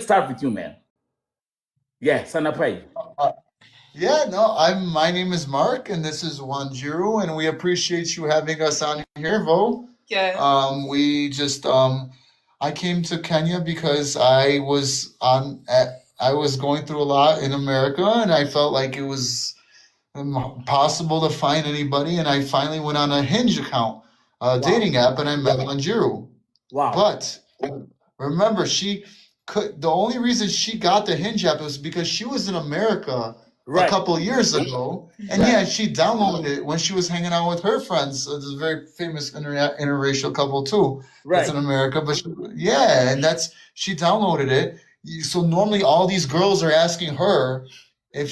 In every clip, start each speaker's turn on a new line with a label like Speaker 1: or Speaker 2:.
Speaker 1: start with you, man. Yeah, Sanapai.
Speaker 2: Uh, yeah, no, my name is Mark and this is Wanjiru and we appreciate you having us on here, Vo.
Speaker 3: Yeah.
Speaker 2: I came to Kenya because I was going through a lot in America and I felt like it was impossible to find anybody and I finally went on a Hinge account, a
Speaker 1: Wow.
Speaker 2: dating app, and I met Wanjiru.
Speaker 1: Wow.
Speaker 2: But remember, the only reason she got the Hinge app was because she was in America a
Speaker 1: Right.
Speaker 2: couple years ago, and
Speaker 1: Right.
Speaker 2: yeah, she downloaded it when she was hanging out with her friends. There's a very famous interracial couple too that's
Speaker 1: Right.
Speaker 2: in America, but yeah, and she downloaded it. So normally all these girls are asking her if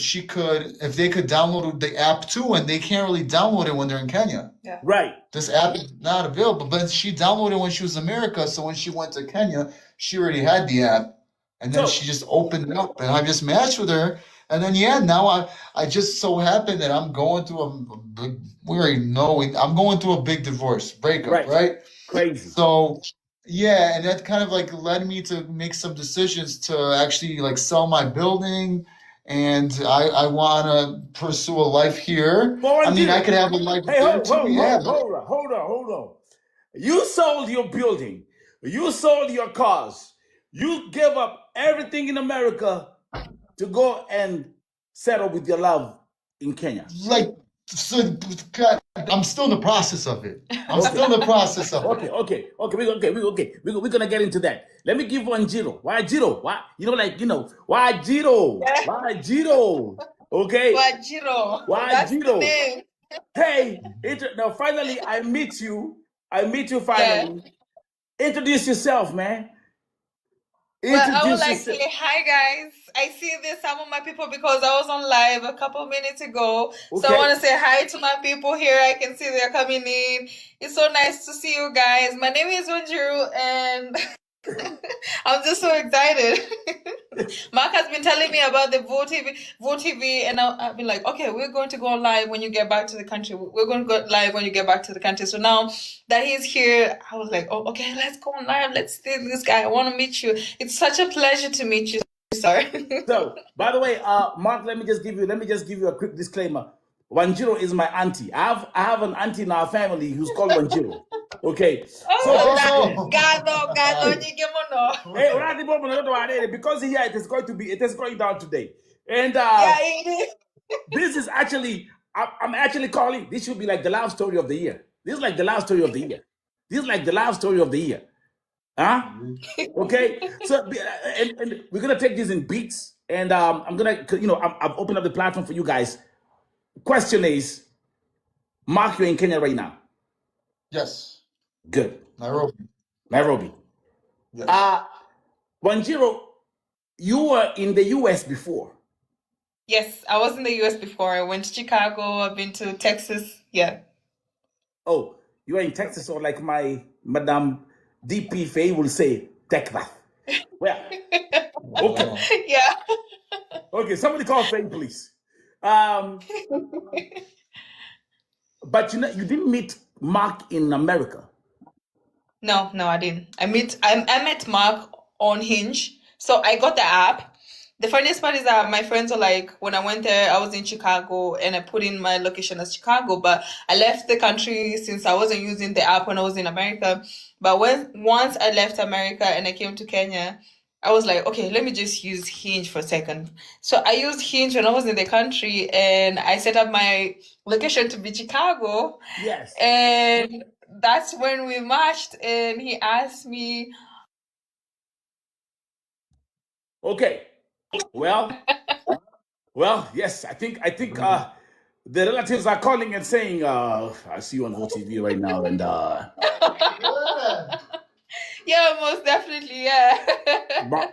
Speaker 2: they could download the app too, and they can't really download it when they're in Kenya.
Speaker 3: Yeah.
Speaker 1: Right.
Speaker 2: This app is not available, but she downloaded it when she was in America. So when she went to Kenya, she already had the app, and then
Speaker 1: So
Speaker 2: she just opened it up, and I just matched with her. And then yeah, now I just so happened that I'm going through a big, we already know I'm going through a big divorce breakup,
Speaker 1: right.
Speaker 2: right?
Speaker 1: Crazy.
Speaker 2: So yeah, and that kind of like led me to make some decisions to actually like sell my building, and I want to pursue a life here.
Speaker 1: Well,
Speaker 2: I mean, I
Speaker 1: Wanjiru.
Speaker 2: could have a life
Speaker 1: Hey,
Speaker 2: there
Speaker 1: hold,
Speaker 2: too,
Speaker 1: hold,
Speaker 2: yeah,
Speaker 1: hold,
Speaker 2: but
Speaker 1: hold on, hold on, hold on. You sold your building. You sold your cars. You gave up everything in America to go and settle with your love in Kenya.
Speaker 2: like so God, I'm still in the process of it. I'm
Speaker 1: Okay.
Speaker 2: still in the process of
Speaker 1: Okay,
Speaker 2: it.
Speaker 1: okay, okay, we're gonna get into that. Let me give one Jiro. Why Jiro? Why why Jiro?
Speaker 3: Yeah.
Speaker 1: Why Jiro? Okay,
Speaker 3: Wanjiru.
Speaker 1: why
Speaker 3: That's the
Speaker 1: Jiro?
Speaker 3: name.
Speaker 1: Hey, now finally I meet you. I meet you
Speaker 3: Yeah.
Speaker 1: finally. Introduce yourself, man.
Speaker 3: Well, I would
Speaker 1: Introduce
Speaker 3: like to
Speaker 1: yourself.
Speaker 3: say hi, guys. I see there's some of my people because I was on live a couple minutes ago. So I
Speaker 1: Okay.
Speaker 3: want to say hi to my people here. I can see they're coming in. It's so nice to see you guys. My name is Wanjiru, and I'm just so excited. Mark has been telling me about the VoTV, and I've been like, okay, we're going to go live when you get back to the country. We're going to go live when you get back to the country. So now that he's here, I was like, oh, okay, let's go on live. Let's see this guy. I want to meet you. It's such a pleasure to meet you, sir.
Speaker 1: So, by the way, Mark, let me just give you a quick disclaimer. Wanjiro is my auntie. I have an auntie in our family who's called Wanjiro. Okay. So
Speaker 3: Oh,
Speaker 2: Oh,
Speaker 3: Gado, Nyigemono.
Speaker 1: hey, already because here it is going down today. And
Speaker 3: Yeah, it is.
Speaker 1: this is actually I'm actually calling this should be like the love story of the year. This is like the love story of the year. This is like the love story of the year. Huh? Okay. So and we're gonna take this in beats, and I'm gonna I've opened up the platform for you guys. Question is, Mark, you're in Kenya right now.
Speaker 2: yes,
Speaker 1: Good.
Speaker 2: Nairobi.
Speaker 1: Nairobi.
Speaker 2: Yes.
Speaker 1: Wanjiro, you were in the US before.
Speaker 3: Yes, I was in the US before. I went to Chicago. I've been to Texas. Yeah.
Speaker 1: Oh, you are in Texas, or like my Madame DP Faye will say, Texas. Well, okay.
Speaker 2: Wow.
Speaker 3: Yeah.
Speaker 1: Okay, somebody call Faye, please. But you didn't meet Mark in America.
Speaker 3: No, I didn't. I met Mark on Hinge. So I got the app. The funniest part is that my friends are like, when I went there, I was in Chicago and I put in my location as Chicago, but I left the country since I wasn't using the app when I was in America. But once I left America and I came to Kenya, I was like, okay, let me just use Hinge for a second. So I used Hinge when I was in the country and I set up my location to be Chicago.
Speaker 1: Yes.
Speaker 3: And that's when we matched and he asked me.
Speaker 1: Okay. Well, yes, I think the relatives are calling and saying, I see you on VoTV right now, and
Speaker 2: Yeah.
Speaker 3: Yeah, most definitely, yeah.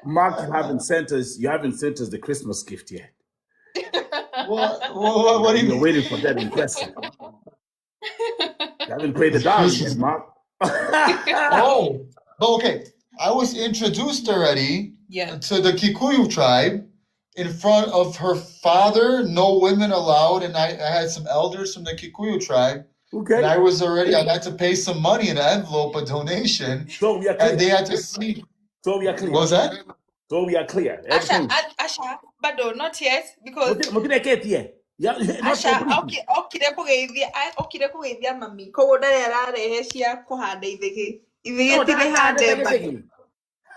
Speaker 1: Mark, you haven't sent us the Christmas gift yet.
Speaker 2: What do you
Speaker 1: You're
Speaker 2: mean?
Speaker 1: waiting for that in person. You haven't paid the dollar yet, Mark.
Speaker 2: Oh, but okay. I was introduced already
Speaker 3: Yeah.
Speaker 2: to the Kikuyu tribe in front of her father, no women allowed, and I had some elders from the Kikuyu tribe. And
Speaker 1: Okay.
Speaker 2: I had to pay some money in an envelope, a donation,
Speaker 1: So we are
Speaker 2: and they
Speaker 1: clear.
Speaker 2: had to see.
Speaker 1: So we are clear.
Speaker 2: What was that?
Speaker 1: So we are clear.
Speaker 3: Asha,
Speaker 1: Everything.
Speaker 3: Asha, but no, not yet, because
Speaker 1: Mokine keti ye. Yeah, not so
Speaker 3: Asha,
Speaker 1: pretty.
Speaker 3: okire kugeithia mami. Koguo ndarĩ ararehe cia kũhanda ithigĩ. Ithigĩ
Speaker 1: No,
Speaker 3: tirĩ hande bado.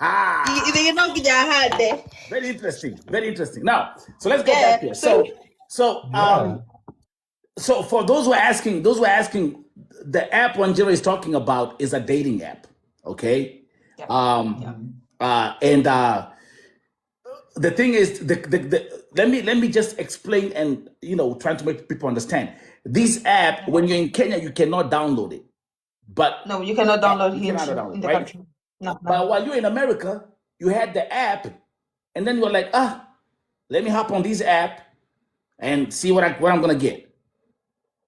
Speaker 1: Ah,
Speaker 3: Ithigĩ no nginya hande.
Speaker 1: very interesting. Very interesting. Now, so let's go
Speaker 3: Yeah,
Speaker 1: back here.
Speaker 3: so-
Speaker 1: So for those who are asking, the app Wanjiru is talking about is a dating app. Okay. The thing is, let me just explain and trying to make people understand. This app, when you're in Kenya, you cannot download it. But
Speaker 3: No, you cannot download
Speaker 1: you
Speaker 3: Hinge
Speaker 1: cannot download,
Speaker 3: in the
Speaker 1: right?
Speaker 3: country. No,
Speaker 1: But while you're in America, you had the app, and then you're like, let me hop on this app and see what I'm gonna get.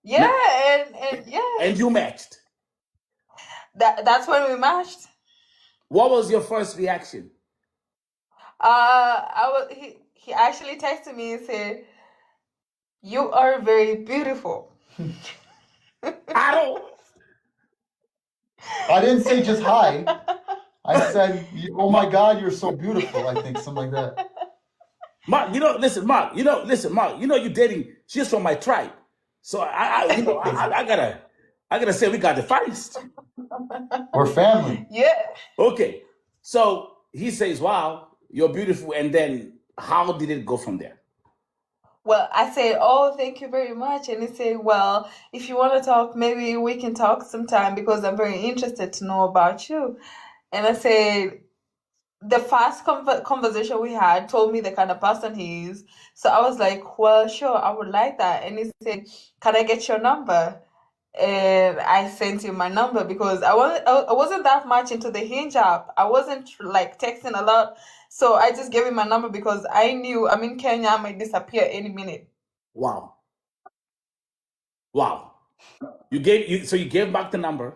Speaker 3: Yeah, and yeah.
Speaker 1: And you matched.
Speaker 3: That's when we matched.
Speaker 1: What was your first reaction?
Speaker 3: He actually texted me and said, "You are very beautiful."
Speaker 1: I
Speaker 2: didn't say just hi. I said, "Oh my God, you're so beautiful." I think something like that.
Speaker 1: Mark, Mark, you're dating. She's from my tribe, so I gotta say we got the finest.
Speaker 2: We're family.
Speaker 3: Yeah.
Speaker 1: Okay, so he says, "Wow, you're beautiful," and then how did it go from there?
Speaker 3: Well, I said, "Oh, thank you very much," and he said, "Well, if you want to talk, maybe we can talk sometime because I'm very interested to know about you." And I said, the first conversation we had told me the kind of person he is. So I was like, well, sure, I would like that. And he said, can I get your number? And I sent him my number because I wasn't that much into the Hinge app. I wasn't like texting a lot. So I just gave him my number because I knew I'm in Kenya, I might disappear any minute.
Speaker 1: Wow. You gave back the number,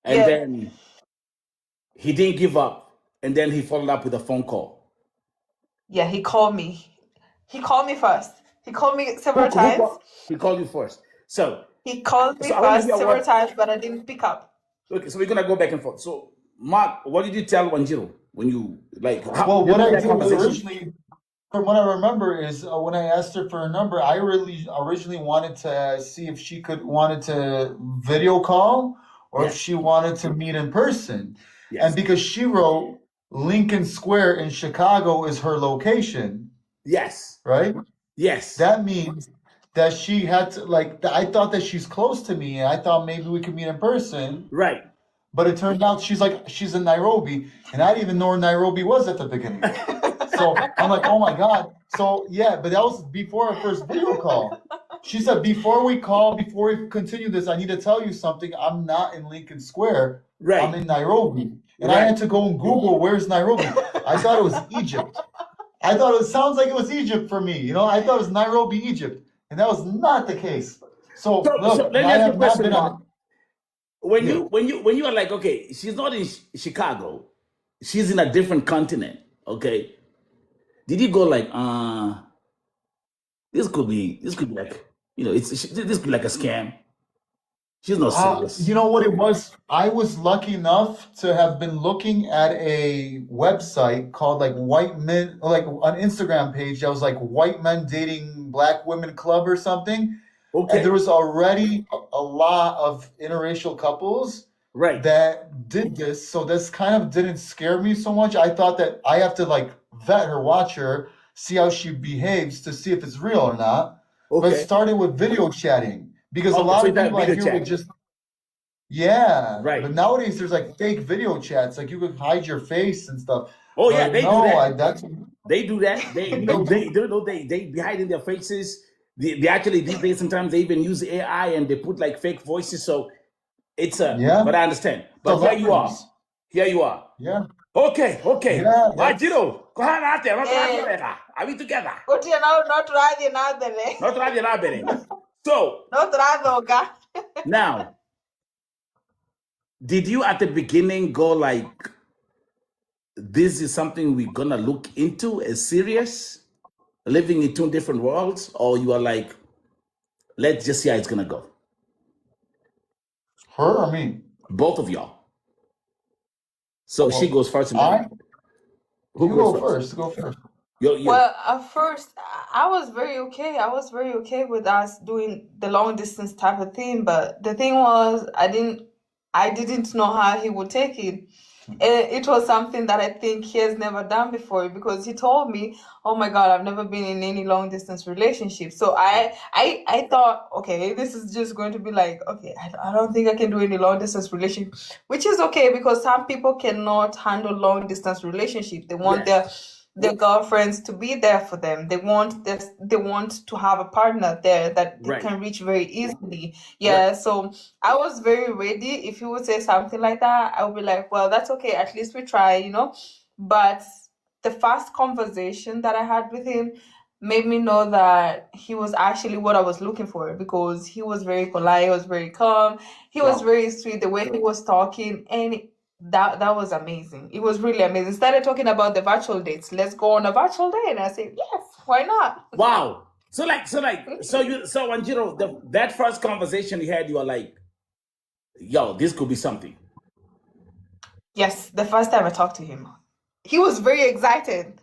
Speaker 1: and
Speaker 3: Yeah.
Speaker 1: then he didn't give up, and then he followed up with a phone call.
Speaker 3: Yeah, he called me. He called me first. He called me several times.
Speaker 1: He called you first. So
Speaker 3: he called me first several times, but I didn't pick up.
Speaker 1: Okay, so we're gonna go back and forth. So, Mark, what did you tell Wanjiru when you like?
Speaker 2: What I did was originally, from what I remember, is when I asked her for her number, I really originally wanted to see if she wanted to video call or if she wanted to meet in person. Yes. And because she wrote Lincoln Square in Chicago is her location.
Speaker 1: Yes.
Speaker 2: Right?
Speaker 1: Yes.
Speaker 2: That means that she had to, I thought that she's close to me, and I thought maybe we could meet in person.
Speaker 1: Right.
Speaker 2: But it turned out she's in Nairobi, and I didn't even know where Nairobi was at the beginning. So I'm like, oh my God. So yeah, but that was before our first video call. She said, before we continue this, I need to tell you something. I'm not in Lincoln Square. Right. I'm in Nairobi. And I had to go and Google where's Nairobi. I thought it was Egypt. I thought it sounds like it was Egypt for me. I thought it was Nairobi, Egypt. And that was not the case. So look,
Speaker 1: let me ask you a question,
Speaker 2: Mark.
Speaker 1: When you are like, okay, she's not in Chicago, she's in a different continent, okay? Did you go like, this could be like, this could be like a scam? She's not serious.
Speaker 2: You know what it was? I was lucky enough to have been looking at a website called like White Men, like an Instagram page that was like White Men Dating Black Women Club or something. Okay. And there was already a lot of interracial couples that did this. So this kind of didn't scare me so much. I thought that I have to like vet her, watch her, see how she behaves to see if it's real or not. Okay. But it started with video chatting. Because a lot of people I hear would just, right. But nowadays there's like fake video chats, like you could hide your face and stuff.
Speaker 1: Oh yeah, they do that. They do that. They be hiding their faces. They actually these days sometimes they even use AI and they put like fake voices. So it's but I understand. But here you are.
Speaker 2: Yeah.
Speaker 1: Okay.
Speaker 2: Yeah,
Speaker 1: Wanjiru, go ahead out there. Are we together?
Speaker 3: But not right.
Speaker 1: So now, did you at the beginning go like, this is something we're gonna look into as serious, living in two different worlds, or you are like, let's just see how it's gonna go?
Speaker 2: Her or me?
Speaker 1: Both of y'all. So she goes first. Who
Speaker 2: You
Speaker 1: goes
Speaker 2: go
Speaker 1: first?
Speaker 2: first. Go first.
Speaker 1: You.
Speaker 3: Well, at first, I was very okay. I was very okay with us doing the long distance type of thing, but the thing was, I didn't know how he would take it. It was something that I think he has never done before because he told me, "Oh my God, I've never been in any long distance relationship." So I thought, okay, this is just going to be like, okay, I don't think I can do any long distance relationship, which is okay because some people cannot handle long distance relationship. They want their girlfriends to be there for them. They want this, they want to have a partner there that they
Speaker 1: Right.
Speaker 3: can reach very easily. Yeah, so I was very ready. If he would say something like that, I would be like, well, that's okay. At least we try, you know. But the first conversation that I had with him made me know that he was actually what I was looking for because he was very polite, he was very calm, he was
Speaker 1: Wow.
Speaker 3: very sweet, the way he was talking, and that was amazing. It was really amazing. Started talking about the virtual dates. Let's go on a virtual date. And I said, yes, why not?
Speaker 1: Wow. So Wanjiru, that first conversation you had, you were like, yo, this could be something.
Speaker 3: Yes, the first time I talked to him, he was very excited.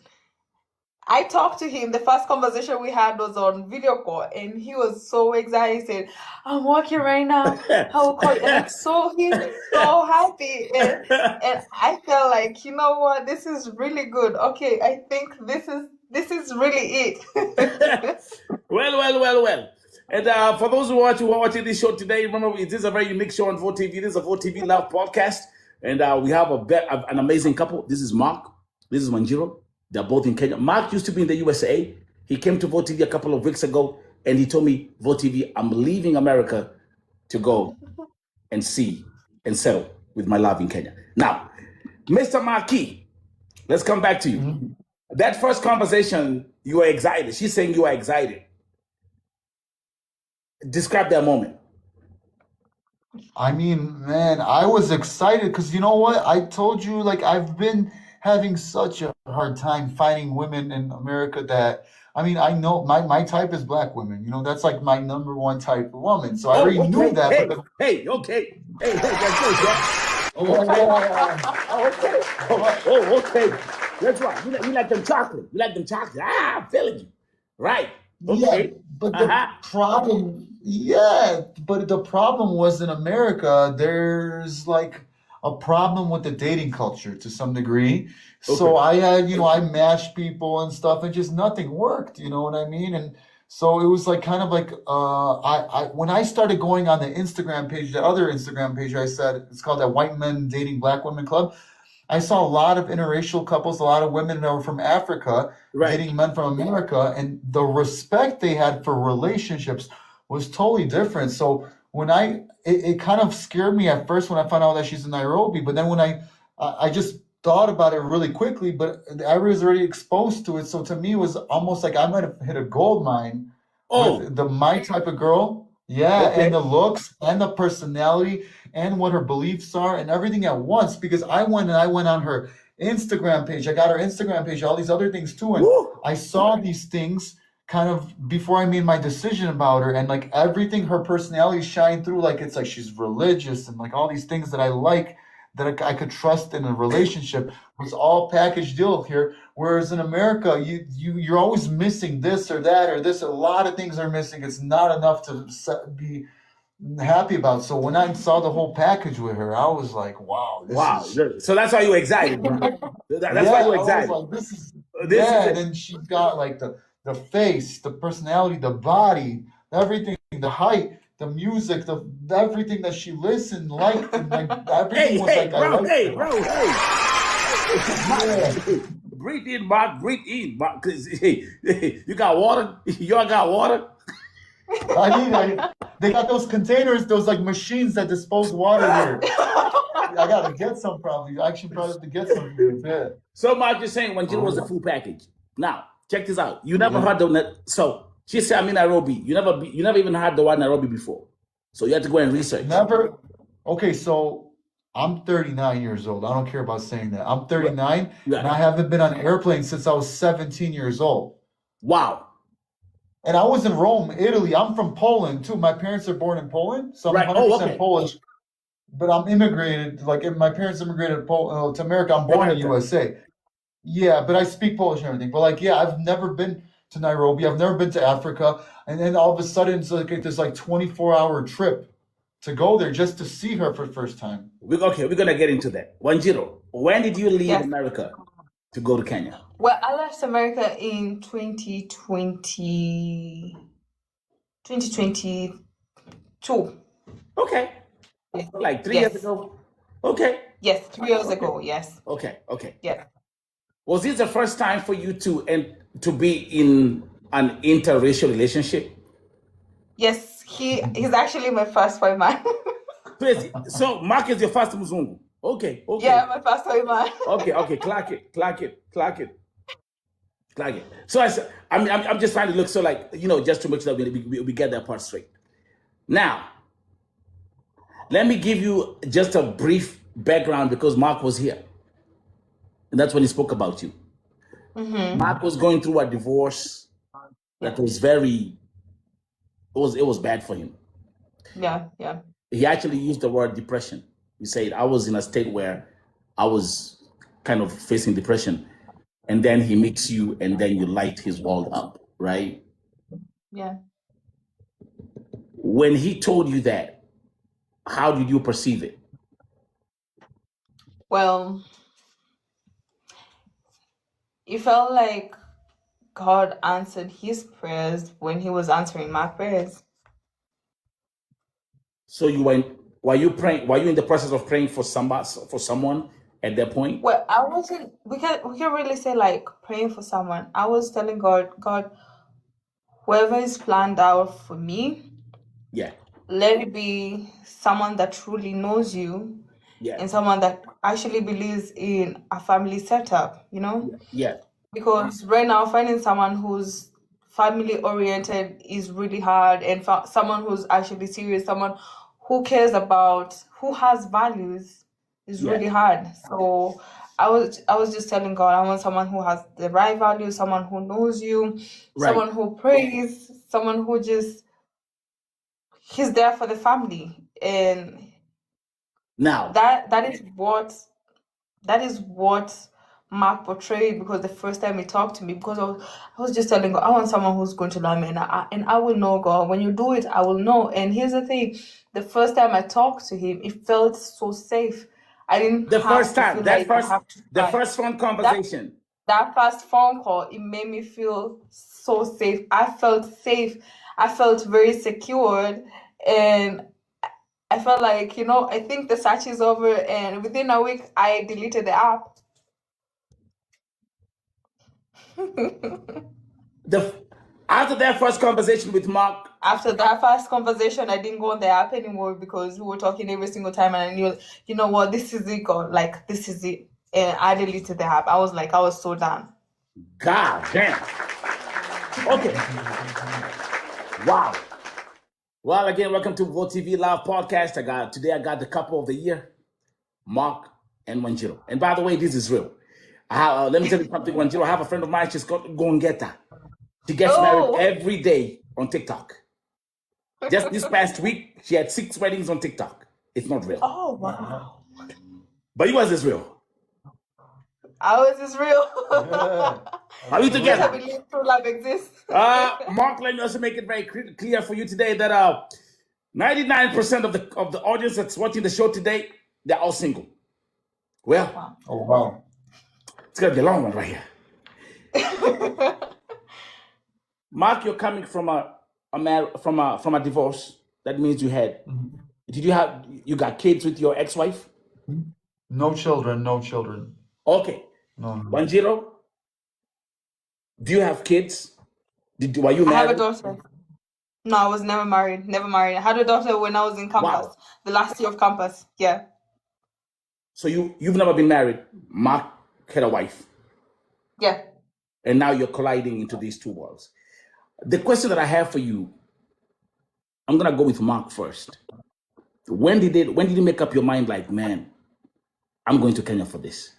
Speaker 3: I talked to him. The first conversation we had was on video call, and he was so excited. He said, "I'm working right now. I will call you." And he's so happy, and I felt like, you know what, this is really good. Okay, I think this is really it.
Speaker 1: Well. And for those who are watching this show today, remember this is a very unique show on VOTV. This is a VOTV Love podcast, and we have an amazing couple. This is Mark. This is Wanjiru. They're both in Kenya. Mark used to be in the USA. He came to VOTV a couple of weeks ago, and he told me, VOTV, I'm leaving America to go and see and settle with my love in Kenya. Now, Mr. Marquis, let's come back to you.
Speaker 2: Mm-hmm.
Speaker 1: That first conversation, you were excited. She's saying you are excited. Describe that moment.
Speaker 2: I mean, man, I was excited because you know what? I told you, like, I've been having such a hard time finding women in America that, I mean, I know my type is black women. You know, that's like my number one type of woman. So I already knew that.
Speaker 1: Hey,
Speaker 2: but
Speaker 1: hey, okay. Hey, that's good, yeah. Okay. That's right. You like them chocolate. You like them chocolate. I'm feeling you. Right. Okay.
Speaker 2: Yeah, but the problem was in America, there's like a problem with the dating culture to some degree. So I had, I matched people and stuff and just nothing worked, you know what I mean? And so it was like kind of like when I started going on the Instagram page, the other Instagram page I said, it's called that White Men Dating Black Women Club. I saw a lot of interracial couples, a lot of women that were from Africa dating men from America, and the respect they had for relationships was totally different. So when it kind of scared me at first when I found out that she's in Nairobi, but then when I just thought about it really quickly, but I was already exposed to it. So to me, it was almost like I might have hit a gold mine with my type of girl. Yeah, and the looks and the personality and what her beliefs are and everything at once. Because I went on her Instagram page. I got her Instagram page, all these other things too. And I saw these things kind of before I made my decision about her. And like everything, her personality shined through. Like it's like she's religious and like all these things that I like that I could trust in a relationship was all package deal here. Whereas in America, you're always missing this or that or this. A lot of things are missing. It's not enough to be happy about. So when I saw the whole package with her, I was like, wow.
Speaker 1: So that's why you were excited. That's why you were excited.
Speaker 2: I was like, and then she's got like the face, the personality, the body, everything, the height, the music, everything that she listened, liked, and like everything was like,
Speaker 1: bro. Breathe in, Mark. Breathe in, Mark. Cause you got water. Y'all got water.
Speaker 2: They got those containers, those like machines that dispose water here. I gotta get some probably. I actually probably have to get some here. Yeah.
Speaker 1: So Mark, you're saying Wanjiru was a full package. Now check this out. You never heard the so. She said, I'm in Nairobi. You never even heard the word Nairobi before. So you had to go and research.
Speaker 2: Never. Okay, so I'm 39 years old. I don't care about saying that. I'm 39, and I haven't been on an airplane since I was 17 years old.
Speaker 1: Wow.
Speaker 2: And I was in Rome, Italy. I'm from Poland, too. My parents are born in Poland, so I'm 100% Polish. But I'm immigrated. Like, if my parents immigrated to America, I'm born in USA. Yeah, but I speak Polish and everything. But like, yeah, I've never been to Nairobi. I've never been to Africa. And then all of a sudden, it's like this like 24-hour trip to go there just to see her for the first time.
Speaker 1: Okay, we're gonna get into that. Wanjiru, when did you leave
Speaker 3: Yes.
Speaker 1: America to go to Kenya?
Speaker 3: Well, I left America in 2022.
Speaker 1: Okay,
Speaker 3: Yes.
Speaker 1: like 3 years
Speaker 3: Yes.
Speaker 1: ago. Okay,
Speaker 3: Yes, 3 years ago. Yes.
Speaker 1: okay.
Speaker 3: Yes.
Speaker 1: Was this the first time for you to be in an interracial relationship?
Speaker 3: Yes, he's actually my first white man.
Speaker 1: Crazy. So Mark is your first Mzungu. Okay.
Speaker 3: Yeah, my first white man.
Speaker 1: Okay. Clock it. So I'm just trying to look so like, just to make sure that we get that part straight. Now, let me give you just a brief background because Mark was here. And that's when he spoke about you.
Speaker 3: Mm-hmm.
Speaker 1: Mark was going through a divorce that was it was bad for him.
Speaker 3: Yeah.
Speaker 1: He actually used the word depression. He said, I was in a state where I was kind of facing depression. And then he meets you and then you light his world up, right?
Speaker 3: Yeah.
Speaker 1: When he told you that, how did you perceive it?
Speaker 3: Well, it felt like God answered his prayers when he was answering my prayers.
Speaker 1: So were you in the process of praying for someone at that point?
Speaker 3: Well, I wasn't. We can really say like praying for someone. I was telling God, whoever is planned out for me,
Speaker 1: Yeah.
Speaker 3: let it be someone that truly knows you, and someone that actually believes in a family setup.
Speaker 1: Yeah.
Speaker 3: Because right now finding someone who's family oriented is really hard, and someone who's actually serious, someone who cares about, who has values, is really hard. So I was just telling God, I want someone who has the right values, someone who knows you, someone who prays, someone who just, he's there for the family. And
Speaker 1: Now
Speaker 3: that is what Mark portrayed, because the first time he talked to me, because I was just telling God, I want someone who's going to love me, and I will know, God, when you do it, I will know. And here's the thing, the first time I talked to him, it felt so safe. I didn't
Speaker 1: the
Speaker 3: have
Speaker 1: first
Speaker 3: to
Speaker 1: time,
Speaker 3: feel
Speaker 1: that
Speaker 3: like I
Speaker 1: first
Speaker 3: have to
Speaker 1: the
Speaker 3: cry.
Speaker 1: first phone conversation.
Speaker 3: That first phone call, it made me feel so safe. I felt safe. I felt very secured, and I felt like, I think the search is over, and within a week, I deleted the app.
Speaker 1: After that first conversation with Mark,
Speaker 3: After that first conversation, I didn't go on the app anymore, because we were talking every single time, and I knew, you know what, this is it, God, like, this is it. And I deleted the app. I was so done.
Speaker 1: God damn. Okay. Wow. Well, again, welcome to Vote TV Live Podcast. Today I got the couple of the year, Mark and Wanjiru. And by the way, this is real. Let me tell you something, Wanjiru. I have a friend of mine, she's called Gongeta. She gets married every day on TikTok. Just this past week, she had 6 weddings on TikTok. It's not real.
Speaker 3: Oh, wow.
Speaker 1: But yours is real.
Speaker 3: Ours is real.
Speaker 1: Are we together?
Speaker 3: I believe true love exists.
Speaker 1: Mark, let me also make it very clear for you today that 99% of the audience that's watching the show today, they're all single. Well,
Speaker 2: Oh wow.
Speaker 1: It's gonna be a long one right here. Mark, you're coming from a divorce. That means you had. You got kids with your ex-wife?
Speaker 2: No children.
Speaker 1: Okay.
Speaker 2: No.
Speaker 1: Wanjiru, do you have kids? Were you
Speaker 3: I have
Speaker 1: married?
Speaker 3: a daughter. No, I was never married. I had a daughter when I was in campus.
Speaker 1: Wow.
Speaker 3: The last year of campus. Yeah.
Speaker 1: So you've never been married. Mark had a wife.
Speaker 3: Yeah.
Speaker 1: And now you're colliding into these two worlds. The question that I have for you, I'm gonna go with Mark first. When did you make up your mind, like, man, I'm going to Kenya for this?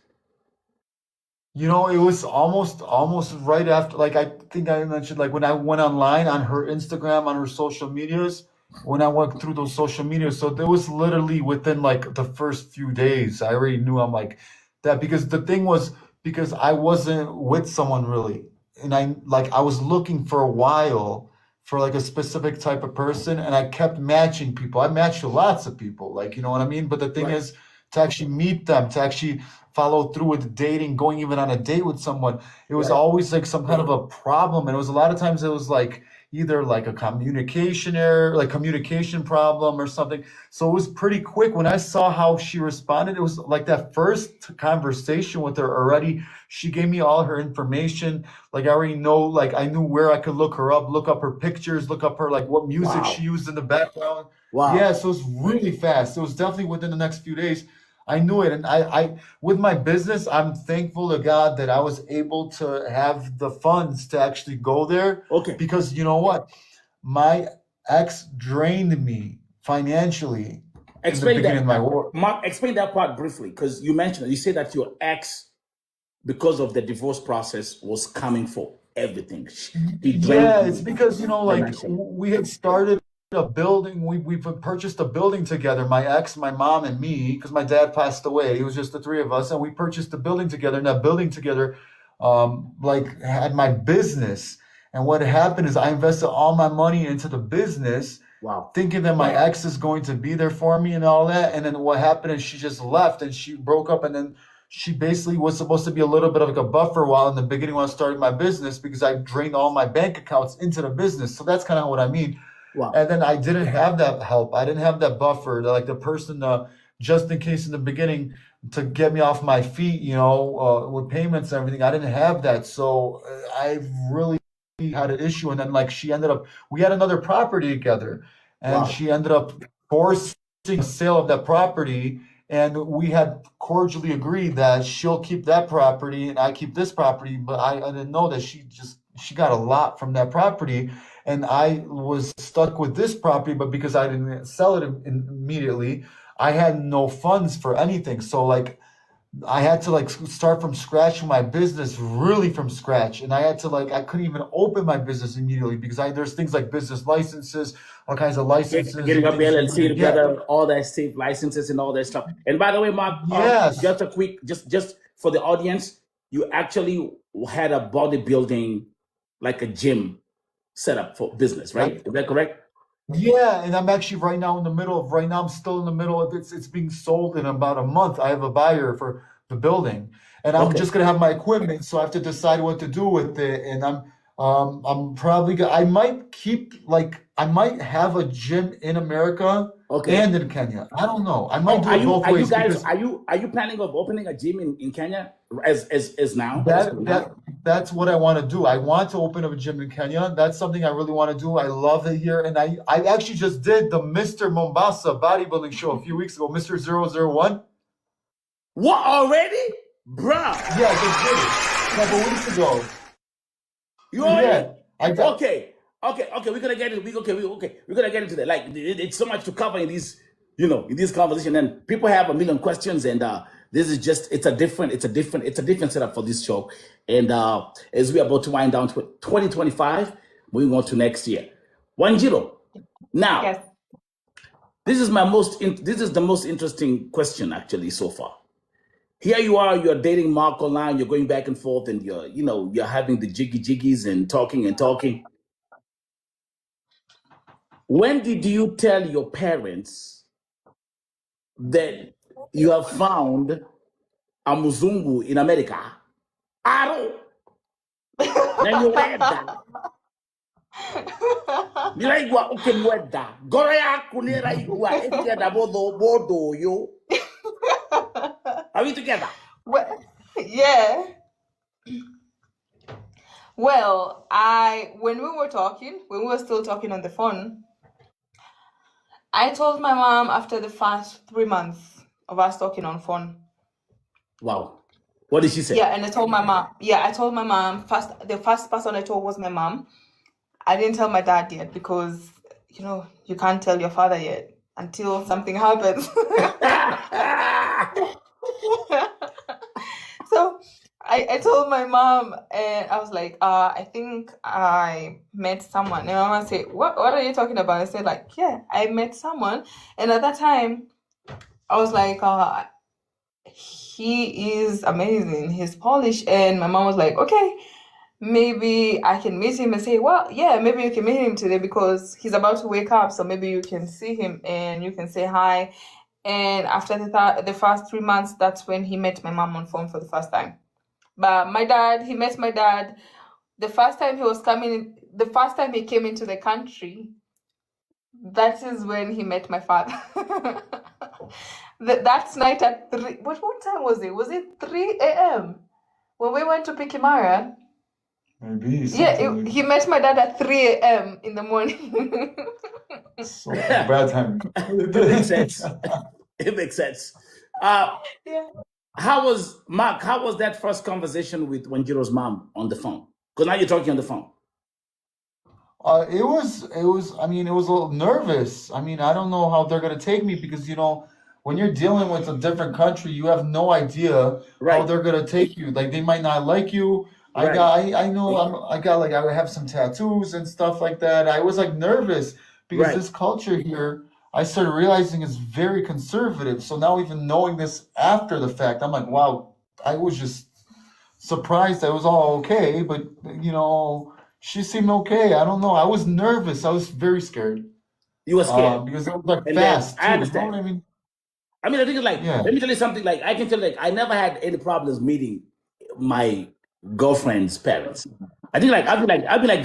Speaker 2: It was almost right after, like, I think I mentioned, like, when I went online on her Instagram, on her social medias, when I went through those social medias. So there was literally within like the first few days, I already knew, I'm like that, because the thing was, because I wasn't with someone really. And I was looking for a while for like a specific type of person, and I kept matching people. I matched with lots of people, like, you know what I mean? But the thing
Speaker 1: Right.
Speaker 2: is, to actually meet them, to actually follow through with dating, going even on a date with someone, it was
Speaker 1: Right.
Speaker 2: always like some kind of a problem. And it was a lot of times it was like either like a communication error, like communication problem or something. So it was pretty quick. When I saw how she responded, it was like that first conversation with her already. She gave me all her information. Like I already know, like I knew where I could look up her pictures, look up her like what music she
Speaker 1: Wow.
Speaker 2: used in the background.
Speaker 1: Wow.
Speaker 2: Yeah, so it's really fast. It was definitely within the next few days. I knew it. And with my business, I'm thankful to God that I was able to have the funds to actually go there,
Speaker 1: Okay.
Speaker 2: because you know what? My ex drained me financially in the
Speaker 1: Explain
Speaker 2: beginning
Speaker 1: that,
Speaker 2: of my work.
Speaker 1: Mark. Explain that part briefly, because you mentioned, you said that your ex, because of the divorce process, was coming for everything. He drained
Speaker 2: Yeah, it's
Speaker 1: you
Speaker 2: because, like
Speaker 1: financially.
Speaker 2: we had started a building. We purchased a building together, my ex, my mom, and me, because my dad passed away. It was just the three of us, and we purchased a building together. And that building together, like had my business. And what happened is I invested all my money into the business,
Speaker 1: Wow.
Speaker 2: thinking that my ex is going to be there for me and all that. And then what happened is she just left and she broke up, and then she basically was supposed to be a little bit of like a buffer while in the beginning when I started my business, because I drained all my bank accounts into the business. So that's kind of what I mean.
Speaker 1: Wow.
Speaker 2: And then I didn't have that help. I didn't have that buffer, like the person, just in case in the beginning to get me off my feet, with payments and everything. I didn't have that. So I really had an issue. And then like we had another property together, and
Speaker 1: Wow.
Speaker 2: she ended up forcing the sale of that property. And we had cordially agreed that she'll keep that property and I keep this property. But I didn't know that she got a lot from that property, and I was stuck with this property. But because I didn't sell it immediately, I had no funds for anything. So like I had to like start from scratch with my business, really from scratch. And I had to I couldn't even open my business immediately because there's things like business licenses, all kinds of licenses
Speaker 1: Getting
Speaker 2: and
Speaker 1: up the
Speaker 2: things you
Speaker 1: LLC
Speaker 2: need to get.
Speaker 1: together, all that safe licenses and all that stuff. And by the way, Mark,
Speaker 2: Yes.
Speaker 1: just a quick, just for the audience, you actually had a bodybuilding, like a gym setup for business, right? Is that correct?
Speaker 2: Yeah, and I'm actually right now I'm still in the middle of it's being sold in about a month. I have a buyer for the building, and I'm
Speaker 1: Okay.
Speaker 2: just gonna have my equipment, so I have to decide what to do with it. And I'm probably gonna I might have a gym in America
Speaker 1: Okay.
Speaker 2: and in Kenya. I don't know. I might do it both
Speaker 1: Are you
Speaker 2: ways
Speaker 1: guys
Speaker 2: because
Speaker 1: are you planning of opening a gym in Kenya as now? As for now?
Speaker 2: that's what I want to do. I want to open up a gym in Kenya. That's something I really want to do. I love it here. And I actually just did the Mr. Mombasa bodybuilding show a few weeks ago, Mr. 001.
Speaker 1: What already? Bruh.
Speaker 2: Yeah, I just did it a couple weeks ago.
Speaker 1: You already?
Speaker 2: Yeah, I got
Speaker 1: Okay. We're gonna get it. We're gonna get into that. Like it's so much to cover in this conversation, and people have a million questions, and this is just it's a different setup for this show. And as we're about to wind down to 2025, moving on to next year. Wanjiru. Now,
Speaker 3: Yes.
Speaker 1: this is the most interesting question actually so far. Here you are, you're dating Mark online, you're going back and forth, and you're having the jiggies and talking. When did you tell your parents that you have found a Mzungu in America? Aro, nanyweda. Niraigua ukimweda. Ngoro yaku niraigua ikienda bodo yo. Are we together?
Speaker 3: Well, yeah. Well, when we were still talking on the phone, I told my mom after the first 3 months of us talking on phone.
Speaker 1: Wow. What did she say?
Speaker 3: Yeah, and I told my mom. Yeah, I told my mom first. The first person I told was my mom. I didn't tell my dad yet because you can't tell your father yet until something happens. So I told my mom, and I was like, I think I met someone. And my mom said, what are you talking about? I said, like, yeah, I met someone. And at that time, I was like, he is amazing. He's Polish, and my mom was like, okay, maybe I can meet him and say, well, yeah, maybe you can meet him today because he's about to wake up, so maybe you can see him and you can say hi. And after the first 3 months, that's when he met my mom on phone for the first time. But he met my dad the first time the first time he came into the country. That is when he met my father. That night at 3, what time was it? Was it 3 a.m. when we went to Pikimara?
Speaker 2: Maybe
Speaker 3: Yeah,
Speaker 2: something like
Speaker 3: he met my dad at 3 a.m. in the morning.
Speaker 2: so bad time.
Speaker 1: It makes sense. It makes sense.
Speaker 3: Yeah.
Speaker 1: How was that first conversation with Wanjiru's mom on the phone? Because now you're talking on the phone.
Speaker 2: It was, I mean, it was a little nervous. I mean, I don't know how they're gonna take me because, when you're dealing with a different country, you have no idea how
Speaker 1: Right.
Speaker 2: they're gonna take you. Like they might not like you.
Speaker 1: Right.
Speaker 2: I know I have some tattoos and stuff like that. I was like nervous because
Speaker 1: Right.
Speaker 2: this culture here, I started realizing is very conservative. So now even knowing this after the fact, I'm like, wow, I was just surprised that it was all okay, but she seemed okay. I don't know. I was nervous. I was very scared.
Speaker 1: You were scared.
Speaker 2: Because it was like
Speaker 1: And then
Speaker 2: fast
Speaker 1: I
Speaker 2: too. You know
Speaker 1: understand.
Speaker 2: what I mean?
Speaker 1: I mean, I think it's like,
Speaker 2: Yeah.
Speaker 1: let me tell you something. Like, I can tell you, like, I never had any problems meeting my girlfriend's parents. I think, like, I'd be like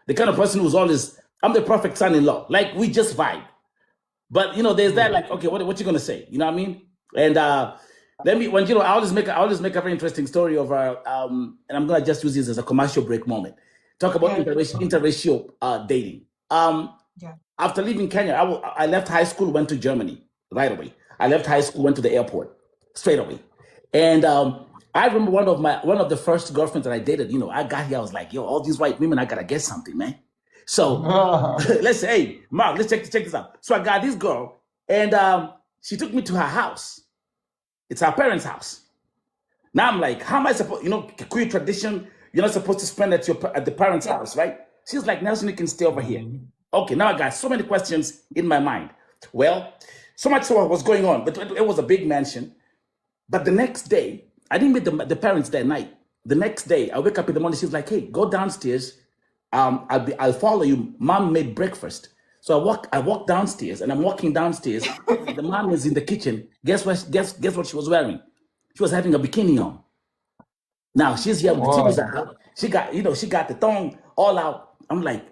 Speaker 1: the kind of person who's always, I'm the perfect son-in-law. Like, we just vibe. But there's that, like, okay, what you gonna say? You know what I mean? And Wanjiru, I'll just make a very interesting story of and I'm gonna just use this as a commercial break moment. Talk about interracial dating.
Speaker 3: Yeah.
Speaker 1: After leaving Kenya, I left high school, went to Germany right away. I left high school, went to the airport straight away. And I remember one of the first girlfriends that I dated. I got here, I was like, yo, all these white women, I gotta get something, man. So let's say, hey, Mark, let's check this out. So I got this girl, and she took me to her house. It's her parents' house. Now I'm like, how am I supposed? Kikuyu tradition, you're not supposed to spend at the parents' house, right? She's like, Nelson, you can stay over here. Okay, now I got so many questions in my mind. Well, so much so what was going on, but it was a big mansion. But the next day, I didn't meet the parents that night. The next day, I wake up in the morning. She's like, "Hey, go downstairs. I'll follow you. Mom made breakfast." So I walk downstairs, and I'm walking downstairs. The mom is in the kitchen. Guess what she was wearing? She was having a bikini on. Now she's here with the titties out. She got the thong all out. I'm like,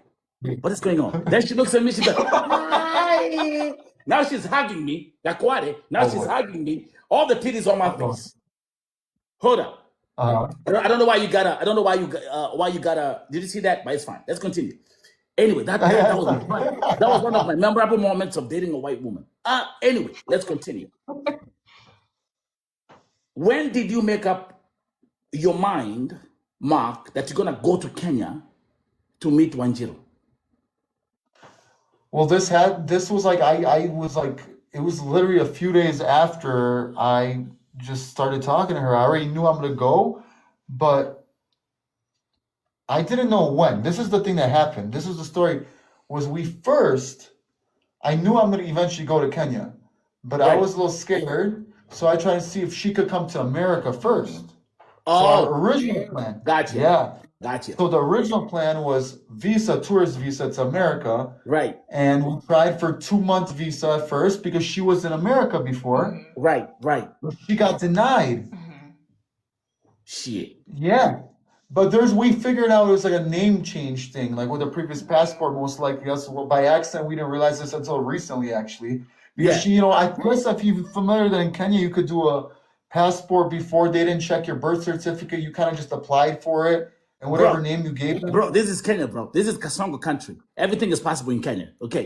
Speaker 1: what is going on? Then she looks at me. She's like, hi. Now she's hugging me. Gakware. Now she's hugging me. All the titties on my face. Hold up. I don't know why you gotta. I don't know why you gotta. Did you see that? But it's fine. Let's continue. Anyway, that was one of my memorable moments of dating a white woman. Anyway, let's continue. When did you make up your mind, Mark, that you're gonna go to Kenya to meet Wanjiru?
Speaker 2: Well, this was like I was like it was literally a few days after I just started talking to her. I already knew I'm gonna go, but I didn't know when. This is the thing that happened. This is the story. I knew I'm gonna eventually go to Kenya, but I was a little scared, so I tried to see if she could come to America first. So our original plan.
Speaker 1: Gotcha.
Speaker 2: Yeah.
Speaker 1: Gotcha.
Speaker 2: So the original plan was tourist visa to America.
Speaker 1: Right.
Speaker 2: And we tried for 2-month visa at first because she was in America before.
Speaker 1: Right.
Speaker 2: But she got denied.
Speaker 1: Shit.
Speaker 2: Yeah. But we figured out it was like a name change thing, like with a previous passport, most likely. By accident, we didn't realize this until recently, actually. Because I guess if you're familiar that in Kenya, you could do a passport before they didn't check your birth certificate. You kind of just applied for it. And whatever name you gave them.
Speaker 1: Bro, this is Kenya, bro. This is Kasongo country. Everything is possible in Kenya. Okay.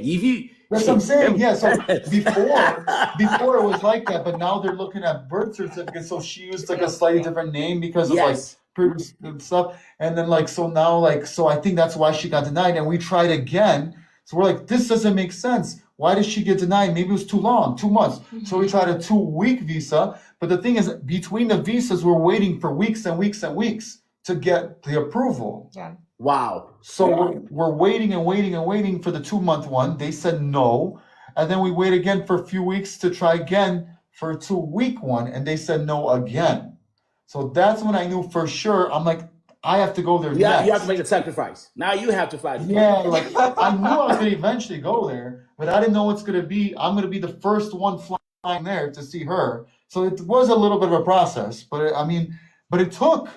Speaker 2: That's what I'm saying. Yeah. So before it was like that, but now they're looking at birth certificates. So she used like a slightly different name because of like previous stuff. And then so I think that's why she got denied. And we tried again. So we're like, this doesn't make sense. Why did she get denied? Maybe it was too long, 2 months. So we tried a 2-week visa. But the thing is, between the visas, we're waiting for weeks and weeks and weeks to get the approval.
Speaker 3: Yeah.
Speaker 1: Wow.
Speaker 2: So we're waiting and waiting and waiting for the 2-month one. They said no. And then we wait again for a few weeks to try again for a 2-week one, and they said no again. So that's when I knew for sure. I'm like, I have to go there
Speaker 1: Yeah, you have to
Speaker 2: next.
Speaker 1: make the sacrifice. Now you have to fly.
Speaker 2: Yeah, like I knew I was gonna eventually go there, but I didn't know it's gonna be. I'm gonna be the first one flying there to see her. So it was a little bit of a process, but it took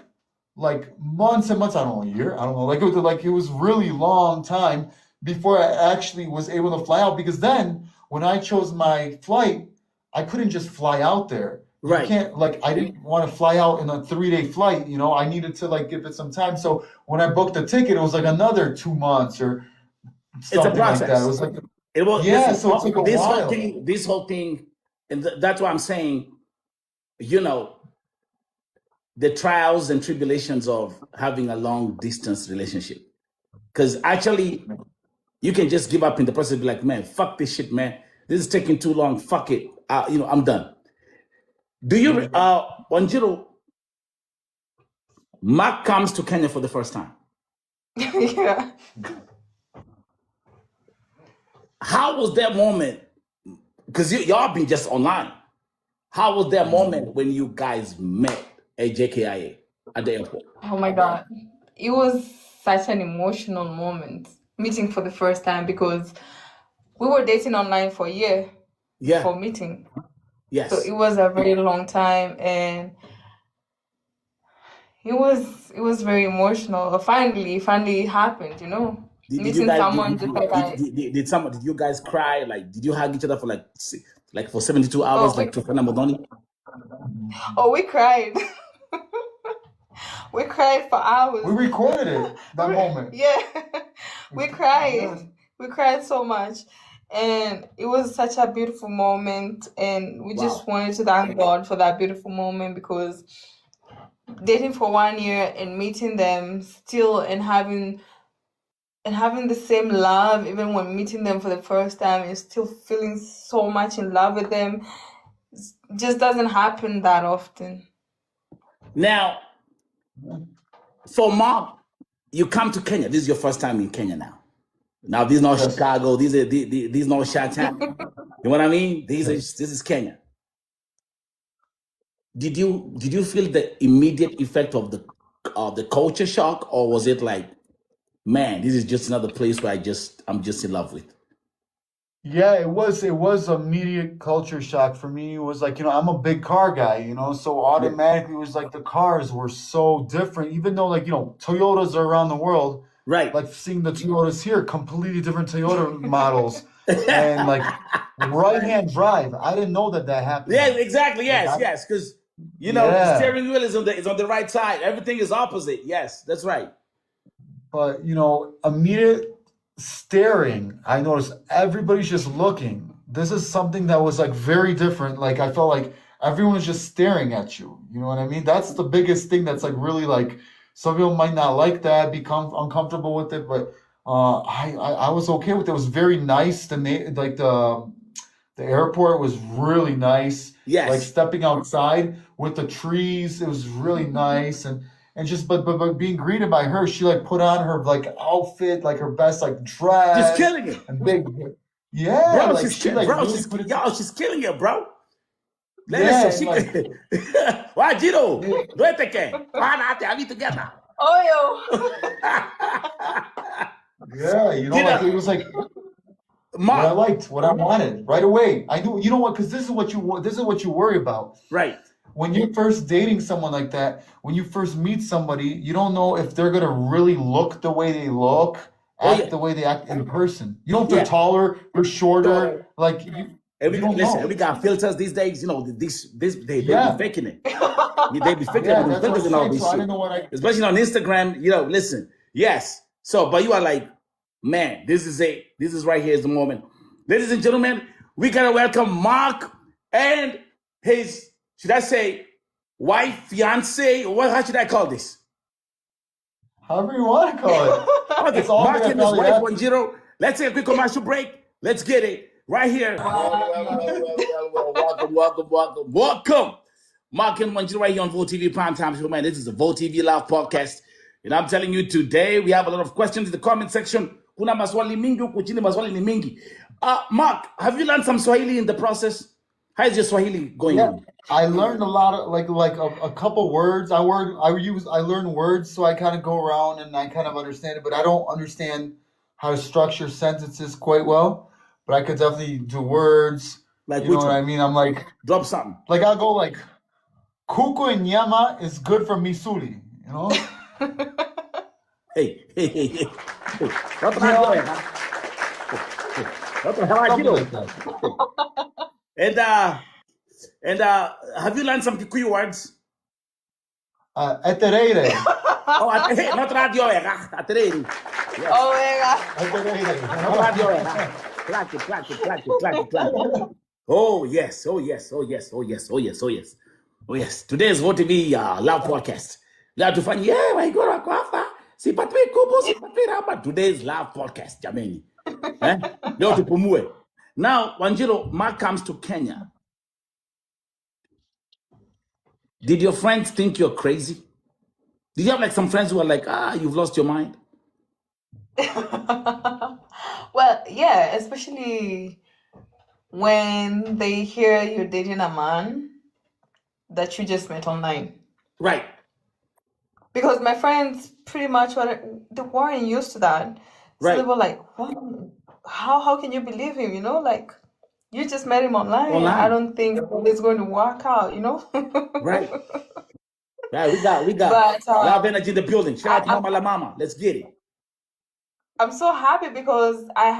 Speaker 2: like months and months. I don't know, a year. I don't know. It was really long time before I actually was able to fly out. Because then when I chose my flight, I couldn't just fly out there. You
Speaker 1: Right.
Speaker 2: can't, like, I didn't want to fly out in a 3-day flight, I needed to like give it some time. So when I booked the ticket, it was like another 2 months or
Speaker 1: It's a
Speaker 2: something like that.
Speaker 1: process.
Speaker 2: It was like,
Speaker 1: It was
Speaker 2: yeah,
Speaker 1: listen,
Speaker 2: so it took a
Speaker 1: this whole
Speaker 2: while.
Speaker 1: thing, and that's why I'm saying, the trials and tribulations of having a long distance relationship. Because actually, you can just give up in the process and be like, man, fuck this shit, man. This is taking too long. Fuck it. I'm done. Do you, Wanjiru, Mark comes to Kenya for the first time.
Speaker 3: Yeah.
Speaker 1: How was that moment? Because y'all been just online. How was that moment when you guys met at JKIA at the airport?
Speaker 3: Oh my God. It was such an emotional moment meeting for the first time because we were dating online for a year
Speaker 1: Yeah.
Speaker 3: before meeting.
Speaker 1: Yes.
Speaker 3: So it was a very long time and it was very emotional. Finally it happened,
Speaker 1: Did you
Speaker 3: meeting
Speaker 1: guys
Speaker 3: someone just like I.
Speaker 1: did you guys cry? Like, did you hug each other for like for 72 hours, like Tofana Modoni?
Speaker 3: Oh, we cried. We cried for hours.
Speaker 2: We recorded it that moment.
Speaker 3: Yeah, we cried.
Speaker 2: Yeah.
Speaker 3: We cried so much. And it was such a beautiful moment. And we just wanted to thank God for that beautiful moment because dating for 1 year and meeting them still and having the same love, even when meeting them for the first time and still feeling so much in love with them, just doesn't happen that often.
Speaker 1: Now, for Mark, you come to Kenya. This is your first time in Kenya now. Now, this is not
Speaker 2: Yes.
Speaker 1: Chicago. These is not Chi-Town. You know what I mean? This is Kenya. Did you feel the immediate effect of the culture shock, or was it like, man, this is just another place where I'm just in love with?
Speaker 2: Yeah, it was immediate culture shock for me. It was like, I'm a big car guy, so automatically it was like the cars were so different, even though like, Toyotas are around the world,
Speaker 1: Right.
Speaker 2: like seeing the Toyotas here, completely different Toyota models and like right-hand drive. I didn't know that happened.
Speaker 1: Yeah, exactly. Yes,
Speaker 2: Like,
Speaker 1: yes, because the
Speaker 2: Yeah.
Speaker 1: steering wheel is on the right side. Everything is opposite. Yes, that's right.
Speaker 2: But immediate staring, I noticed everybody's just looking. This is something that was like very different. Like I felt like everyone was just staring at you. You know what I mean? That's the biggest thing that's like really like some people might not like that, become uncomfortable with it, but I was okay with it. It was very nice. The airport was really nice.
Speaker 1: Yes.
Speaker 2: Like stepping outside with the trees, it was really nice and just but being greeted by her, she like put on her like outfit, like her best like dress.
Speaker 1: She's killing it.
Speaker 2: And big, yeah,
Speaker 1: Bro,
Speaker 2: like
Speaker 1: she's
Speaker 2: she like
Speaker 1: bro,
Speaker 2: really
Speaker 1: she's
Speaker 2: put it.
Speaker 1: she's killing it, bro.
Speaker 2: Yeah,
Speaker 1: Listen, Wanjiru, do it again. I need together.
Speaker 3: Oh,
Speaker 2: Yeah, like it was like what I
Speaker 1: Mark,
Speaker 2: liked, what I wanted right away. I knew, what, because this is what you worry about.
Speaker 1: right.
Speaker 2: When you're first dating someone like that, when you first meet somebody, you don't know if they're gonna really look the way they look, act the way they act in person. You know if they're taller, they're shorter, like you don't know.
Speaker 1: We got filters these days. They
Speaker 2: Yeah.
Speaker 1: be faking it. They be faking
Speaker 2: Yeah,
Speaker 1: it with
Speaker 2: that's
Speaker 1: filters and
Speaker 2: what
Speaker 1: all
Speaker 2: I'm
Speaker 1: this
Speaker 2: saying. So I
Speaker 1: shit.
Speaker 2: didn't know what
Speaker 1: Especially on Instagram, listen. Yes. So, but you are like, man, this is it. This is right here is the moment. Ladies and gentlemen, we gotta welcome Mark and his, should I say, wife, fiance, how should I call this?
Speaker 2: however you want to call it.
Speaker 1: Okay,
Speaker 2: It's all
Speaker 1: Mark
Speaker 2: gonna
Speaker 1: and his
Speaker 2: probably
Speaker 1: wife,
Speaker 2: happen.
Speaker 1: Wanjiru. Let's take a quick commercial break. Let's get it right here. Welcome. Mark and Wanjiru right here on Vote TV Primetime Show, man. This is a Vote TV Live podcast. And I'm telling you, today we have a lot of questions in the comment section. Kuna maswali mingi huku chini, maswali ni mingi. Mark, have you learned some Swahili in the process? How is your Swahili going
Speaker 2: Yeah,
Speaker 1: on?
Speaker 2: I learned a lot of like a couple words. I learn words, so I kind of go around and I kind of understand it, but I don't understand how to structure sentences quite well. But I could definitely do words.
Speaker 1: Like
Speaker 2: You know
Speaker 1: which
Speaker 2: what I
Speaker 1: one?
Speaker 2: mean? I'm
Speaker 1: Drop something.
Speaker 2: like I'll go like kuku and nyama is good for misuli. You know?
Speaker 1: Hey. Hey. What the
Speaker 2: Yeah,
Speaker 1: hell? What the hell are you
Speaker 2: something
Speaker 1: doing?
Speaker 2: like that.
Speaker 1: And have you learned some Kikuyu words?
Speaker 2: Eterere.
Speaker 1: Oh, not radio. Atereri. Yes.
Speaker 3: Oh my God.
Speaker 2: Eterere.
Speaker 1: Not radio. Clack it. Oh yes. Oh yes. Today is going to be Love Podcast. Love to find, yeah, my God, Kwafa. Sipatwe Kubo, Sipatwe Ramba. Today's Love Podcast, Jameni. Leo tupumue. Now, Wanjiru, Mark comes to Kenya. Did your friends think you're crazy? Did you have like some friends who were like, you've lost your mind?
Speaker 3: Well, yeah, especially when they hear you're dating a man that you just met online.
Speaker 1: Right.
Speaker 3: Because my friends pretty much they weren't used to that. So they
Speaker 1: Right.
Speaker 3: were like, what? How can you believe him? You know, like you just met him online. I
Speaker 1: Online.
Speaker 3: don't think it's going to work out, you know?
Speaker 1: Right. Right. We got
Speaker 3: But
Speaker 1: Love Energy in the building. Shout out to
Speaker 3: I'm
Speaker 1: Mama La Mama. Let's get it.
Speaker 3: I'm so happy because I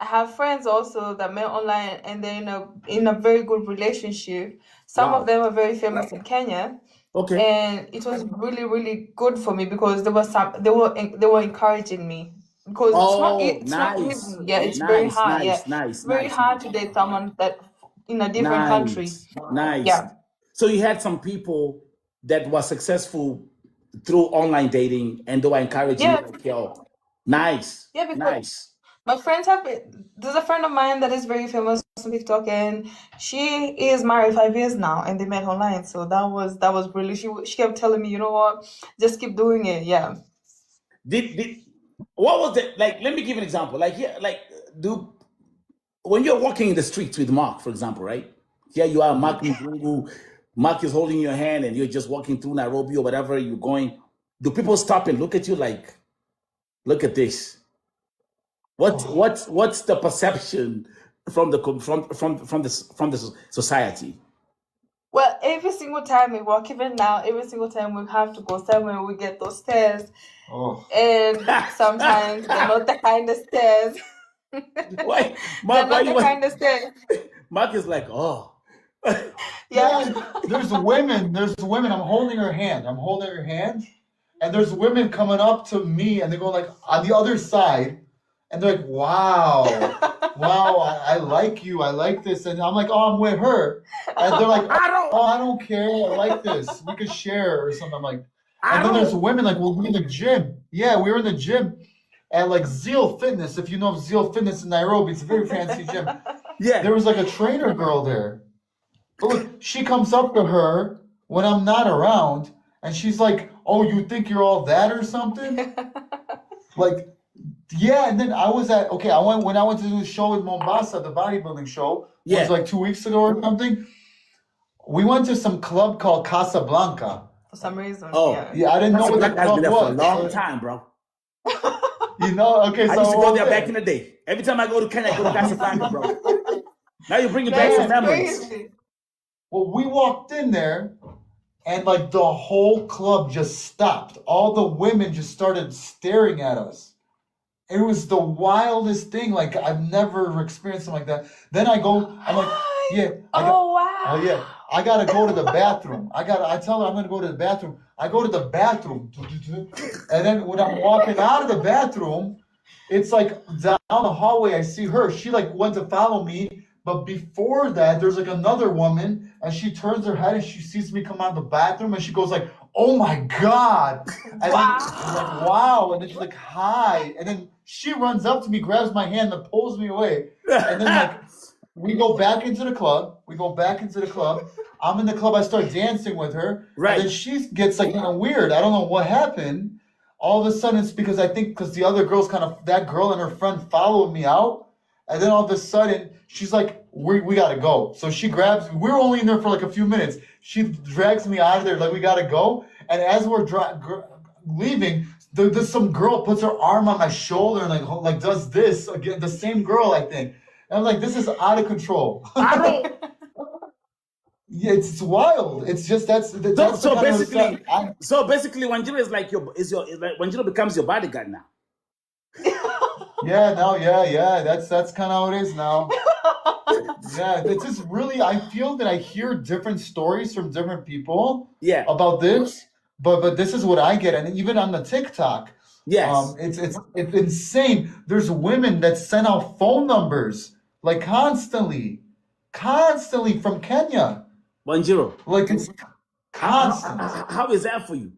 Speaker 3: have friends also that met online and they're in a very good relationship. Some of
Speaker 1: Wow.
Speaker 3: them are very famous in Kenya,
Speaker 1: Okay.
Speaker 3: and it was really really good for me because there was they were encouraging me because
Speaker 1: Oh,
Speaker 3: it's not
Speaker 1: nice.
Speaker 3: easy. Yeah, it's very
Speaker 1: Nice,
Speaker 3: hard. Yeah,
Speaker 1: nice,
Speaker 3: it's very
Speaker 1: nice,
Speaker 3: hard to date someone that in a different country.
Speaker 1: nice, nice.
Speaker 3: Yeah.
Speaker 1: So you had some people that were successful through online dating and they were encouraging you,
Speaker 3: Yeah,
Speaker 1: like, yo, nice,
Speaker 3: yeah, because
Speaker 1: nice.
Speaker 3: my friends there's a friend of mine that is very famous on TikTok, and she is married 5 years now, and they met online. So that was really she kept telling me, you know what, just keep doing it. Yeah.
Speaker 1: Did what was it like? Let me give an example. Like here, like when you're walking in the streets with Mark, for example, right? Here you are, Mark Mzungu. Mark is holding your hand, and you're just walking through Nairobi or whatever you're going. Do people stop and look at you like, look at this? What's the perception from the society?
Speaker 3: Well, every single time we walk, even now, every single time we have to go somewhere, we get those stairs,
Speaker 2: Oh.
Speaker 3: and sometimes they're not the kind of stairs.
Speaker 1: Why,
Speaker 3: They're
Speaker 1: Mark? Why
Speaker 3: not the
Speaker 1: you?
Speaker 3: kind of stairs.
Speaker 1: Mark is like, oh,
Speaker 3: Yeah.
Speaker 2: Yeah, there's women. I'm holding her hand. And there's women coming up to me, and they go like on the other side, and they're like, "Wow, I like you. I like this." And I'm like, "Oh, I'm with her," and they're like, "Oh, I don't care. I like this. We could share or something." I'm like, and then there's women like, "Well, we're in the gym. Yeah, we were in the gym at like Zeal Fitness. If you know of Zeal Fitness in Nairobi, it's a very fancy gym.
Speaker 1: yeah.
Speaker 2: There was like a trainer girl there. But look, she comes up to her when I'm not around, and she's like, "Oh, you think you're all that or something?" Like, yeah. And then I went to do a show in Mombasa, the bodybuilding show. It
Speaker 1: Yeah.
Speaker 2: was like 2 weeks ago or something. We went to some club called Casablanca.
Speaker 3: For some reason.
Speaker 1: Oh.
Speaker 3: Yeah.
Speaker 2: Yeah, I didn't know what the
Speaker 1: Casablanca has been
Speaker 2: club
Speaker 1: there for a
Speaker 2: was.
Speaker 1: long time, bro.
Speaker 2: You know, okay,
Speaker 1: I
Speaker 2: so
Speaker 1: used to go there
Speaker 2: okay.
Speaker 1: back in the day. Every time I go to Kenya, I go to Casablanca, bro. Now you're bringing back
Speaker 3: That
Speaker 1: some
Speaker 3: is
Speaker 1: memories.
Speaker 3: crazy.
Speaker 2: Well, we walked in there, and like the whole club just stopped. All the women just started staring at us. It was the wildest thing. Like I've never experienced something like that. Then I'm like, yeah,
Speaker 3: Oh wow.
Speaker 2: oh yeah, I gotta go to the bathroom. I tell her I'm gonna go to the bathroom. I go to the bathroom, and then when I'm walking out of the bathroom, it's like down the hallway. I see her. She like went to follow me, but before that, there's like another woman, and she turns her head and she sees me come out of the bathroom, and she goes like, "Oh my God!" And then I'm like, "Wow!" And then she's like, "Hi!" And then she runs up to me, grabs my hand, and pulls me away. And then like we go back into the club. I'm in the club. I start dancing with her.
Speaker 1: Right.
Speaker 2: And then she gets like kind of weird. I don't know what happened. All of a sudden, it's because I think because the other girls that girl and her friend followed me out. And then all of a sudden, she's like, we gotta go. So she grabs me. We were only in there for like a few minutes. She drags me out of there, like, we gotta go. And as we're leaving, there's some girl puts her arm on my shoulder and like does this again. The same girl, I think. And I'm like, this is out of control.
Speaker 1: I don't.
Speaker 2: Yeah, it's wild. It's just that's
Speaker 1: So,
Speaker 2: the
Speaker 1: so
Speaker 2: kind of
Speaker 1: basically,
Speaker 2: stuff.
Speaker 1: so basically, Wanjiru is like Wanjiru becomes your bodyguard now.
Speaker 2: Yeah, no, yeah. That's kind of how it is now. Yeah, it's just really. I feel that I hear different stories from different people
Speaker 1: Yeah.
Speaker 2: about this, but this is what I get, and even on the TikTok,
Speaker 1: Yes.
Speaker 2: it's insane. There's women that send out phone numbers like constantly from Kenya.
Speaker 1: Wanjiru.
Speaker 2: Like it's constant.
Speaker 1: How is that for you?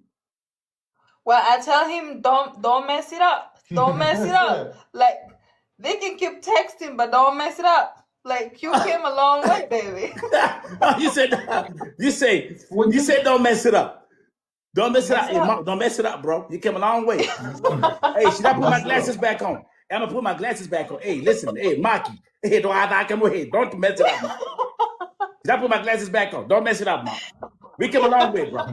Speaker 3: Well, I tell him don't mess it up. Don't mess it up. Like they can keep texting, but don't mess it up. Like you came a long way, baby.
Speaker 1: you said don't mess it up. Don't mess it up.
Speaker 3: Mess it up.
Speaker 1: Hey, Mom, don't mess it up, bro. You came a long way. Hey, should I put my glasses back on? I'm gonna put my glasses back on. Hey, listen, hey, Maki. Hey, don't mess it up, man. Should I put my glasses back on? Don't mess it up, Mom. We came a long way, bro.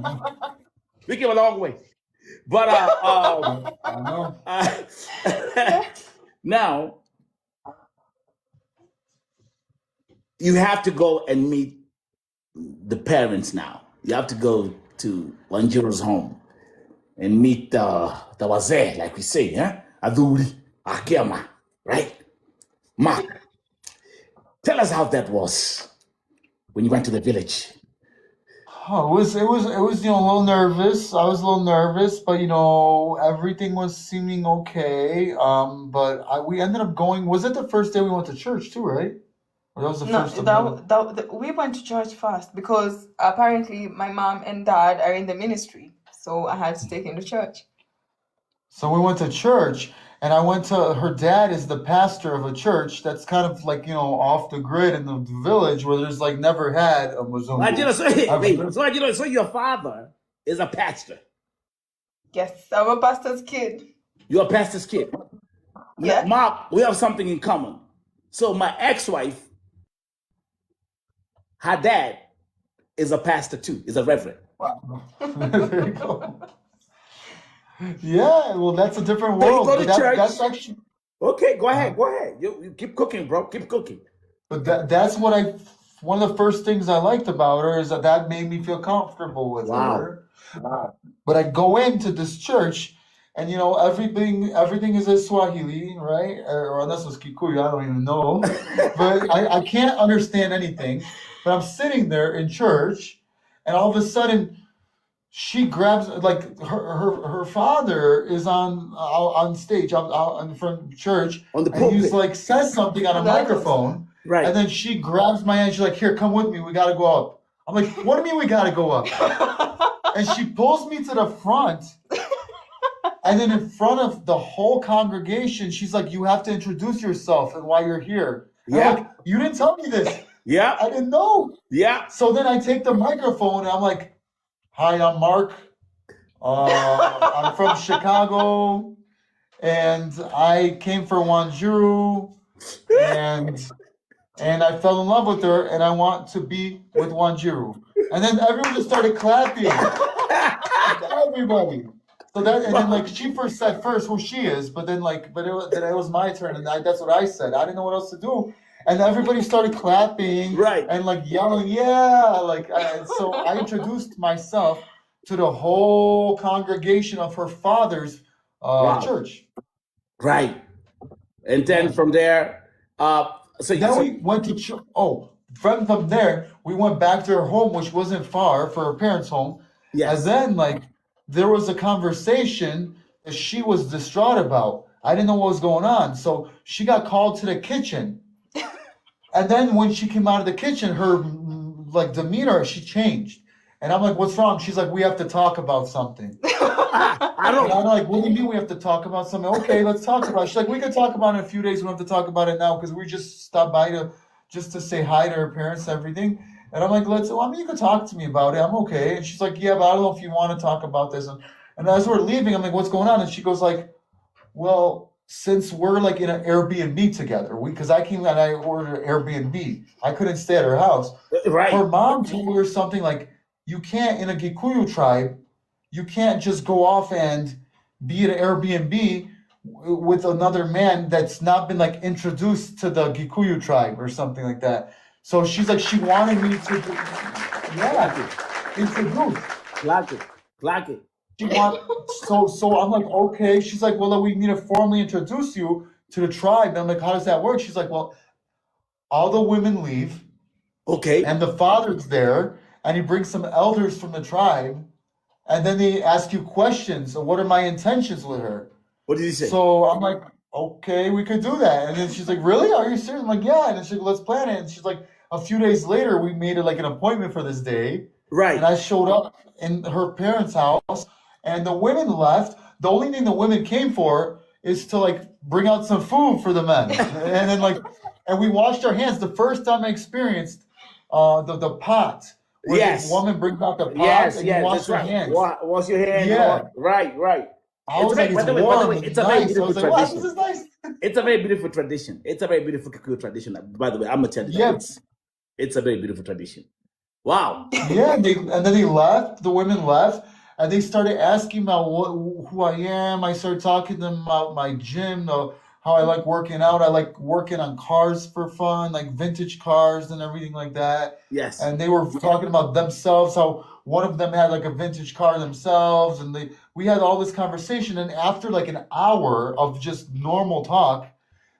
Speaker 1: We came a long way. But
Speaker 2: I know.
Speaker 1: now you have to go and meet the parents now. You have to go to Wanjiru's home and meet the wazee, like we say, huh? Aduri, Akema, right? Ma, tell us how that was when you went to the village.
Speaker 2: Oh, it was a little nervous. I was a little nervous, but everything was seeming okay. But we ended up going. Was it the first day we went to church too, right? Or that was the
Speaker 3: No,
Speaker 2: first of the.
Speaker 3: we went to church first because apparently my mom and dad are in the ministry, so I had to take him to church.
Speaker 2: So we went to church, and I went to her dad is the pastor of a church that's kind of like off the grid in the village where there's like never had a Mzungu.
Speaker 1: So your father is a pastor.
Speaker 3: Yes, I'm a pastor's kid.
Speaker 1: You're a pastor's kid.
Speaker 3: Yeah.
Speaker 1: Mark, we have something in common. So my ex-wife, her dad is a pastor too, is a reverend.
Speaker 2: There you go. Yeah, well, that's a different
Speaker 1: So you
Speaker 2: world.
Speaker 1: go to church.
Speaker 2: That's actually.
Speaker 1: Okay, go ahead. You keep cooking, bro. Keep cooking.
Speaker 2: But that's what one of the first things I liked about her is that made me feel comfortable with her.
Speaker 1: Wow.
Speaker 2: But I go into this church, and everything is in Swahili, right? Or unless it's Kikuyu, I don't even know. But I can't understand anything. But I'm sitting there in church, and all of a sudden, she grabs like her father is on stage out in front of church,
Speaker 1: On the
Speaker 2: and he's
Speaker 1: pulpit.
Speaker 2: like says something on a microphone,
Speaker 1: Right.
Speaker 2: and then she grabs my hand. She's like, "Here, come with me. We gotta go up." I'm like, "What do you mean we gotta go up?" And she pulls me to the front, and then in front of the whole congregation, she's like, "You have to introduce yourself and why you're here." And I'm
Speaker 1: Yeah.
Speaker 2: like, "You didn't tell me this.
Speaker 1: Yeah.
Speaker 2: I didn't know."
Speaker 1: Yeah.
Speaker 2: So then I take the microphone and I'm like, "Hi, I'm Mark. I'm from Chicago, and I came for Wanjiru, and I fell in love with her, and I want to be with Wanjiru." And then everyone just started clapping. Everybody. So and then like she said who she is, but then it was my turn, and that's what I said. I didn't know what else to do. And everybody started clapping,
Speaker 1: Right.
Speaker 2: and like yelling, yeah, so I introduced myself to the whole congregation of her father's
Speaker 1: Wow.
Speaker 2: church.
Speaker 1: Right. And then from there,
Speaker 2: Then we went to church. Oh, from there we went back to her home, which wasn't far for her parents' home.
Speaker 1: yes.
Speaker 2: And then there was a conversation that she was distraught about. I didn't know what was going on, so she got called to the kitchen. And then when she came out of the kitchen, her demeanor, she changed. And I'm like, "What's wrong?" She's like, "We have to talk about something."
Speaker 1: I
Speaker 2: And
Speaker 1: don't.
Speaker 2: I'm like, "What do you mean we have to talk about something?" "Okay, let's talk about it." She's like, "We can talk about it in a few days. We don't have to talk about it now because we just stopped by to say hi to her parents and everything." And I'm like, you can talk to me about it. I'm okay. And she's like, "Yeah, but I don't know if you want to talk about this." And as we're leaving, I'm like, "What's going on?" And she goes like, "Well, since we're like in an Airbnb together, because I came and I ordered an Airbnb, I couldn't stay at her house.
Speaker 1: Right.
Speaker 2: Her mom told her something like, you can't, in a Gikuyu tribe, you can't just go off and be at an Airbnb with another man that's not been like introduced to the Gikuyu tribe or something like that. So she's like, she wanted me to, introduce.
Speaker 1: Clock it. Clock it.
Speaker 2: She want, so I'm like, okay. She's like, well, we need to formally introduce you to the tribe. And I'm like, how does that work? She's like, well, all the women leave,
Speaker 1: Okay.
Speaker 2: and the father's there, and he brings some elders from the tribe, and then they ask you questions. So what are my intentions with her?
Speaker 1: What did he say?
Speaker 2: So I'm like, okay, we could do that. And then she's like, really? Are you serious? I'm like, yeah. And then she's like, let's plan it. And she's like, a few days later, we made it like an appointment for this day.
Speaker 1: Right.
Speaker 2: And I showed up in her parents' house, and the women left. The only thing the women came for is to like bring out some food for the men. And then like, and we washed our hands. The first time I experienced the pot. Where
Speaker 1: Yes.
Speaker 2: the woman brings out the pot
Speaker 1: Yes,
Speaker 2: and
Speaker 1: yes,
Speaker 2: you wash
Speaker 1: that's
Speaker 2: your
Speaker 1: right.
Speaker 2: hands.
Speaker 1: Wash your hands.
Speaker 2: Yeah.
Speaker 1: Right, right.
Speaker 2: I was like,
Speaker 1: by
Speaker 2: it's
Speaker 1: the way,
Speaker 2: warm,
Speaker 1: it's a very
Speaker 2: nice. I
Speaker 1: beautiful
Speaker 2: was like, wow,
Speaker 1: tradition.
Speaker 2: this is nice.
Speaker 1: It's a very beautiful tradition. It's a very beautiful Kikuyu tradition. By the way, I'm gonna tell you
Speaker 2: Yeah.
Speaker 1: that it's a very beautiful tradition. Wow.
Speaker 2: Yeah, and then they left. The women left, and they started asking about who I am. I started talking to them about my gym, how I like working out. I like working on cars for fun, like vintage cars and everything like that.
Speaker 1: Yes.
Speaker 2: And they were talking about themselves, how one of them had like a vintage car themselves, and we had all this conversation. And after like an hour of just normal talk,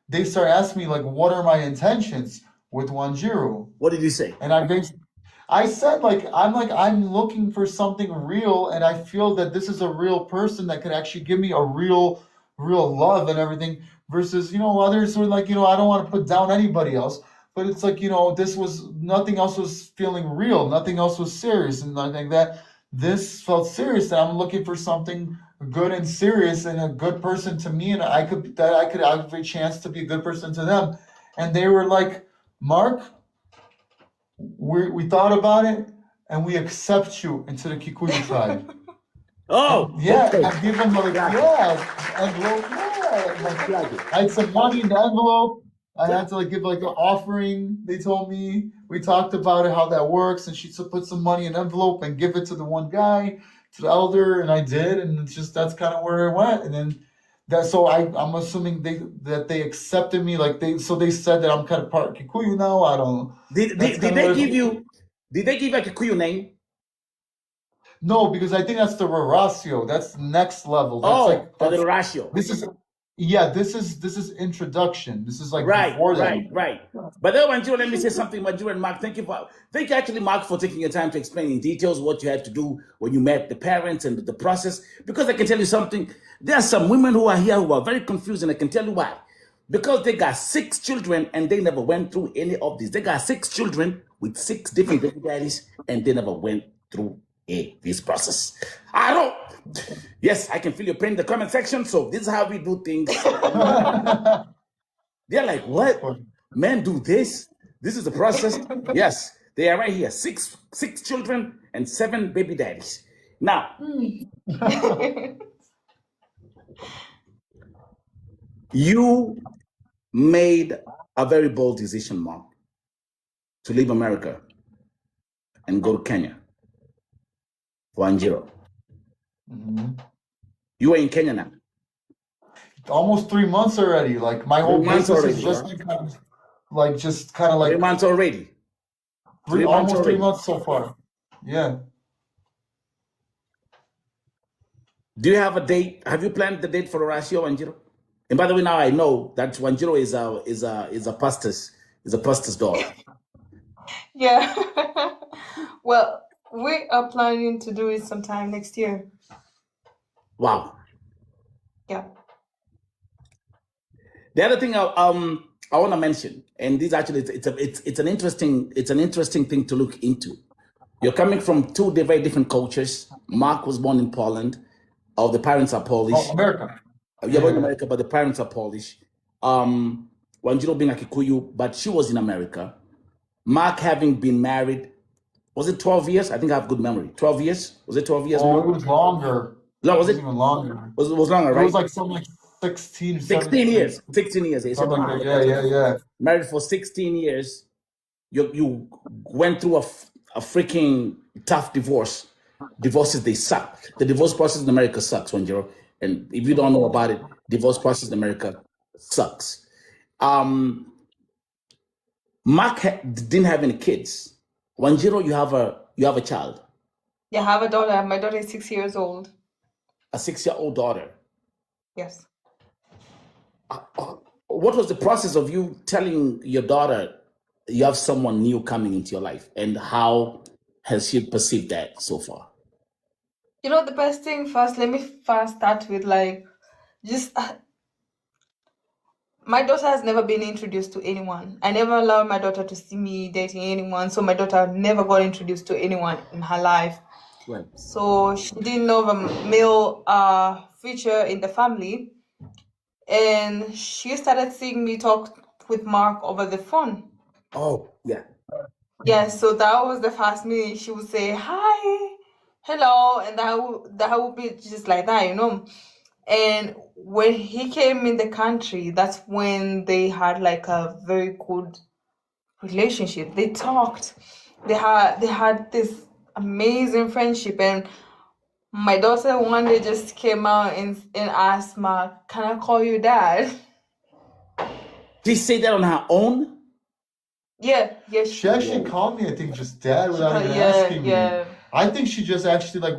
Speaker 2: they started asking me like, what are my intentions with Wanjiru?
Speaker 1: What did you say?
Speaker 2: And I said I'm looking for something real, and I feel that this is a real person that could actually give me a real love and everything, versus others were like, I don't want to put down anybody else, but it's like, this was, nothing else was feeling real, nothing else was serious, and I think that this felt serious, and I'm looking for something good and serious and a good person to me, and I could have a chance to be a good person to them. And they were like, Mark, we thought about it, and we accept you into the Kikuyu tribe.
Speaker 1: Oh,
Speaker 2: Yeah,
Speaker 1: okay.
Speaker 2: I give them like, envelope, like, I had some money in the envelope. I had to like give like an offering. They told me, we talked about it, how that works, and she put some money in an envelope and give it to the one guy, to the elder, and I did, and it's just, that's kind of where it went. And then I'm assuming that they accepted me, like they said that I'm kind of part Kikuyu now. I don't know.
Speaker 1: Did they give you a Kikuyu name?
Speaker 2: No, because I think that's the Ratio. That's the next level. That's
Speaker 1: Oh, the ratio.
Speaker 2: This is introduction. This is like
Speaker 1: Right,
Speaker 2: before that.
Speaker 1: right. But then, Wanjiru, let me say something, Wanjiru and Mark. Thank you actually, Mark, for taking your time to explain in details what you had to do when you met the parents and the process. Because I can tell you something, there are some women who are here who are very confused, and I can tell you why. Because they got 6 children and they never went through any of this. They got 6 children with 6 different baby daddies, and they never went through this process. Yes, I can feel your pain in the comment section. So this is how we do things. They're like, what? Men do this? This is the process? Yes, they are right here. 6 children and 7 baby daddies. Now, you made a very bold decision, Mom, to leave America and go to Kenya for Wanjiru. You are in Kenya now.
Speaker 2: Almost 3 months already. Like my whole
Speaker 1: 3 months
Speaker 2: business
Speaker 1: already,
Speaker 2: is just like just kind of like
Speaker 1: 3 months already.
Speaker 2: almost 3 months so far. Yeah.
Speaker 1: Do you have a date? Have you planned the date for Horacio Wanjiru? And by the way, now I know that Wanjiru is a pastor's daughter.
Speaker 3: Yeah. Well, we are planning to do it sometime next year.
Speaker 1: Wow.
Speaker 3: Yeah.
Speaker 1: The other thing I want to mention, and this actually it's an interesting thing to look into. You're coming from 2 very different cultures. Mark was born in Poland. The parents are Polish.
Speaker 2: Oh, America.
Speaker 1: You're born in America, but the parents are Polish. Wanjiru being a Kikuyu, but she was in America. Mark having been married, was it 12 years? I think I have good memory. 12 years? Was it 12 years?
Speaker 2: Oh, it was longer.
Speaker 1: No, was
Speaker 2: It
Speaker 1: it?
Speaker 2: was even longer.
Speaker 1: Was longer, right?
Speaker 2: It was like something like 16,
Speaker 1: 16
Speaker 2: 17,
Speaker 1: years. 16 years. He said,
Speaker 2: something
Speaker 1: wow,
Speaker 2: like that. Yeah.
Speaker 1: married for 16 years. You went through a freaking tough divorce. Divorces, they suck. The divorce process in America sucks, Wanjiru. And if you don't know about it, divorce process in America sucks. Mark didn't have any kids. Wanjiru, you have a child,
Speaker 3: Yeah, I have a daughter. My daughter is 6 years old.
Speaker 1: a 6-year-old daughter.
Speaker 3: Yes.
Speaker 1: What was the process of you telling your daughter you have someone new coming into your life, and how has she perceived that so far?
Speaker 3: You know, the best thing first, let me first start with like, just my daughter has never been introduced to anyone. I never allowed my daughter to see me dating anyone, so my daughter never got introduced to anyone in her life.
Speaker 1: Right.
Speaker 3: So she didn't know the male feature in the family, and she started seeing me talk with Mark over the phone.
Speaker 1: Oh, yeah.
Speaker 3: Yeah, so that was the first meeting. She would say hi, hello, and that would be just like that, you know. And when he came in the country, that's when they had like a very good relationship. They talked. They had this amazing friendship, and my daughter one day just came out and asked Mark, "Can I call you dad?"
Speaker 1: Did she say that on her own?
Speaker 3: Yeah,
Speaker 2: She actually called me, I think, just dad without even
Speaker 3: yeah,
Speaker 2: asking me.
Speaker 3: yeah.
Speaker 2: I think she just actually like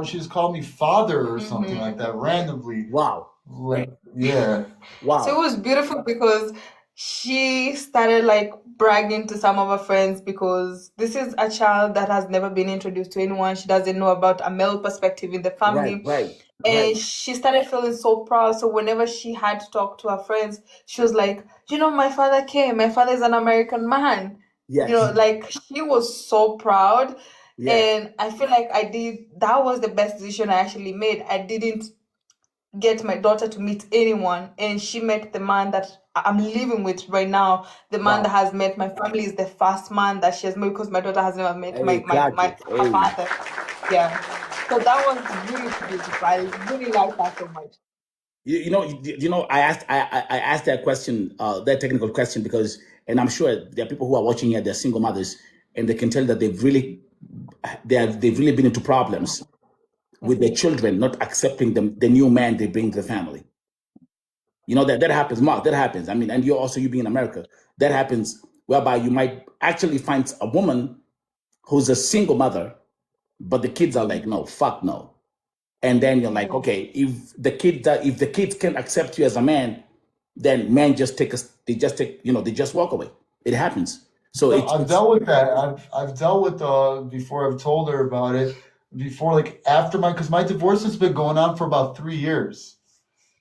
Speaker 2: she just called me father or something like that randomly.
Speaker 1: Wow.
Speaker 2: Like yeah.
Speaker 1: Wow.
Speaker 3: So it was beautiful because she started like bragging to some of her friends because this is a child that has never been introduced to anyone. She doesn't know about a male perspective in the family.
Speaker 1: Right.
Speaker 3: And she started feeling so proud. So whenever she had to talk to her friends, she was like, you know, my father came. My father is an American man.
Speaker 1: Yes.
Speaker 3: You know, like she was so proud.
Speaker 1: Yes.
Speaker 3: And I feel like that was the best decision I actually made. I didn't get my daughter to meet anyone, and she met the man that I'm living with right now. The man that has met my family is the first man that she has met because my daughter has never met my father. Yeah. So that was really beautiful. I really like that so much.
Speaker 1: You know, I asked that question, that technical question, because, and I'm sure there are people who are watching here, they're single mothers, and they can tell that they've really been into problems with their children not accepting the new man they bring to the family. You know, that happens, Mark. That happens. I mean, and you being in America, that happens, whereby you might actually find a woman who's a single mother, but the kids are like, no, fuck no. And then you're like, okay, if the kids can't accept you as a man, then men just they just walk away. It happens. So
Speaker 2: I've dealt with that. I've dealt with before. I've told her about it before, like after because my divorce has been going on for about 3 years.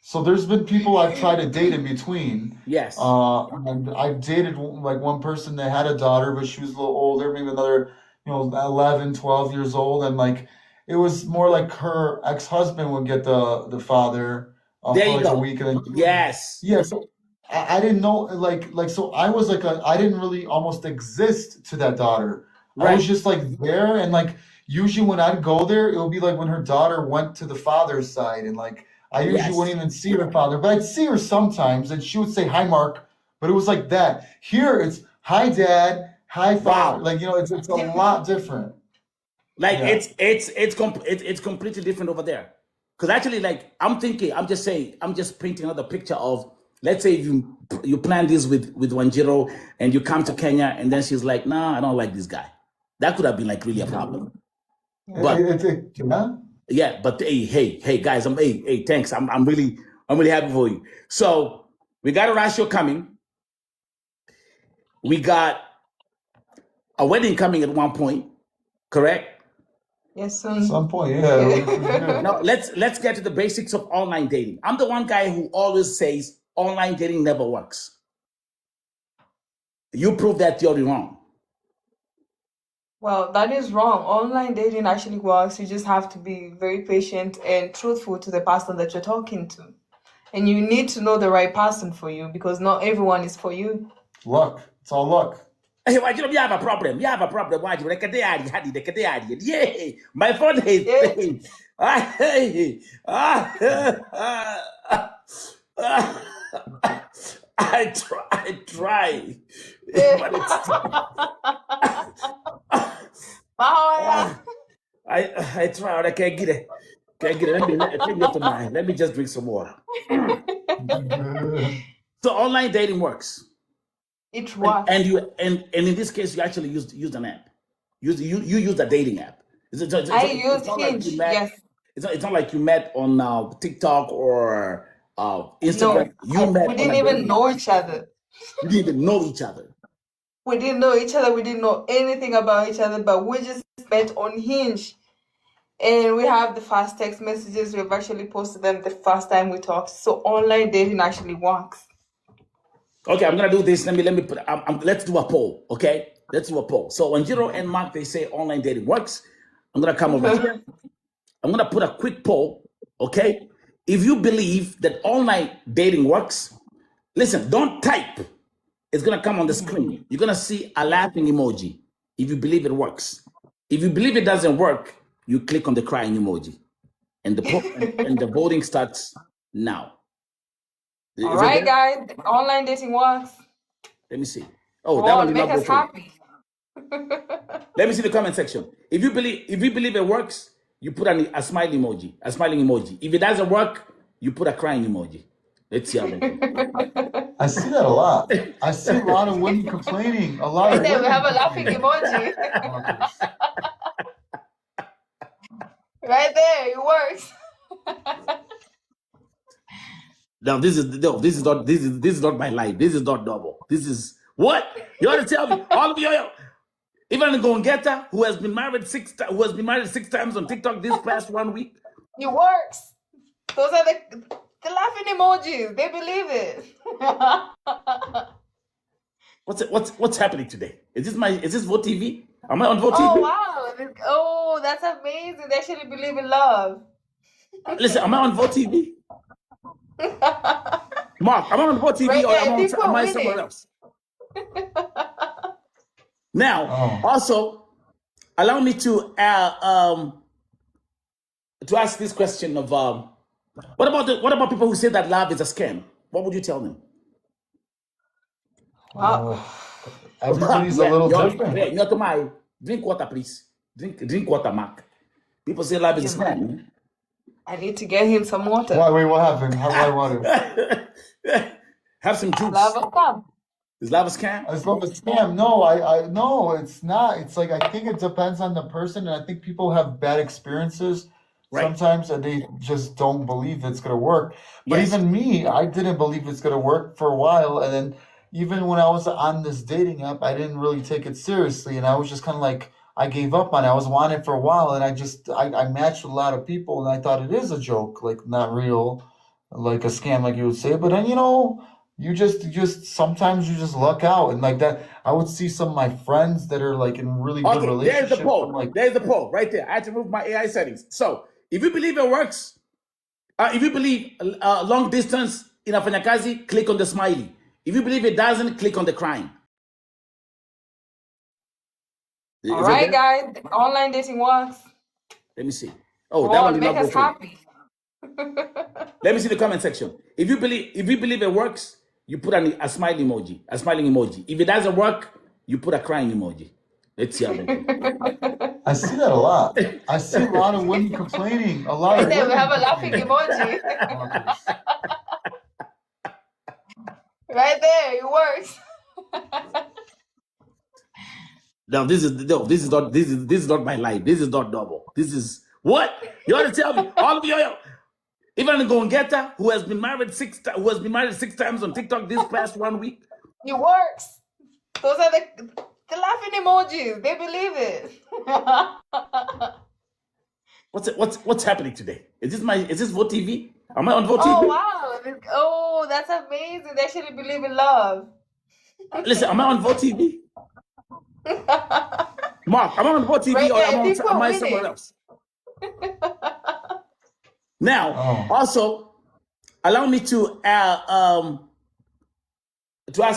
Speaker 2: So there's been people I've tried to date in between.
Speaker 1: Yes.
Speaker 2: And I've dated like one person that had a daughter, but she was a little older, maybe another, 11, 12 years old, and like it was more like her ex-husband would get the father
Speaker 1: There
Speaker 2: for
Speaker 1: you
Speaker 2: like
Speaker 1: go.
Speaker 2: a week, and then
Speaker 1: Yes.
Speaker 2: yeah. So I didn't know like so I was like I didn't really almost exist to that daughter. I was
Speaker 1: Right.
Speaker 2: just like there, and like usually when I'd go there, it would be like when her daughter went to the father's side, and like I usually
Speaker 1: Yes.
Speaker 2: wouldn't even see her father, but I'd see her sometimes, and she would say hi, Mark, but it was like that. Here it's hi, Dad, hi, father.
Speaker 1: Wow.
Speaker 2: Like it's a lot different.
Speaker 1: Like
Speaker 2: Yeah.
Speaker 1: it's completely different over there. Because actually, like I'm just painting another picture of, let's say you plan this with Wanjiru and you come to Kenya and then she's like, nah, I don't like this guy. That could have been like really a problem. But
Speaker 2: Yeah.
Speaker 1: but hey guys, thanks. I'm really happy for you. So we got a ratio coming. We got a wedding coming at one point, correct?
Speaker 3: Yes,
Speaker 2: At some point, yeah.
Speaker 1: Now let's get to the basics of online dating. I'm the one guy who always says online dating never works. You prove that theory wrong.
Speaker 3: Well, that is wrong. Online dating actually works. You just have to be very patient and truthful to the person that you're talking to. And you need to know the right person for you because not everyone is for you.
Speaker 2: Luck. It's all luck.
Speaker 1: Hey, Wanjiru, you have a problem. You have a problem, Wanjiru. Yeah, my phone is. I try. But it's
Speaker 3: Mahalo.
Speaker 1: I try, but I can't get it. Can't get it. Let me get to mine. Let me just drink some water. So online dating works.
Speaker 3: It was.
Speaker 1: And in this case you actually used an app. You used a dating app.
Speaker 3: I used Hinge. Yes.
Speaker 1: It's not like you met on TikTok or
Speaker 3: No,
Speaker 1: Instagram. You met
Speaker 3: we
Speaker 1: on
Speaker 3: didn't
Speaker 1: a
Speaker 3: even
Speaker 1: dating
Speaker 3: know
Speaker 1: app.
Speaker 3: each other.
Speaker 1: You didn't even know each other.
Speaker 3: We didn't know each other. We didn't know anything about each other, but we just met on Hinge. And we have the fast text messages. We've actually posted them the first time we talked. So online dating actually works.
Speaker 1: Okay, I'm gonna do this. Let me put. Let's do a poll. Okay, let's do a poll. So Wanjiru and Mark, they say online dating works. I'm gonna come over here. I'm gonna put a quick poll. Okay, if you believe that online dating works, listen. Don't type. It's gonna come on the screen. You're gonna see a laughing emoji. If you believe it works. If you believe it doesn't work, you click on the crying emoji, and the voting starts now.
Speaker 3: All
Speaker 1: Is it
Speaker 3: right,
Speaker 1: there?
Speaker 3: guys. Online dating works.
Speaker 1: Let me see. Oh,
Speaker 3: Come
Speaker 1: that one
Speaker 3: on,
Speaker 1: did
Speaker 3: make
Speaker 1: not go
Speaker 3: us
Speaker 1: through.
Speaker 3: happy.
Speaker 1: Let me see the comment section. If you believe it works, you put a smiling emoji. If it doesn't work, you put a crying emoji. Let's see how they do.
Speaker 2: I see that a lot. I see a lot of women complaining. A lot
Speaker 3: Right
Speaker 2: of
Speaker 3: there, we
Speaker 2: women
Speaker 3: have a laughing
Speaker 2: complaining.
Speaker 3: emoji. Right there, it works.
Speaker 1: Now this is not my life. This is not normal. This is what you want to tell me. All of you, even Gongeta, who has been married six times on TikTok this past 1 week.
Speaker 3: It works. Those are the laughing emojis. They believe it.
Speaker 1: What's happening today? Is this Vote TV? Am I on Vote
Speaker 3: Oh
Speaker 1: TV?
Speaker 3: wow. Oh, that's amazing. They actually believe in love.
Speaker 1: Listen, am I on Vote TV? Mark, am I on Vote TV
Speaker 3: Right
Speaker 1: or
Speaker 3: there, I think
Speaker 1: am
Speaker 3: we're
Speaker 1: I somewhere
Speaker 3: winning.
Speaker 1: else? Now, also, allow me to ask this question of what about people who say that love is a scam? What would you tell them?
Speaker 3: Wow.
Speaker 2: Everybody's a little different.
Speaker 1: Yeah, you my drink water, please. Drink water, Mark. People say love is a scam.
Speaker 3: I need to get him some water.
Speaker 2: Wait, what happened? How do I water?
Speaker 1: Have some juice.
Speaker 3: Love a scam.
Speaker 1: Is love a scam?
Speaker 2: It's not a scam. No, no, it's not. It's like I think it depends on the person, and I think people have bad experiences sometimes, and they just don't believe it's gonna work. But even me, I didn't believe it's gonna work for a while, and then even when I was on this dating app, I didn't really take it seriously, and I was just kind of like I gave up on it. I was on it for a while, and I matched with a lot of people, and I thought it is a joke, like not real, like a scam, like you would say. But then you just sometimes you just luck out, and like that. I would see some of my friends that are like in really good relationships.
Speaker 1: There's the poll.
Speaker 2: I'm like,
Speaker 1: There's the poll right there. I had to move my AI settings. So if you believe it works, if you believe long distance in Afanyakazi, click on the smiley. If you believe it doesn't, click on the crying.
Speaker 3: All right, guys. Online dating works.
Speaker 1: Let me see. Oh,
Speaker 3: Come
Speaker 1: that
Speaker 3: on,
Speaker 1: one did
Speaker 3: make
Speaker 1: not go
Speaker 3: us
Speaker 1: through.
Speaker 3: happy.
Speaker 1: Let me see the comment section. If you believe it works, you put a smiling emoji. If it doesn't work, you put a crying emoji. Let's see how they do.
Speaker 2: I see that a lot. I see a lot of women complaining. A lot of
Speaker 3: Right there, we
Speaker 2: women
Speaker 3: have a laughing
Speaker 2: complaining.
Speaker 3: emoji. Right there, it works.
Speaker 1: Now this is not my life. This is not normal. This is what you want to tell me. All of you, even Gongeta, who has been married six times on TikTok this past 1 week.
Speaker 3: It works. Those are the laughing emojis. They believe it.
Speaker 1: What's happening today? Is this Vote TV? Am I on Vote
Speaker 3: Oh
Speaker 1: TV?
Speaker 3: wow. Oh, that's amazing. They actually believe in love.
Speaker 1: Listen, am I on Vote TV? Mark, am I on Vote TV
Speaker 3: Right
Speaker 1: or
Speaker 3: there, I think
Speaker 1: am I
Speaker 3: we're
Speaker 1: somewhere
Speaker 3: winning.
Speaker 1: else? Now, also, allow me to ask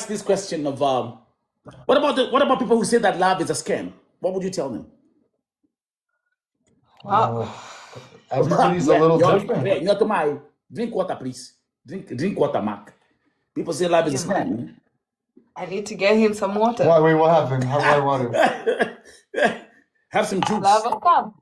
Speaker 1: this question of what about people who say that love is a scam? What would you tell them?
Speaker 3: Wow.
Speaker 2: Everybody's a little different.
Speaker 1: Yeah, you my drink water, please. Drink water, Mark. People say love is a scam. Man.
Speaker 3: I need to get him some water.
Speaker 2: Wait, what happened? Why water?
Speaker 1: Have some juice.
Speaker 3: Love a scam.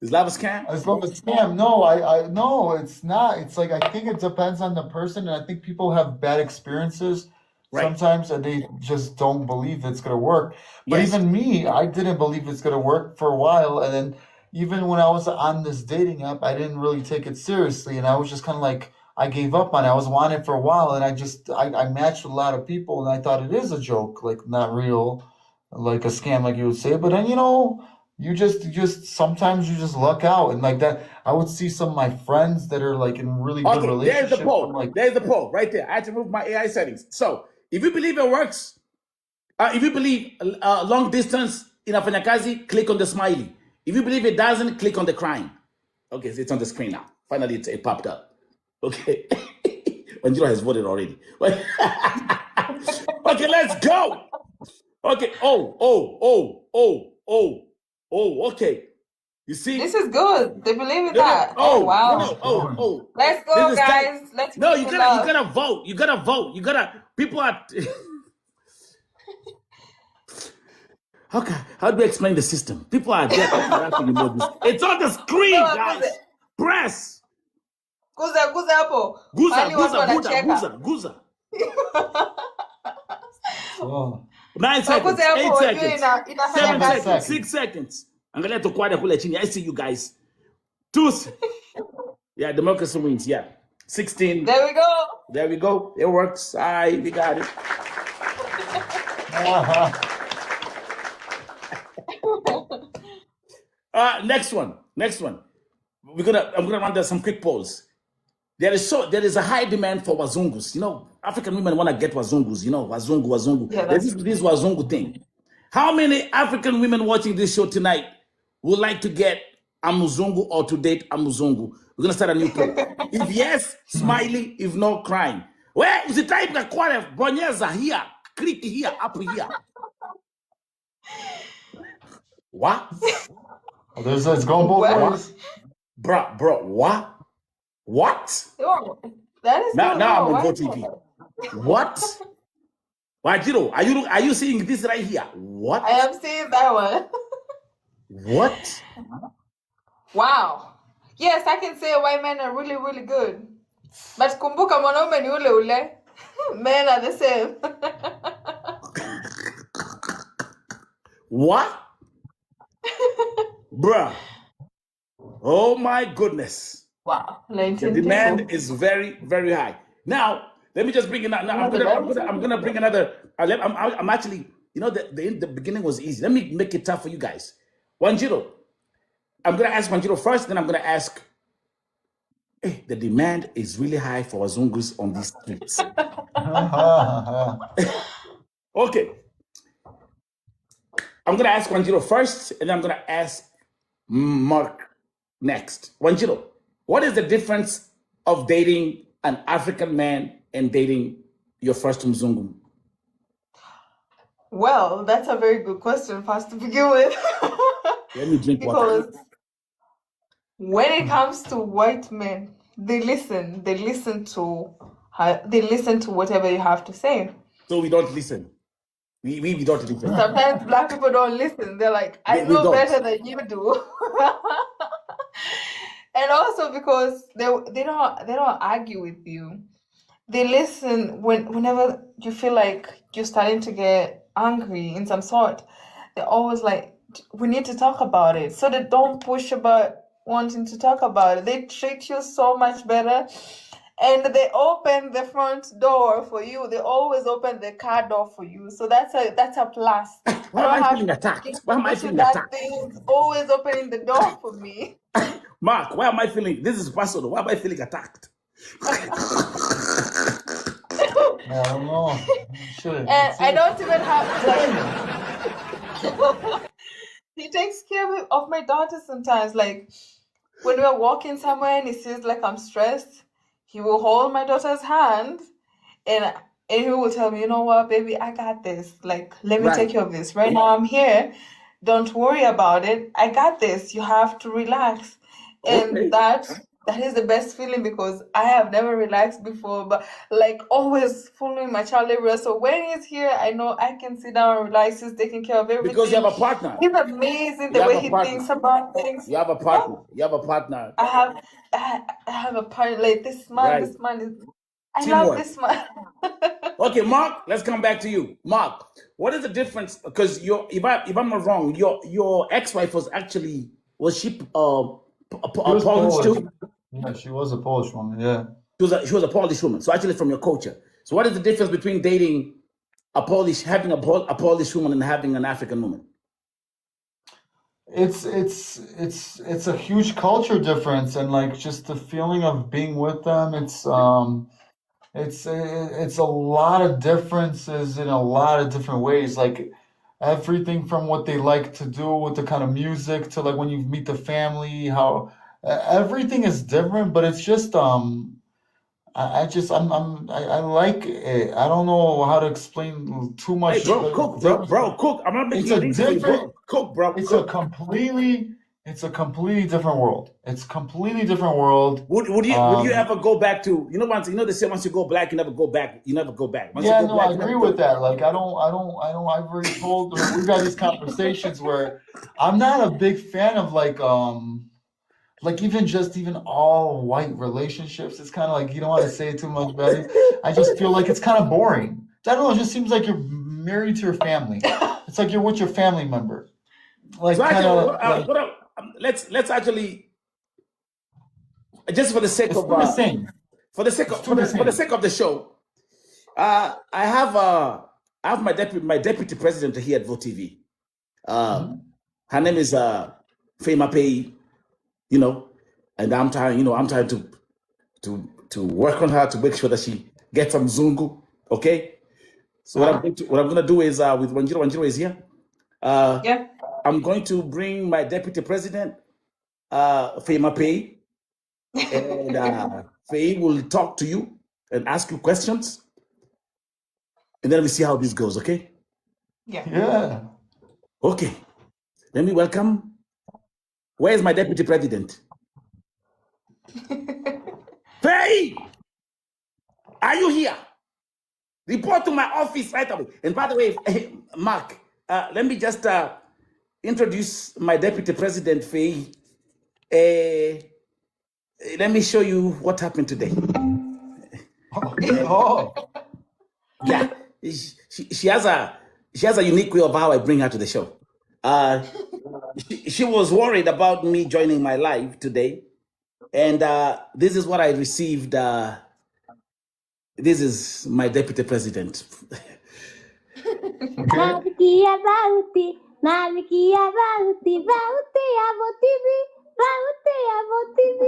Speaker 1: Is love a scam?
Speaker 2: It's not a scam. No, no, it's not. It's like, I think it depends on the person, and I think people have bad experiences
Speaker 1: Right.
Speaker 2: sometimes, and they just don't believe it's gonna work. But
Speaker 1: Yes.
Speaker 2: even me, I didn't believe it's gonna work for a while, and then even when I was on this dating app, I didn't really take it seriously, and I was just kind of like, I gave up on it. I was wanting it for a while, and I matched with a lot of people, and I thought it is a joke, like not real, like a scam, like you would say. But then, you just sometimes you just luck out, and like that. I would see some of my friends that are like in really good
Speaker 1: Okay, there's
Speaker 2: relationships.
Speaker 1: the poll.
Speaker 2: I'm like,
Speaker 1: There's the poll right there. I had to move my AI settings. So if you believe it works, if you believe long distance in Afanyakazi, click on the smiley. If you believe it doesn't, click on the crying. Okay, so it's on the screen now. Finally, it popped up. Okay. Wanjiru has voted already. Okay, let's go. Okay. Okay. You see?
Speaker 3: This is good. They believe in
Speaker 1: No, no,
Speaker 3: that. Oh, wow.
Speaker 1: no.
Speaker 3: Let's
Speaker 1: This
Speaker 3: go,
Speaker 1: is
Speaker 3: guys. Let's
Speaker 1: No,
Speaker 3: make
Speaker 1: you
Speaker 3: it
Speaker 1: gotta
Speaker 3: love.
Speaker 1: vote. You gotta vote. People are. How do we explain the system? People are there. It's on the screen,
Speaker 3: No,
Speaker 1: guys.
Speaker 3: guze.
Speaker 1: Press.
Speaker 3: Guza hapo.
Speaker 1: Guza,
Speaker 3: Mahali watu
Speaker 1: guza,
Speaker 3: wanacheka.
Speaker 1: guza.
Speaker 2: oh,
Speaker 1: 9 seconds,
Speaker 3: Guza hapo,
Speaker 1: 8
Speaker 3: ujue
Speaker 1: seconds,
Speaker 3: inafanya
Speaker 1: 7
Speaker 3: kazi.
Speaker 1: seconds, 6 seconds. Angalia tukwada kule chini. I see you guys. 2. Yeah, democracy wins. Yeah. 16.
Speaker 3: There we go.
Speaker 1: There we go. It works. We got it. Next one. I'm gonna run down some quick polls. There is a high demand for wazungus. African women want to get wazungus. Wazungu.
Speaker 3: Yeah,
Speaker 1: There's this wazungu thing. How many African women watching this show tonight would like to get a Mzungu or to date a Mzungu? We're gonna start a new poll. If yes, smiley. If no, crying. Where is the type of quarter? Bonyeza here, click here, up here. What?
Speaker 2: it's going both
Speaker 3: What?
Speaker 2: ways.
Speaker 1: Bro, what?
Speaker 3: Oh, that is
Speaker 1: Now
Speaker 3: good.
Speaker 1: I'm on
Speaker 3: Why
Speaker 1: Go TV. What? Wanjiru, are you seeing this right here? What?
Speaker 3: I am seeing that one.
Speaker 1: What?
Speaker 3: Wow. Yes, I can say white men are really, really good. But kumbuka mwanaume ni ule ule. Men are the same.
Speaker 1: What? Bruh. Oh my goodness.
Speaker 3: Wow.
Speaker 1: The demand is very, very high. Now, let me just bring it out. Now, I'm gonna bring another. I'm actually, the beginning was easy. Let me make it tough for you guys. Wanjiru. I'm gonna ask Wanjiru first, then I'm gonna ask. Hey, the demand is really high for wazungus on these streets. Okay. I'm gonna ask Wanjiru first, and then I'm gonna ask Mark next. Wanjiru, what is the difference of dating an African man and dating your first Mzungu?
Speaker 3: Well, that's a very good question for us to begin with.
Speaker 1: Let me drink water.
Speaker 3: Because when it comes to white men, they listen to whatever you have to say.
Speaker 1: So we don't listen. We don't listen.
Speaker 3: Sometimes black people don't listen. They're like, I
Speaker 1: We
Speaker 3: know
Speaker 1: don't.
Speaker 3: better than you do. And also because they don't argue with you. They listen whenever you feel like you're starting to get angry in some sort. They're always like, we need to talk about it. So they don't push about wanting to talk about it. They treat you so much better. And they open the front door for you. They always open the car door for you. So that's a plus.
Speaker 1: Why am I feeling attacked? Why am I feeling
Speaker 3: that
Speaker 1: attacked?
Speaker 3: thing always opening the door for me.
Speaker 1: Mark, why am I feeling, this is personal, why am I feeling attacked?
Speaker 2: I don't know.
Speaker 3: And I don't even have like he takes care of my daughter sometimes. Like when we're walking somewhere and he sees like I'm stressed, he will hold my daughter's hand and he will tell me, you know what, baby, I got this. Like, let me take care of this. Right now I'm here. Don't worry about it. I got this. You have to relax. And
Speaker 1: Okay.
Speaker 3: that that is the best feeling because I have never relaxed before, but like always following my child everywhere. So when he's here, I know I can sit down and relax. He's taking care of everything.
Speaker 1: Because you have a partner.
Speaker 3: He's amazing the
Speaker 1: You have
Speaker 3: way
Speaker 1: a
Speaker 3: he
Speaker 1: partner.
Speaker 3: thinks about things.
Speaker 1: You have a partner. You have a partner.
Speaker 3: I have a partner like this man.
Speaker 1: Right.
Speaker 3: This man is. I
Speaker 1: Teamwork.
Speaker 3: love this man.
Speaker 1: Okay, Mark, let's come back to you. Mark, what is the difference? Because if I'm not wrong, your ex-wife was she
Speaker 2: She was
Speaker 1: Polish
Speaker 2: Polish.
Speaker 1: too?
Speaker 2: Yeah, she was a Polish woman. Yeah.
Speaker 1: She was a Polish woman. So actually from your culture. So what is the difference between dating having a Polish woman and having an African woman?
Speaker 2: It's a huge culture difference, and like just the feeling of being with them. It's a lot of differences in a lot of different ways. Like everything from what they like to do with the kind of music to like when you meet the family, how everything is different. But it's just I like it. I don't know how to explain too much.
Speaker 1: Hey, bro,
Speaker 2: but
Speaker 1: cook,
Speaker 2: it's
Speaker 1: bro,
Speaker 2: different.
Speaker 1: bro, cook. I'm not making
Speaker 2: It's
Speaker 1: it
Speaker 2: a
Speaker 1: easy for you, bro.
Speaker 2: different.
Speaker 1: Cook, bro,
Speaker 2: It's a
Speaker 1: cook.
Speaker 2: completely different world. It's completely different world.
Speaker 1: Would you ever go back to they say once you go black you never go back. You never go back. Once
Speaker 2: Yeah,
Speaker 1: you go
Speaker 2: no,
Speaker 1: back,
Speaker 2: I
Speaker 1: you never
Speaker 2: agree
Speaker 1: go
Speaker 2: with that. Like, I've already told, we've had these conversations where I'm not a big fan of like even all white relationships. It's kind of like you don't want to say it too much, but I just feel like it's kind of boring. I don't know. It just seems like you're married to your family. It's like you're with your family member. Like
Speaker 1: So
Speaker 2: kind
Speaker 1: actually,
Speaker 2: of
Speaker 1: let's actually just for the sake
Speaker 2: it's
Speaker 1: of
Speaker 2: still the same.
Speaker 1: for the sake
Speaker 2: It's
Speaker 1: of
Speaker 2: still the
Speaker 1: for the
Speaker 2: same.
Speaker 1: sake of the show, I have my deputy president here at Vote TV.
Speaker 2: Mhm.
Speaker 1: Her name is Fema Pei, and I'm trying to work on her to make sure that she gets some Mzungu. Okay. So what I'm gonna do is with Wanjiru is here.
Speaker 3: Yeah.
Speaker 1: I'm going to bring my deputy president, Fema Pei, and Faye will talk to you and ask you questions, and then we see how this goes. Okay.
Speaker 2: Yeah.
Speaker 1: Okay. Let me welcome. Where is my deputy president? Faye, are you here? Report to my office right away. And by the way, Mark, let me just introduce my deputy president, Faye. Let me show you what happened today.
Speaker 2: Oh.
Speaker 1: Yeah, she has a unique way of how I bring her to the show. She was worried about me joining my live today, and this is what I received. This is my deputy president.
Speaker 2: Okay.
Speaker 4: Nasikia sauti, nasikia sauti, sauti ya VOTV, sauti ya VOTV.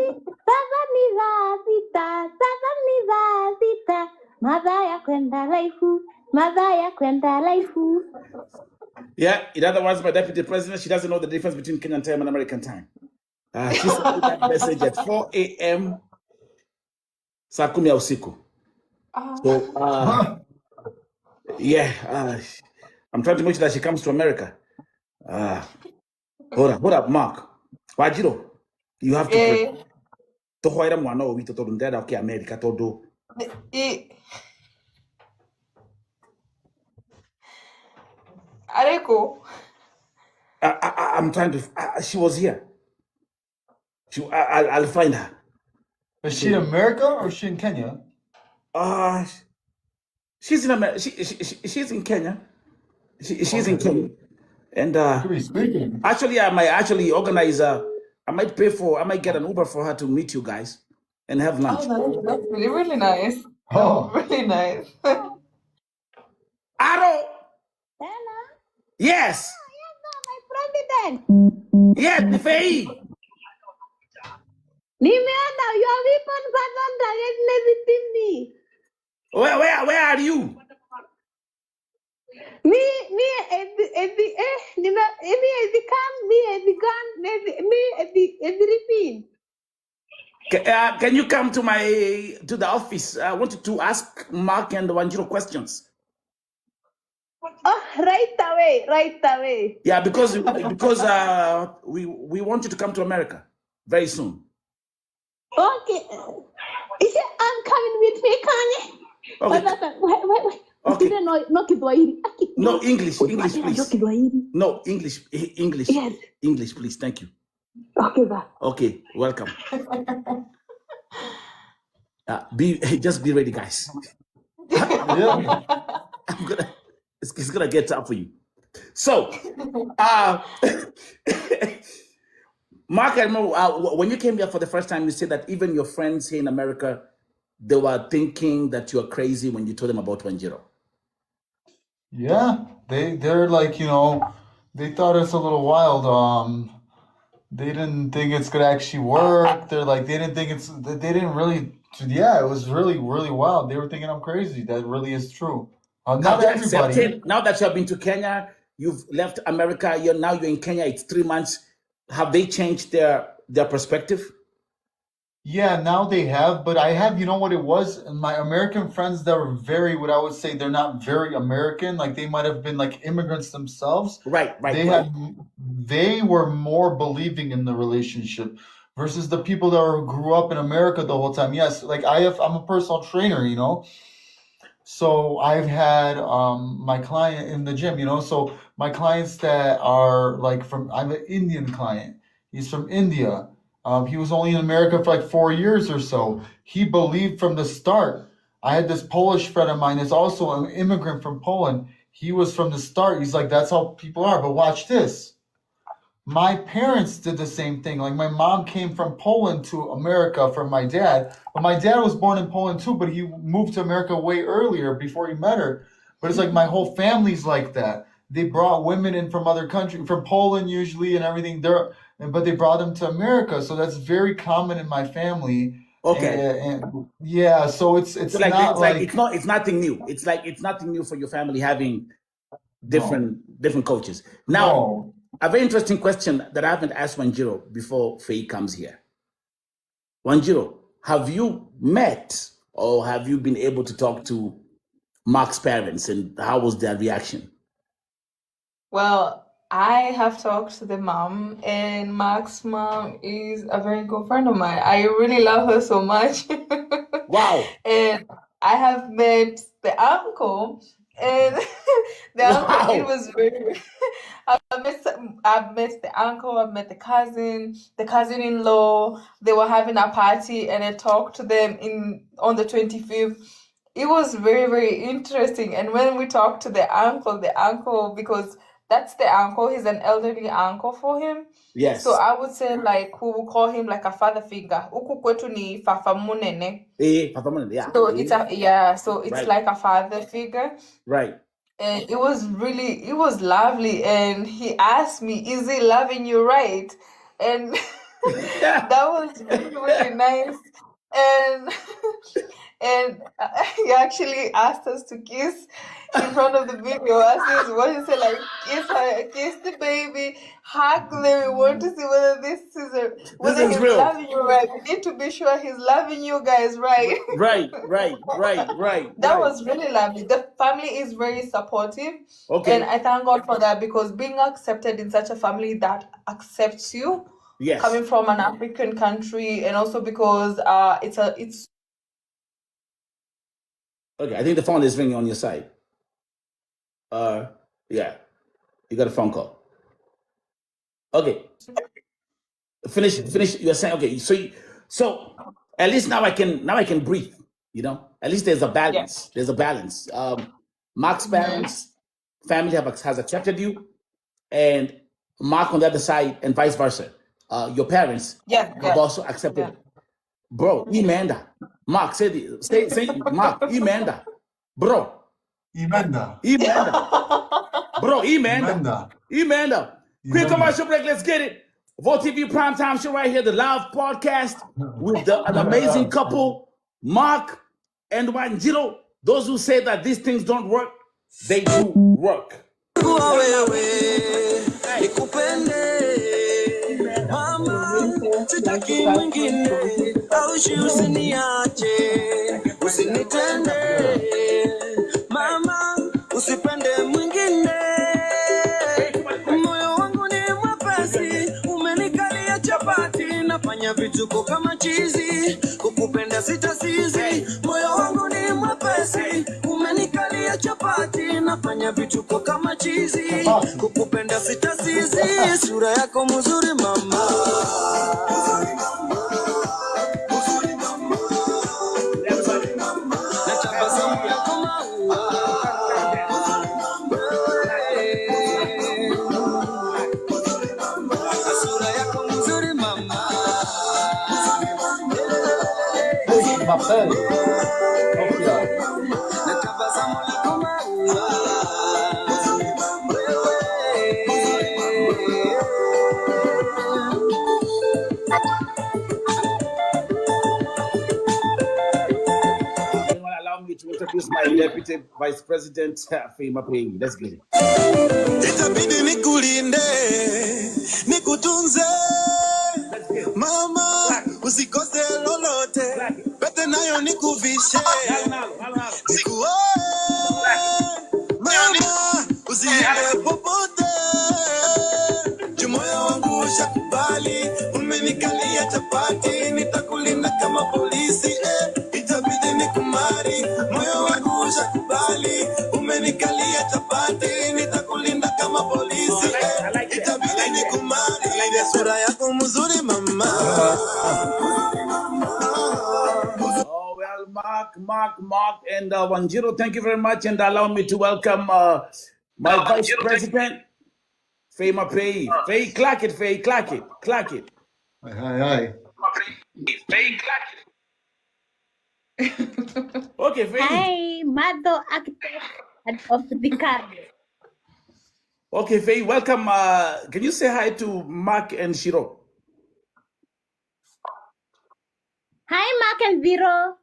Speaker 4: Sasa ni saa sita, sasa ni saa sita. Masaa ya kwenda laifu, masaa ya kwenda laifu.
Speaker 1: Yeah, in other words, my deputy president, she doesn't know the difference between Kenyan time and American time. She sent me that message at 4 a.m. saa 10 ya usiku. So, yeah, I'm trying to make sure that she comes to America. Hold up, Mark. Wanjiru, you have to pray. Tohoera mwana o wito tondu ndenda oke America tondu.
Speaker 3: Areko.
Speaker 1: I'm trying to. She was here. I'll find her.
Speaker 2: Is she in America or is she in Kenya?
Speaker 1: She's in America. She's in Kenya. She's in Kenya. And
Speaker 2: Could be speaking.
Speaker 1: actually, I might actually organize. I might get an Uber for her to meet you guys and have lunch.
Speaker 3: Oh, that's really, really nice.
Speaker 2: Oh.
Speaker 3: Really nice.
Speaker 1: Aro,
Speaker 4: Hello?
Speaker 1: yes,
Speaker 4: Yes, no, my president.
Speaker 1: yes, Faye.
Speaker 4: Nimeona your weapon person directly within me.
Speaker 1: Where are you?
Speaker 4: Me, at the camp, me at the gun, at the repeat.
Speaker 1: Can you come to the office? I wanted to ask Mark and Wanjiru questions.
Speaker 4: Oh, right away.
Speaker 1: Yeah, because we want you to come to America very soon.
Speaker 4: Okay. He said, I'm coming with me, Kanye.
Speaker 1: Okay.
Speaker 4: Wait.
Speaker 1: Okay.
Speaker 4: No Kiswahili.
Speaker 1: No, English, please.
Speaker 4: Kiswahili.
Speaker 1: No, English,
Speaker 4: Yes.
Speaker 1: English, please. Thank you.
Speaker 4: Okay, bye.
Speaker 1: Okay, welcome. Just be ready, guys.
Speaker 2: Yeah.
Speaker 1: It's gonna get tough for you. So, Mark, I remember when you came here for the first time, you said that even your friends here in America, they were thinking that you're crazy when you told them about Wanjiru.
Speaker 2: Yeah. They're like, they thought it's a little wild. They didn't think it's gonna actually work. They're like, they didn't really, yeah, it was really, really wild. They were thinking I'm crazy. That really is true.
Speaker 1: Have
Speaker 2: Not
Speaker 1: they
Speaker 2: everybody.
Speaker 1: accepted, now that you have been to Kenya, you've left America, you're in Kenya, it's 3 months. Have they changed their perspective?
Speaker 2: Yeah, now they have, but I have, you know what it was? My American friends that were very, what I would say, they're not very American. Like they might have been like immigrants themselves.
Speaker 1: Right.
Speaker 2: They were more believing in the relationship versus the people that grew up in America the whole time. Yes, like I'm a personal trainer, So I've had my client in the gym, so my clients that are like I have an Indian client. He's from India. He was only in America for like 4 years or so. He believed from the start. I had this Polish friend of mine that's also an immigrant from Poland. He was from the start. He's like, that's how people are. But watch this. My parents did the same thing. Like my mom came from Poland to America from my dad. But my dad was born in Poland too, but he moved to America way earlier before he met her. But it's like my whole family's like that. They brought women in from other countries, from Poland usually and everything. But they brought them to America. So that's very common in my family.
Speaker 1: Okay.
Speaker 2: And yeah, so it's
Speaker 1: like,
Speaker 2: not
Speaker 1: it's nothing new. It's like it's nothing new for your family having different cultures. Now,
Speaker 2: no.
Speaker 1: A very interesting question that I haven't asked Wanjiru before Faye comes here. Wanjiru, have you met or have you been able to talk to Mark's parents, and how was their reaction?
Speaker 3: Well, I have talked to the mom, and Mark's mom is a very good friend of mine. I really love her so much.
Speaker 1: Wow.
Speaker 3: And I have met the uncle, and the uncle, it was very I've met the uncle, I've met the cousin-in-law. They were having a party, and I talked to them on the 25th. It was very, very interesting. And when we talked to the uncle, because that's the uncle, he's an elderly uncle for him.
Speaker 1: Yes.
Speaker 3: So I would say like we will call him like a father figure. Huku kwetu ni Fafa Munene.
Speaker 1: Fafa Munene, yeah.
Speaker 3: So it's like a father figure.
Speaker 1: Right.
Speaker 3: And it was lovely. And he asked me, is he loving you right? And that was really, really nice. And he actually asked us to kiss in front of the video. Asked us what he said, like kiss her, kiss the baby, hug them. We want to see whether he's
Speaker 1: real.
Speaker 3: loving you right. We need to be sure he's loving you guys right.
Speaker 1: Right.
Speaker 3: That was really lovely. The family is very supportive.
Speaker 1: Okay.
Speaker 3: And I thank God for that, because being accepted in such a family that accepts you,
Speaker 1: yes,
Speaker 3: coming from an African country, and also because it's
Speaker 1: okay. I think the phone is ringing on your side. Yeah, you got a phone call. Okay, finish. You're saying okay. So at least now I can breathe. At least there's a balance.
Speaker 3: Yes.
Speaker 1: There's a balance. Mark's parents, family has accepted you, and Mark on the other side, and vice versa. Your parents have also accepted.
Speaker 3: Yeah.
Speaker 1: Bro, Imenda. Mark, say Mark, Imenda. Bro.
Speaker 2: Imenda.
Speaker 1: Bro, Imenda. Quick commercial break, let's get it. Vote TV Primetime Show right here, the live podcast with an amazing couple, Mark and Wanjiru. Those who say that these things don't work, they do work.
Speaker 5: Sitaki mwingine aushi usiniache, usinitende mama, usipende mwingine. Moyo wangu ni mwepesi, umenikalia chapati, nafanya vitu vituko kama chizi, kukupenda sitasizi, moyo wangu ni mwepesi, umenikalia chapati, nafanya vituko kama chizi, kukupenda sitasizi, sura yako mzuri mama.
Speaker 1: Allow me to introduce my Deputy Vice President, Fema Payne. Let's get it.
Speaker 5: Itabidi nikulinde, nikutunze, mama, usikose lolote, pete nayo nikuvishe, nikuoe, mama, usiende popote, moyo wangu ushakubali, umenikalia chapati, nitakulinda kama polisi, itabidi nikumari, moyo wangu ushakubali, umenikalia chapati, nitakulinda kama polisi, itabidi nikumari, sura yako mzuri mama.
Speaker 1: Oh, well, Mark, and Wanjiru, thank you very much, and allow me to welcome my Vice President, Fema Payne. Faye, clack it, Faye, clack it.
Speaker 2: Hi.
Speaker 1: Okay, Faye.
Speaker 4: Hi, Mother Architect of the Card.
Speaker 1: Okay, Faye, welcome. Can you say hi to Mark and Shiro?
Speaker 4: Hi, Mark and Zero.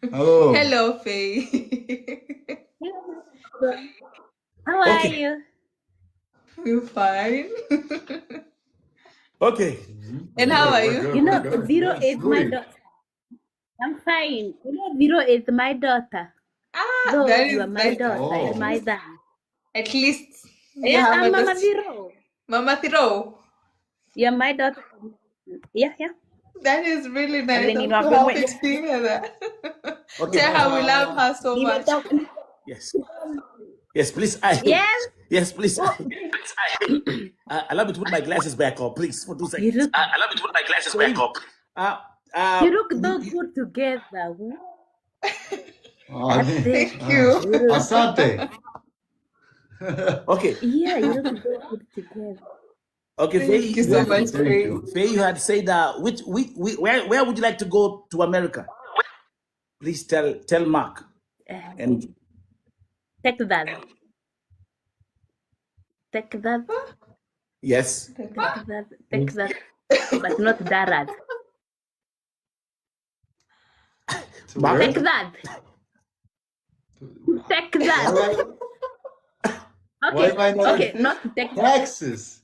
Speaker 2: Hello.
Speaker 3: Hello, Faye.
Speaker 4: How are
Speaker 1: Okay.
Speaker 4: you?
Speaker 3: You're fine.
Speaker 1: Okay.
Speaker 3: And how are
Speaker 2: We're
Speaker 3: you?
Speaker 2: good,
Speaker 4: You know,
Speaker 2: we're good.
Speaker 4: Zero
Speaker 2: Yes,
Speaker 4: is my
Speaker 2: good.
Speaker 4: daughter. I'm fine. You know, Zero is my daughter.
Speaker 3: Ah,
Speaker 4: Though
Speaker 3: that
Speaker 4: you
Speaker 3: is
Speaker 4: are my
Speaker 3: nice.
Speaker 4: daughter,
Speaker 2: Oh.
Speaker 4: is my dad.
Speaker 3: At least you
Speaker 4: Yes,
Speaker 3: have
Speaker 4: I'm
Speaker 3: a
Speaker 4: Mama
Speaker 3: best.
Speaker 4: Zero.
Speaker 3: Mama Thiro.
Speaker 4: You're my daughter. Yeah.
Speaker 3: That is really
Speaker 4: And
Speaker 3: nice
Speaker 4: then, you
Speaker 3: of
Speaker 4: know,
Speaker 3: you
Speaker 4: I've been
Speaker 3: having
Speaker 4: waiting.
Speaker 3: seen her.
Speaker 1: Okay.
Speaker 3: Tell her we love her so much.
Speaker 1: Yes. Yes, please.
Speaker 4: Yes.
Speaker 1: Yes, please.
Speaker 4: Oh,
Speaker 1: Allow me to put my glasses back on, please, for 2
Speaker 4: you
Speaker 1: seconds.
Speaker 4: look,
Speaker 1: Allow me to put my glasses back on.
Speaker 4: you look so good together.
Speaker 3: Thank you.
Speaker 2: Asante.
Speaker 1: Okay.
Speaker 4: Yeah, you look so good together.
Speaker 1: Okay,
Speaker 3: Thank you so
Speaker 2: Thank you,
Speaker 3: much,
Speaker 2: thank
Speaker 3: Faye.
Speaker 2: you.
Speaker 1: Faye, you had said where would you like to go to America? Please tell Mark. And
Speaker 4: Take that.
Speaker 1: yes.
Speaker 4: Take that. But not that.
Speaker 2: To
Speaker 1: Mark?
Speaker 2: where?
Speaker 4: Take that. Take that.
Speaker 2: Why am I not
Speaker 4: Okay,
Speaker 2: in
Speaker 4: not to take that.
Speaker 2: Texas?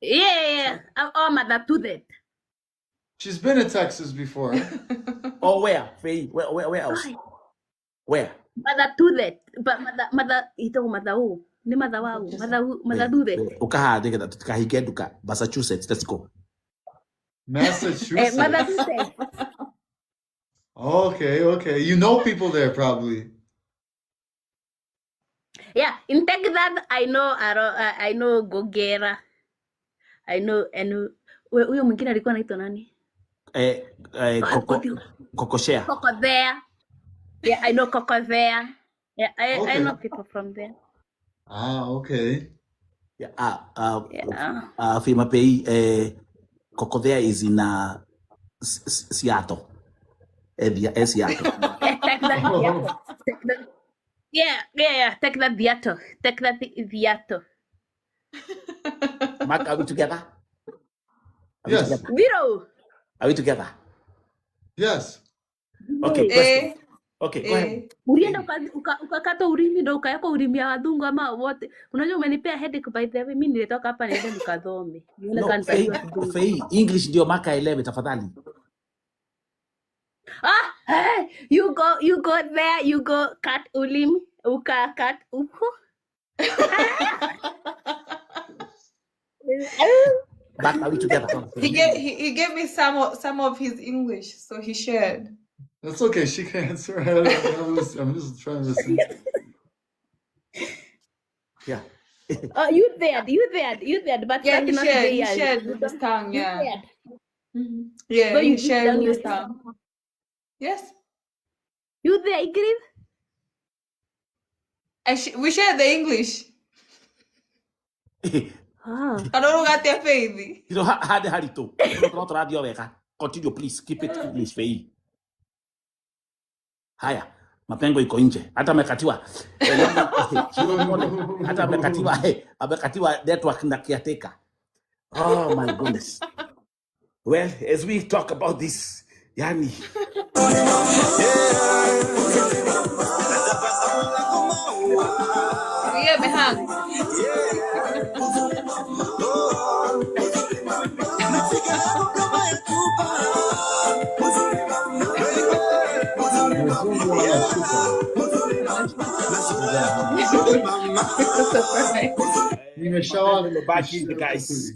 Speaker 4: Yeah. Oh, mother, do that.
Speaker 2: She's been in Texas before.
Speaker 1: Or where? Faye, where else? Where?
Speaker 4: Mother, do that. But mother, ito mother who? Ni mother wao. Mother, do that.
Speaker 1: Ukahigeduka, Massachusetts. Let's go.
Speaker 2: Massachusetts.
Speaker 4: Mother, do that.
Speaker 2: Okay. You know people there probably.
Speaker 4: Yeah, in Texas, I know Gogera. I know, and huyo mwingine alikuwa anaitwa nani?
Speaker 1: Coco Share.
Speaker 4: Coco there. Yeah, I know Coco there. Yeah, I
Speaker 2: Okay.
Speaker 4: know people from there.
Speaker 2: Okay.
Speaker 1: Yeah.
Speaker 4: Yeah.
Speaker 1: Fema Payne, Coco there is in Seattle. Seattle.
Speaker 4: Yeah. Take that Viato.
Speaker 1: Mark, are we together?
Speaker 2: Yes.
Speaker 4: Viro.
Speaker 1: Are we together?
Speaker 2: Yes.
Speaker 1: Okay, question. Okay, go ahead.
Speaker 4: Ulienda ukakata ulimi ndo ukaweka ulimi ya wadhungu ama wote. Unajua umenipea headache by the way. Mimi nilitoka hapa niende nikadhome. Nione kama nitajua kidhungu.
Speaker 1: Faye, English ndio Mark aelewe tafadhali.
Speaker 4: Hey, you go there, you go cut ulimi, cut uko.
Speaker 1: But are we together?
Speaker 3: He gave me some of his English, so he shared.
Speaker 2: That's okay. She can answer. I'm just trying to listen.
Speaker 1: Yeah.
Speaker 4: You there, but
Speaker 3: Yeah,
Speaker 4: that's
Speaker 3: he
Speaker 4: not
Speaker 3: shared. He
Speaker 4: there.
Speaker 3: shared with his tongue.
Speaker 4: You
Speaker 3: Yeah.
Speaker 4: there.
Speaker 3: Yeah,
Speaker 4: So
Speaker 3: he
Speaker 4: you
Speaker 3: shared
Speaker 4: down
Speaker 3: with his
Speaker 4: yourself.
Speaker 3: tongue. Yes.
Speaker 4: You there, Ingrid?
Speaker 3: We shared the English.
Speaker 4: Ah.
Speaker 3: I don't got their baby.
Speaker 1: You know, hadi to. Continue, please. Keep it English, Fei. Haya, mapengo iko nje. Hata amekatiwa. Hata amekatiwa network na caretaker. Oh my goodness. Well, as we talk about this, yani.
Speaker 3: Yeah, behang.
Speaker 1: Back in, guys.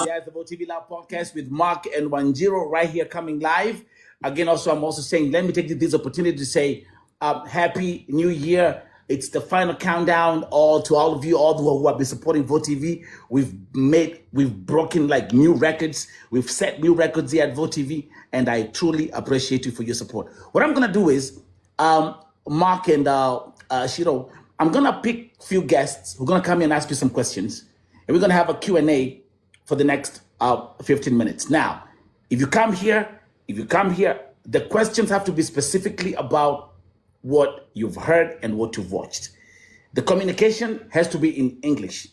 Speaker 1: Yes, the TV Lab podcast with Mark and Wanjiru right here coming live. Again, also, I'm also saying, let me take this opportunity to say Happy New Year. It's the final countdown to all of you, all who have been supporting Vote TV. We've broken like new records. We've set new records here at Vote TV, and I truly appreciate you for your support. What I'm going to do is, Mark and Shiro, I'm going to pick a few guests who are going to come here and ask you some questions. And we're going to have a Q&A for the next 15 minutes. Now, if you come here, the questions have to be specifically about what you've heard and what you've watched. The communication has to be in English,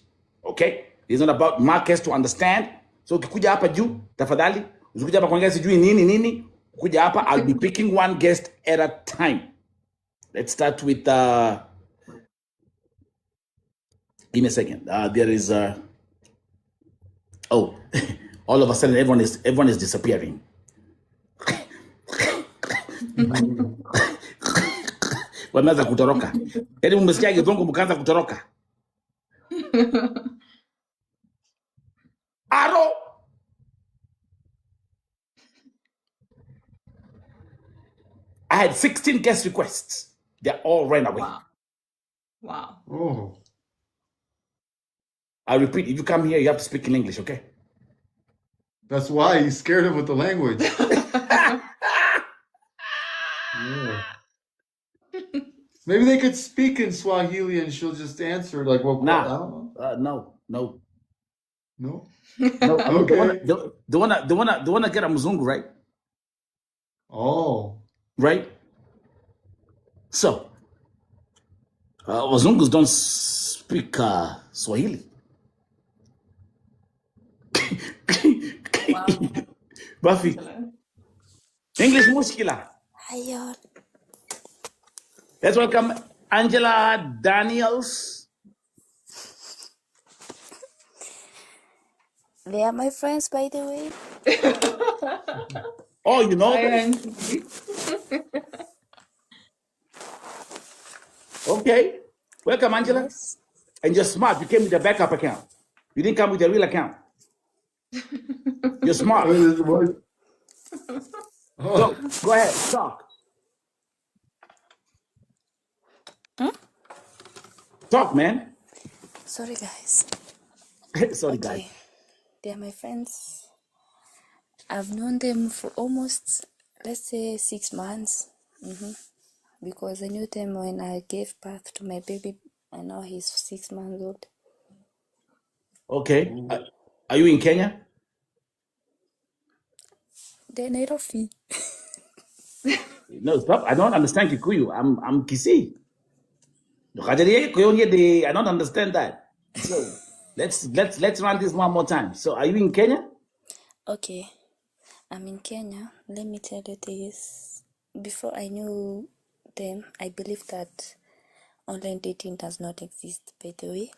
Speaker 1: okay? It's not about Mark has to understand. So ukikuja hapa juu, tafadhali, ukikuja hapa kuongea sijui nini, kuja hapa, I'll be picking one guest at a time. Let's start with, give me a second. There is, all of a sudden everyone is disappearing. Wameanza kutoroka. Yaani umesikia kizungu mkaanza kutoroka. Aro. I had 16 guest requests. They all ran away.
Speaker 3: Wow.
Speaker 2: Oh.
Speaker 1: I repeat, if you come here, you have to speak in English, okay?
Speaker 2: That's why he's scared of with the language. Yeah. Maybe they could speak in Swahili and she'll just answer like, well,
Speaker 1: Nah.
Speaker 2: I don't know.
Speaker 1: No.
Speaker 2: No?
Speaker 1: No.
Speaker 2: Okay.
Speaker 1: They wanna get a Mzungu, right?
Speaker 2: Oh.
Speaker 1: Right? So, Wazungus don't speak Swahili.
Speaker 3: Wow.
Speaker 1: Buffy. English muskila.
Speaker 6: Ayun.
Speaker 1: Let's welcome Angela Daniels.
Speaker 6: They are my friends, by the way.
Speaker 1: Oh, you know them? Okay. Welcome, Angela.
Speaker 6: Yes.
Speaker 1: And you're smart. You came with a backup account. You didn't come with a real account. You're smart. So, go ahead, talk. Talk, man.
Speaker 6: Sorry, guys.
Speaker 1: Sorry,
Speaker 6: Okay.
Speaker 1: guys.
Speaker 6: They are my friends. I've known them for almost, let's say, 6 months. Because I knew them when I gave birth to my baby, and now he's 6 months old.
Speaker 1: Okay. Are you in Kenya?
Speaker 6: They're Nairobi.
Speaker 1: No, stop. I don't understand Kikuyu. I'm Kisii. I don't understand that. So let's run this one more time. So are you in Kenya?
Speaker 6: Okay. I'm in Kenya. Let me tell you this. Before I knew them, I believed that online dating does not exist, by the way.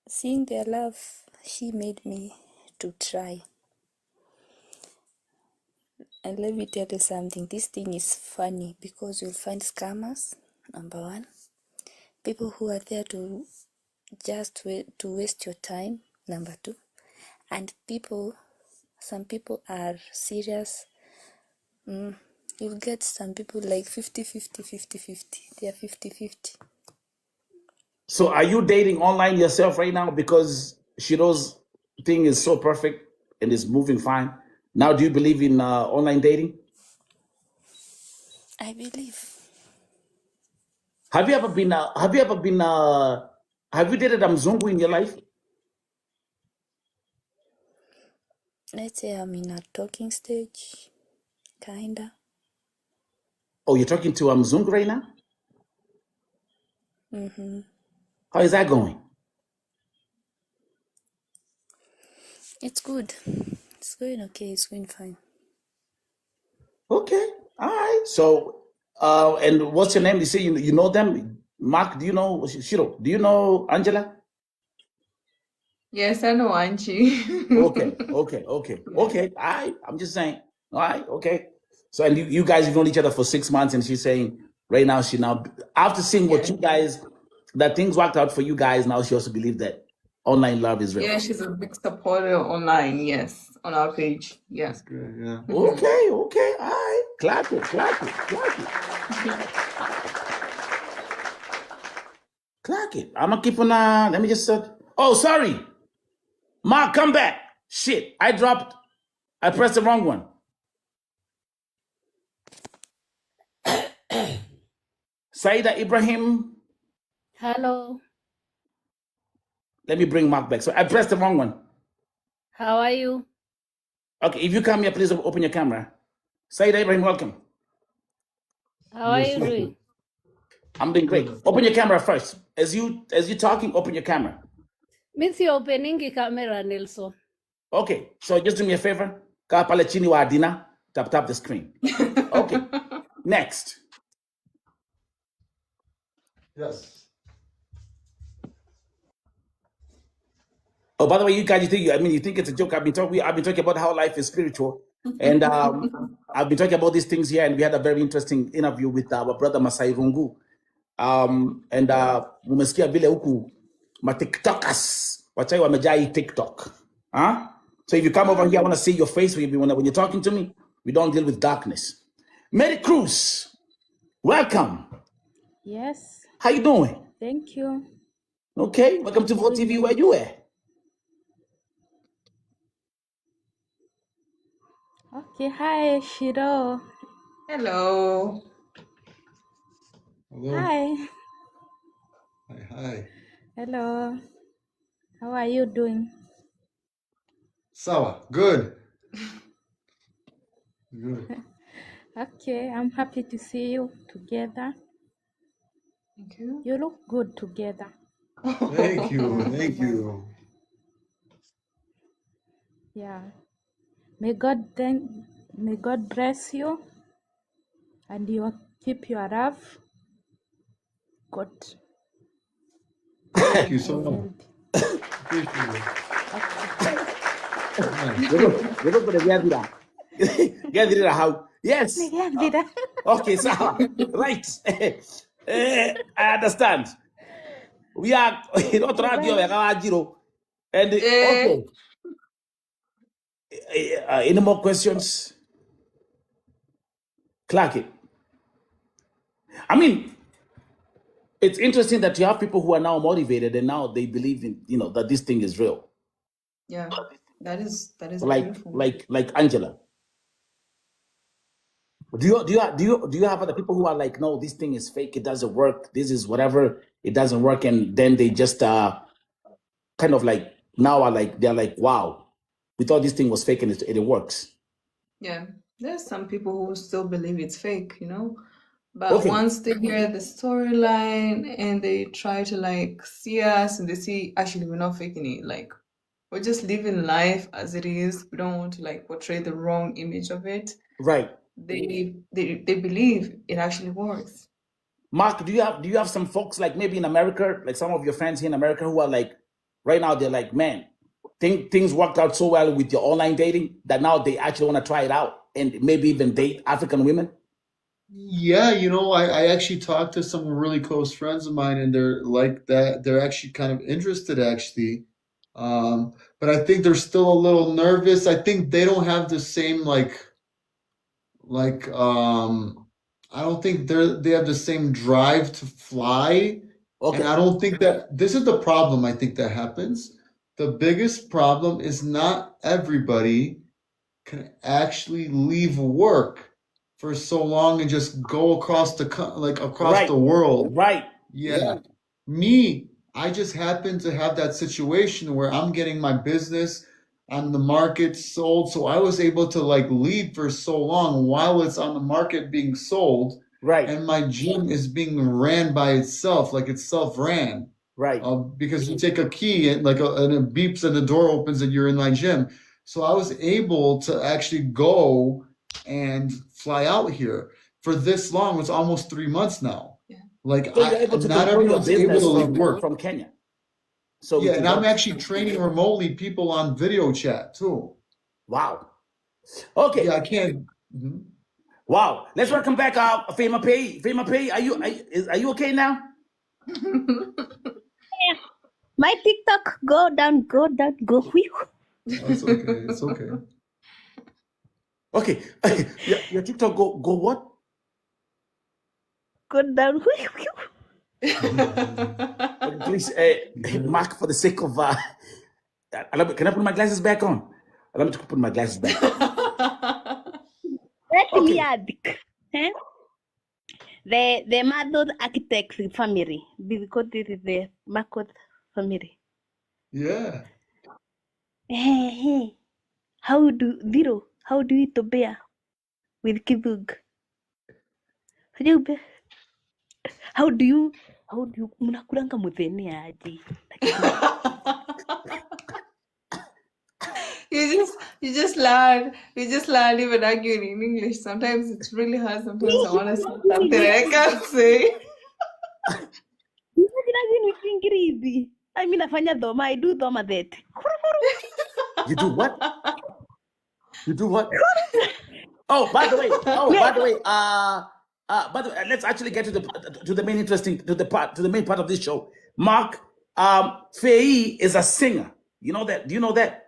Speaker 6: Seeing their love, she made me to try. And let me tell you something, this thing is funny because you'll find scammers, number one. People who are there to just to waste your time, number two. And some people are serious. You'll get some people like 50-50, 50-50. They are 50-50.
Speaker 1: So are you dating online yourself right now because Shiro's thing is so perfect and is moving fine? Now, do you believe in online dating?
Speaker 6: I believe.
Speaker 1: Have you ever been have you dated a Mzungu in your life?
Speaker 6: Let's say I'm in a talking stage, kinda.
Speaker 1: Oh, you're talking to a Mzungu right now? How is that going?
Speaker 6: It's good. It's going okay. It's going fine.
Speaker 1: Okay, all right. So, and what's your name? You say you know them? Mark, do you know Shiro? Do you know Angela?
Speaker 3: Yes, I know Anchi.
Speaker 1: Okay. All right. I'm just saying. All right. Okay. So, and you guys have known each other for 6 months, and she's saying right now after seeing what you guys, that things worked out for you guys. Now she also believes that online love is real.
Speaker 3: Yeah, she's a big supporter online, yes, on our page. Yeah.
Speaker 2: That's good. Yeah.
Speaker 1: Okay. All right. Clap it. Clack it. I'm gonna keep on. Let me just. Oh, sorry, Mark, come back. Shit, I pressed the wrong one. Saida Ibrahim.
Speaker 7: Hello,
Speaker 1: Let me bring Mark back. So I pressed the wrong one.
Speaker 7: how are you?
Speaker 1: Okay, if you come here, please open your camera. Saida Ibrahim, welcome.
Speaker 7: How are you doing?
Speaker 1: I'm doing great. Open your camera first. As you talking, open your camera.
Speaker 7: Miss you opening camera, Nelson.
Speaker 1: Okay, so just do me a favor. Ka pale chini wa Adina. Tap the screen. Okay. Next.
Speaker 2: Yes.
Speaker 1: Oh, by the way, you guys, you think it's a joke. I've been talking about how life is spiritual, and I've been talking about these things here. And we had a very interesting interview with our brother Masai Rungu. And mumesikia vile huku ma TikTokers wachai wamejai TikTok. Huh? So if you come over here, I want to see your face when you're talking to me. We don't deal with darkness. Mary Cruz, welcome.
Speaker 7: Yes,
Speaker 1: How you doing?
Speaker 7: thank you.
Speaker 1: Okay, welcome to Vote TV. Where you at?
Speaker 7: Okay, hi, Shiro.
Speaker 3: Hello.
Speaker 2: Hello.
Speaker 7: Hi.
Speaker 2: Hi.
Speaker 7: Hello. How are you doing?
Speaker 2: Sawa. Good. Good.
Speaker 7: Okay, I'm happy to see you together.
Speaker 3: Thank you.
Speaker 7: You look good together.
Speaker 2: Thank you.
Speaker 7: Yeah. May God bless you and you keep your love. God.
Speaker 2: Thank you so much.
Speaker 7: Healthy.
Speaker 2: Appreciate it.
Speaker 1: How? Yes. Okay, so right. I understand. We are radio Wanjiru. And okay. Any more questions? Clark it. I mean, it's interesting that you have people who are now motivated and now they believe in, that this thing is real.
Speaker 3: Yeah, that is
Speaker 1: Like
Speaker 3: beautiful.
Speaker 1: like Angela. Do you have other people who are like, no, this thing is fake, it doesn't work, this is whatever, it doesn't work, and then they just kind of like now are like they're like, wow, we thought this thing was fake and it works.
Speaker 3: Yeah, there's some people who still believe it's fake, but
Speaker 1: Okay.
Speaker 3: once they hear the storyline and they try to like see us and they see actually we're not faking it, like we're just living life as it is. We don't want to like portray the wrong image of it.
Speaker 1: Right.
Speaker 3: they believe it actually works.
Speaker 1: Mark, do you have some folks like maybe in America, like some of your friends here in America who are like right now they're like, man, things worked out so well with your online dating that now they actually want to try it out and maybe even date African women?
Speaker 2: Yeah, I actually talked to some really close friends of mine, and they're like that. They're actually kind of interested, actually. But I think they're still a little nervous. I think they don't have the same like I don't think they have the same drive to fly. And
Speaker 1: Okay.
Speaker 2: I don't think that this is the problem I think that happens. The biggest problem is not everybody can actually leave work for so long and just go across across
Speaker 1: Right.
Speaker 2: the world.
Speaker 1: Right.
Speaker 2: Yeah. Me, I just happen to have that situation where I'm getting my business on the market sold. So I was able to like leave for so long while it's on the market being sold.
Speaker 1: Right.
Speaker 2: And my gym is being ran by itself, like it's self-ran.
Speaker 1: Right.
Speaker 2: Because you take a key and and it beeps and the door opens and you're in my gym. So I was able to actually go and fly out here for this long. It's almost 3 months now.
Speaker 3: Yeah.
Speaker 1: So you're able to
Speaker 2: Not
Speaker 1: control your
Speaker 2: everyone's able
Speaker 1: business
Speaker 2: to leave work.
Speaker 1: from Kenya. So
Speaker 2: Yeah,
Speaker 1: it
Speaker 2: and I'm
Speaker 1: works.
Speaker 2: actually training remotely people on video chat too.
Speaker 1: Wow. Okay.
Speaker 2: Yeah, I can't. Mhm.
Speaker 1: Wow. Let's welcome back Fema Pay. Fema Pay, are you okay now?
Speaker 4: My TikTok, go down, go. Whew.
Speaker 2: That's okay. It's okay.
Speaker 1: Okay. Your TikTok go what?
Speaker 4: Go down. Whew.
Speaker 1: Okay, please, Mark, for the sake of can I put my glasses back on? Allow me to put my glasses back.
Speaker 4: Let me
Speaker 1: Okay.
Speaker 4: add. The Madod architects family, because this is the Makot family.
Speaker 2: Yeah.
Speaker 4: How do you to bear with Kibug? How do you mnakulanga mutheni aje?
Speaker 3: You just learn even arguing in English. Sometimes it's really hard. Sometimes I want to say something I can't say.
Speaker 4: I mean, nafanya dhoma. I do dhoma that.
Speaker 1: You do what? You do what? Oh, by the way, let's actually get to the main main part of this show. Mark, Faye is a singer. You know that? Do you know that?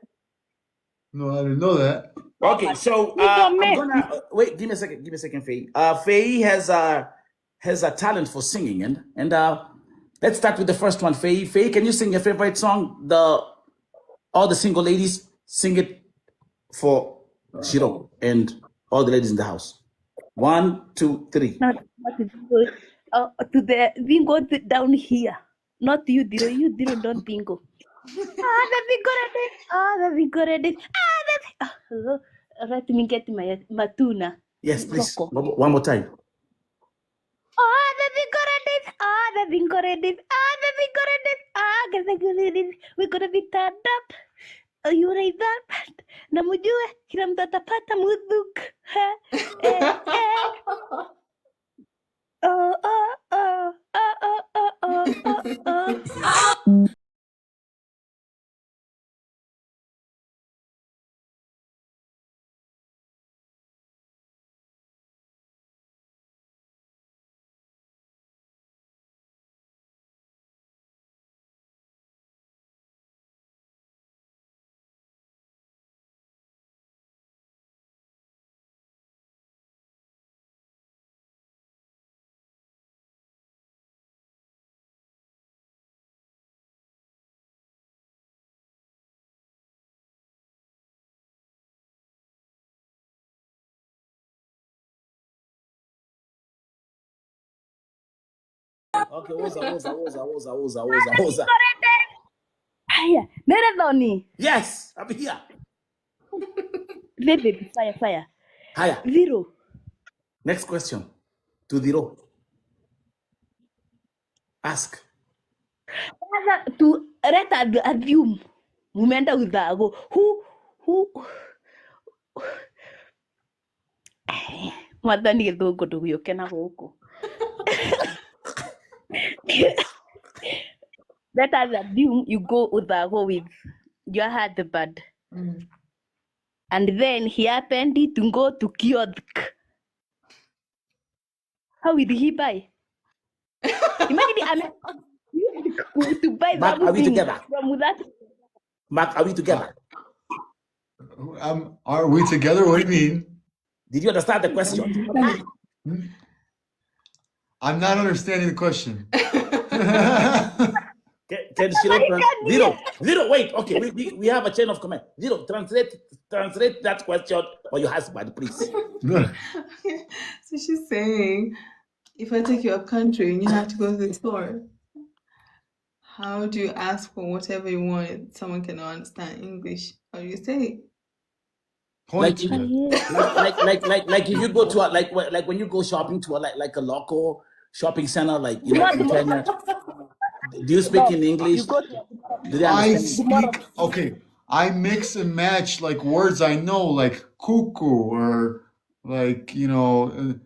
Speaker 2: No, I didn't know that.
Speaker 1: Okay, so I'm gonna wait. Give me a second, Faye. Faye has a talent for singing, and let's start with the first one. Faye, can you sing your favorite song? All the single ladies sing it for Shiro and all the ladies in the house. 1, 2, 3.
Speaker 4: Not to the bingo down here. Not you, Diro. You, Diro, don't bingo. The bingo ready. The bingo ready. Let me get my matuna.
Speaker 1: Yes, please. One more time.
Speaker 4: The bingo ready. The bingo ready. The bingo ready. We're gonna be turned up. You read that? Namujue kila mtu atapata mudhuk.
Speaker 1: Okay, woza.
Speaker 4: Haya, Neredoni.
Speaker 1: Yes, I'm here.
Speaker 4: Baby, fire.
Speaker 1: Haya.
Speaker 4: Zero.
Speaker 1: Next question to Diro. Ask.
Speaker 4: To reta assume. Mumeenda udhago. Who
Speaker 6: Mwathani gĩthũngũ ndũgĩũke na gũkũ. Let us assume you go Uthago with your husband. And then he happened to go to kiosk. How will he buy? Imagine to buy
Speaker 1: Mark, are we
Speaker 6: something
Speaker 1: together?
Speaker 6: from that.
Speaker 1: Mark, are we together?
Speaker 2: Are we together? What do you mean?
Speaker 1: Did you understand the question?
Speaker 2: I'm not understanding the question.
Speaker 1: Can Zero, wait. Okay, we have a chain of command. Zero, translate that question for your husband, please.
Speaker 3: So she's saying, if I take you up country and you have to go to the store, how do you ask for whatever you want? Someone cannot understand English. How do you say it?
Speaker 1: Like if you go to like when you go shopping to like a local shopping center, like in Kenya, do you speak in English? Do they understand?
Speaker 2: I mix and match like words I know, like cuckoo or like nyema,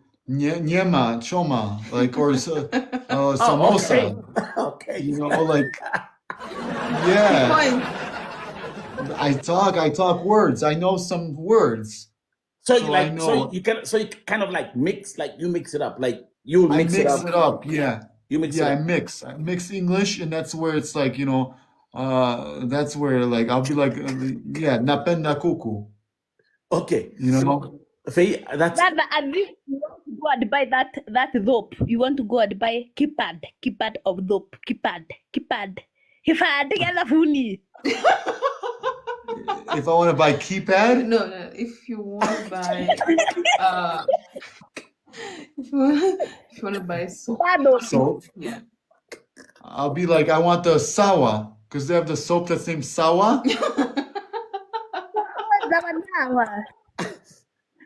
Speaker 2: choma, like or samosa.
Speaker 1: Okay.
Speaker 2: Like yeah. I talk words. I know some words.
Speaker 1: So you kind of like mix, like you mix it up, like you mix it up.
Speaker 2: Yeah.
Speaker 1: You mix it up.
Speaker 2: I mix English, and that's where it's like that's where like I'll be like napenda kuku.
Speaker 1: Okay.
Speaker 6: Faye, that's and if you want to go and buy that rope, you want to go and buy keypad of rope, keypad. If I get a funny.
Speaker 2: If I want to buy keypad?
Speaker 3: No. If you want to buy, if you want to buy soap. Yeah.
Speaker 2: I'll be like, I want the sawa, because they have the soap that's named sawa.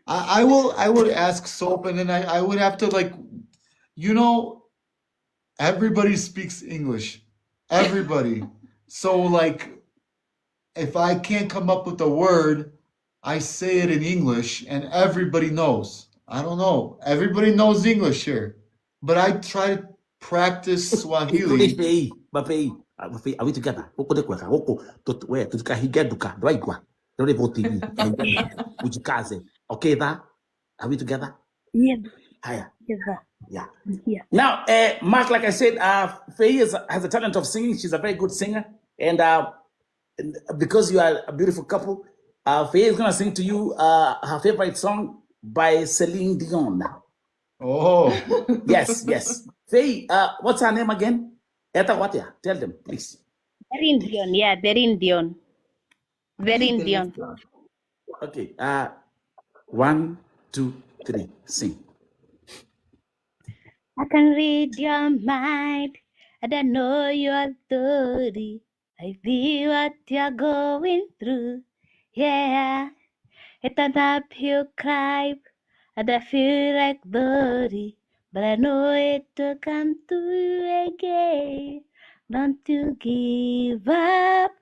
Speaker 2: I would ask soap, and then I would have to like, everybody speaks English. Everybody. So like, if I can't come up with a word, I say it in English and everybody knows. I don't know. Everybody knows English here. But I try to practice Swahili.
Speaker 1: Are we together? Okay, are we together?
Speaker 6: Yeah.
Speaker 1: Yeah. Now, Mark, like I said, Faye has a talent of singing. She's a very good singer. And because you are a beautiful couple, Faye is going to sing to you her favorite song by Celine Dion.
Speaker 2: Oh.
Speaker 1: Yes. Faye, what's her name again? Eta Watia. Tell them, please.
Speaker 6: Celine Dion. Yeah, Celine Dion. Celine Dion.
Speaker 1: Okay. 1, 2, 3. Sing.
Speaker 6: I can read your mind, and I know your story. I see what you're going through. Yeah, it's an uphill climb, and I feel like dirty, but I know it will come through again. Don't you give up,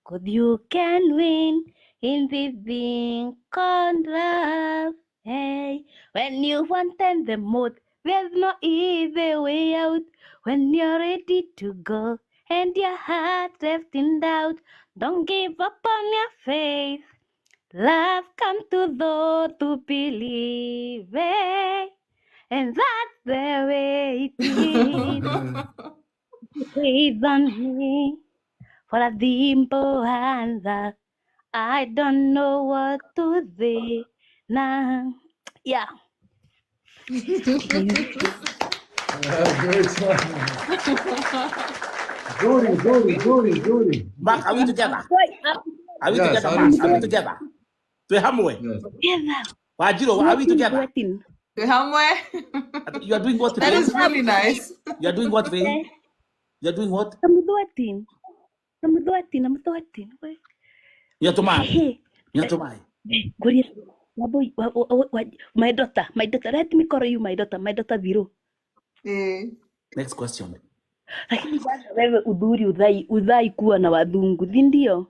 Speaker 6: 'cause you can win in this thing called love. Hey, when you want them the most, there's no easy way out. When you're ready to go and your heart left in doubt, don't give up on your faith. Love comes to those who believe it, and that's the way it is. Praise on me for a simple answer. I don't know what to say now. Yeah.
Speaker 2: Great song. Judy.
Speaker 1: Mark, are we together? Are we
Speaker 2: Yes,
Speaker 1: together,
Speaker 2: I
Speaker 1: Mark? Are we
Speaker 2: understand.
Speaker 1: together? Hamwe.
Speaker 2: Yes.
Speaker 1: Wanjiru, are we together?
Speaker 3: Somewhere.
Speaker 1: You are doing what?
Speaker 3: That is really nice.
Speaker 1: You are doing what, Faye? You are doing what?
Speaker 6: I'm doing.
Speaker 1: You're to my.
Speaker 6: My daughter, let me call you my daughter Viro.
Speaker 1: Next question.
Speaker 6: Lakini bado wewe udhai kuwa na wadhungu, si ndio?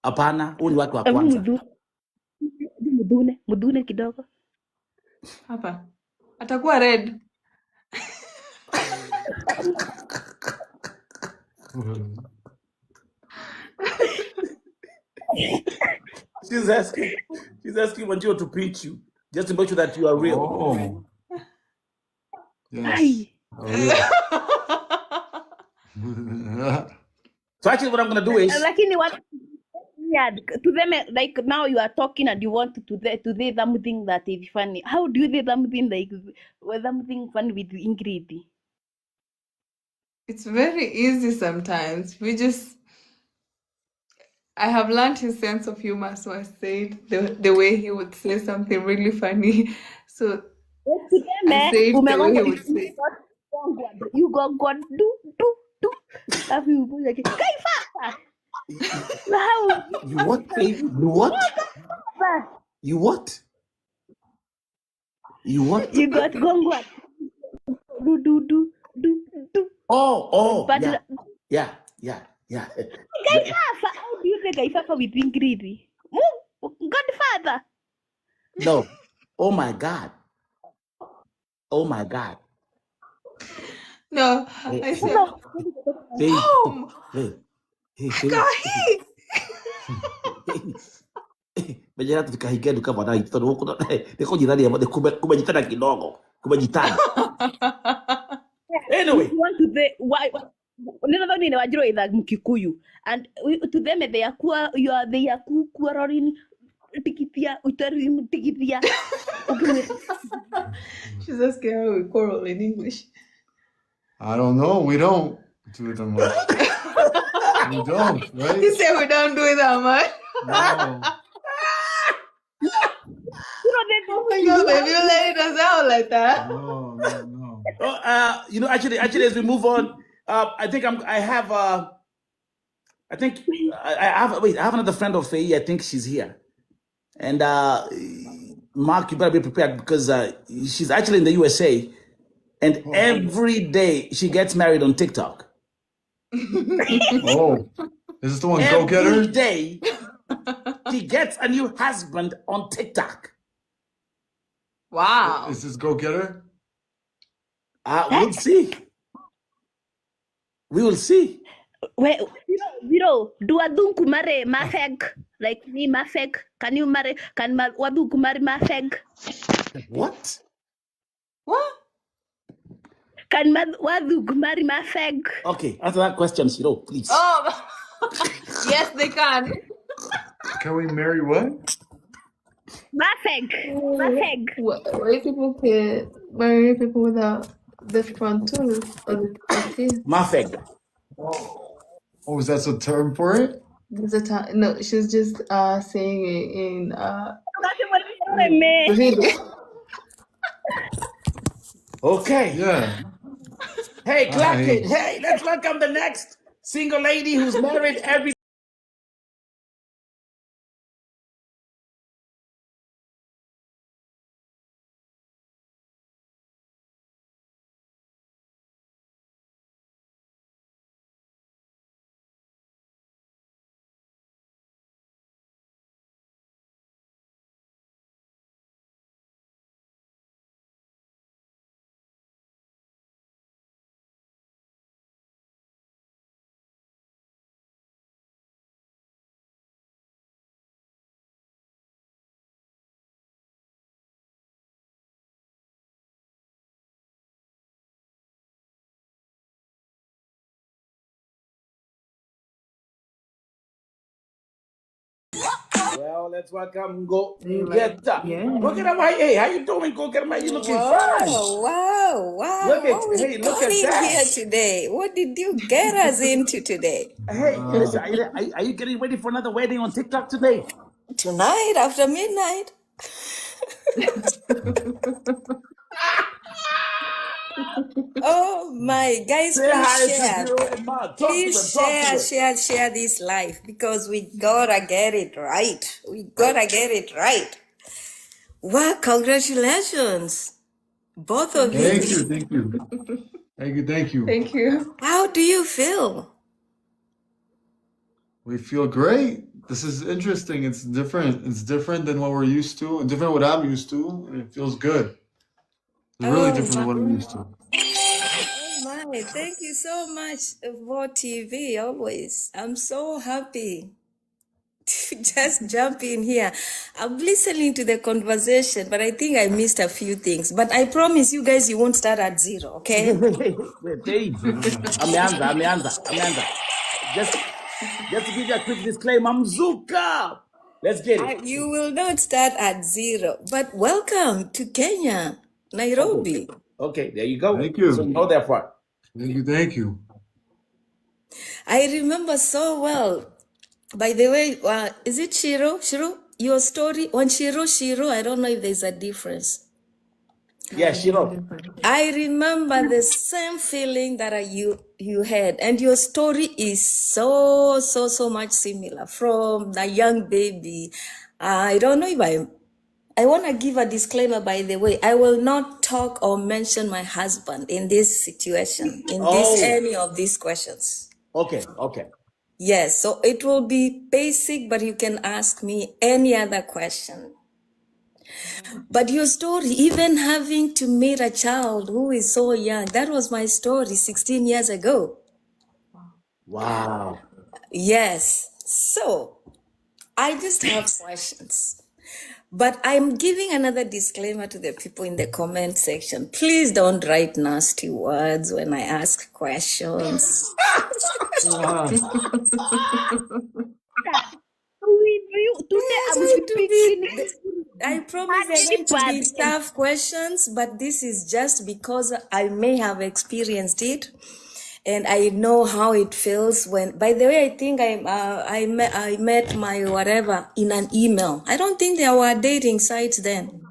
Speaker 1: Hapana, huu ni watu wa kwanza.
Speaker 4: mudune kidogo.
Speaker 3: Hapa. Atakuwa red.
Speaker 1: She's asking Wanjiru to pinch you, just to make sure that you are real.
Speaker 2: Oh. Yes.
Speaker 4: Ai.
Speaker 1: So actually, what I'm gonna do is,
Speaker 4: Lakini what? Yeah, to them like now you are talking and you want to say something that is funny. How do you say something like something funny with Ingrid?
Speaker 3: It's very easy sometimes. I have learned his sense of humor, so I say it the way he would say something really funny. So I say it the way he would say it.
Speaker 4: You go do. Alafu you like Kaifa. How?
Speaker 1: you what, baby? You what? You what? You what?
Speaker 4: You got gongwa. Do.
Speaker 1: Oh,
Speaker 4: But
Speaker 1: yeah.
Speaker 4: Kaifa. How do you say Kaifa with Ingrid? Godfather.
Speaker 1: No. Oh my God.
Speaker 3: No,
Speaker 1: Hey,
Speaker 3: I said,
Speaker 4: No.
Speaker 1: Hey,
Speaker 3: Mom,
Speaker 1: hey,
Speaker 3: Kahi.
Speaker 1: Menye hata tukahigia duka baadaye tondũ gũkũ niko jirani ya kumejitana kidogo. Kumejitana. Anyway,
Speaker 4: You want to say why? Ninadhani ni Wanjiru is Mkikuyu, and to them they are quarreling. Tikitia.
Speaker 3: She's asking how we quarrel in English.
Speaker 2: I don't know. We don't do it that much. We don't,
Speaker 3: He
Speaker 2: right?
Speaker 3: said we don't do it that much.
Speaker 2: No.
Speaker 3: Oh my God, baby, you let it sound like that.
Speaker 2: No.
Speaker 1: actually, as we move on, I think I have another friend of Faye. I think she's here, and Mark, you better be prepared because she's actually in the USA, and every day she gets married on TikTok.
Speaker 2: Oh, is this the one Go
Speaker 1: Every
Speaker 2: Getter?
Speaker 1: day she gets a new husband on TikTok.
Speaker 3: Wow.
Speaker 2: Is this Go Getter?
Speaker 1: We'll see. We will see.
Speaker 4: Well, do Wadunku marry Mafeg? Like me, Mafeg? Can Wadunku marry Mafeg?
Speaker 1: What?
Speaker 3: What?
Speaker 4: Can Wadunku marry Mafeg?
Speaker 1: Okay, answer that question, Shiro, please.
Speaker 3: Oh, yes, they can.
Speaker 2: Can we marry what?
Speaker 4: Mafeg.
Speaker 3: Why people can marry people without the frontal or the teeth?
Speaker 1: Mafeg.
Speaker 2: Oh, is that a term for it?
Speaker 3: There's a time. No, she's just saying it in
Speaker 1: Okay.
Speaker 2: Yeah.
Speaker 1: Hey, clap
Speaker 2: Nice.
Speaker 1: it. Hey, let's welcome the next single lady who's married every. Well, let's welcome Go Getter.
Speaker 3: Yeah.
Speaker 1: Go Getter, hey, how you doing? Go Getter, you looking fine.
Speaker 8: Wow.
Speaker 1: Look at,
Speaker 8: What we
Speaker 1: hey, look
Speaker 8: got
Speaker 1: at
Speaker 8: in
Speaker 1: that.
Speaker 8: here today? What did you get us into today?
Speaker 1: Hey, listen, are you getting ready for another wedding on TikTok today?
Speaker 8: Tonight after midnight? Oh my guys,
Speaker 1: Say hi
Speaker 8: please
Speaker 1: to
Speaker 8: share.
Speaker 1: Zero and Mark. Talk to
Speaker 8: Please
Speaker 1: them.
Speaker 8: share this live because we gotta get it right. We gotta get it right. Wow, congratulations. Both of you.
Speaker 2: Thank you.
Speaker 3: Thank you.
Speaker 8: How do you feel?
Speaker 2: We feel great. This is interesting. It's different. It's different than what we're used to, and different what I'm used to, and it feels good. It's really
Speaker 8: Oh
Speaker 2: different than what I'm used to.
Speaker 8: my, thank you so much for TV always. I'm so happy to just jump in here. I'm listening to the conversation, but I think I missed a few things. But I promise you guys, you won't start at zero, okay?
Speaker 1: Ameanza. Just to give you a quick disclaimer, Mzuka. Let's get it.
Speaker 8: You will not start at zero. But welcome to Kenya, Nairobi.
Speaker 1: Okay, there you go.
Speaker 2: Thank you.
Speaker 1: So you know that part.
Speaker 2: Thank you.
Speaker 8: I remember so well. By the way, is it Shiro? Shiro, your story on Shiro. I don't know if there's a difference.
Speaker 1: Yeah, Shiro.
Speaker 8: I remember the same feeling that you had, and your story is so much similar from the young baby. I don't know if I want to give a disclaimer, by the way. I will not talk or mention my husband in this situation, in any of these questions.
Speaker 1: Okay.
Speaker 8: Yes, so it will be basic, but you can ask me any other question. But your story, even having to meet a child who is so young, that was my story 16 years ago.
Speaker 1: Wow.
Speaker 8: Yes. So I just have questions. But I'm giving another disclaimer to the people in the comment section. Please don't write nasty words when I ask questions. I promise they're going to be tough questions, but this is just because I may have experienced it, and I know how it feels when. By the way, I think I met my whatever in an email. I don't think there were dating sites then.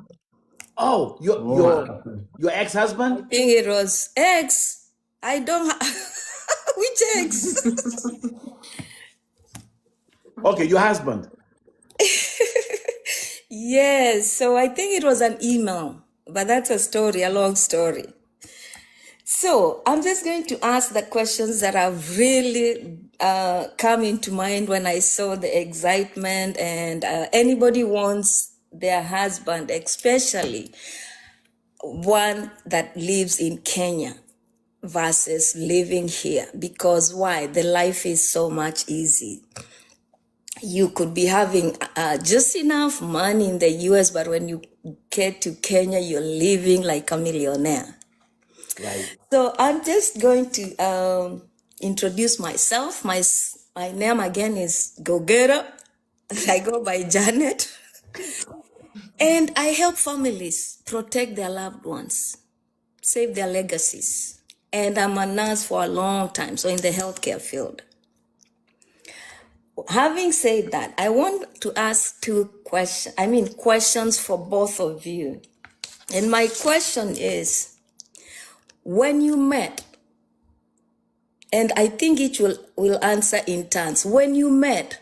Speaker 1: Oh, your ex-husband?
Speaker 8: I think it was ex. I don't. Which ex?
Speaker 1: Okay, your husband.
Speaker 8: Yes, so I think it was an email, but that's a long story. So I'm just going to ask the questions that have really come into mind when I saw the excitement, and anybody wants their husband, especially one that lives in Kenya versus living here. Because why? The life is so much easy. You could be having just enough money in the US, but when you get to Kenya, you're living like a millionaire.
Speaker 1: Right.
Speaker 8: So I'm just going to introduce myself. My name again is Gogera. I go by Janet. And I help families protect their loved ones, save their legacies. And I'm a nurse for a long time, so in the healthcare field. Having said that, I want to ask questions for both of you. And my question is, when you met, and I think each will answer in turns. When you met,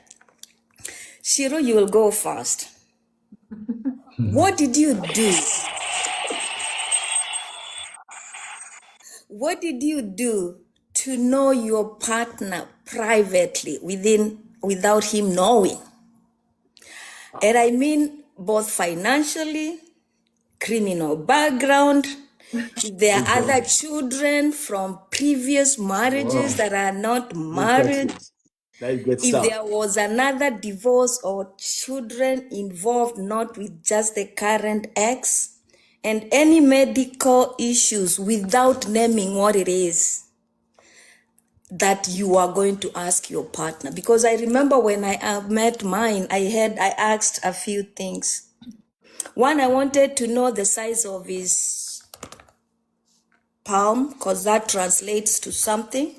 Speaker 8: Shiro, you will go first. What did you do? What did you do to know your partner privately without him knowing? And I mean both financially, criminal background, if there are other children from previous marriages that are not married, if there was another divorce or children involved, not with just the current ex, and any medical issues without naming what it is that you are going to ask your partner. Because I remember when I met mine, I asked a few things. One, I wanted to know the size of his palm, because that translates to something.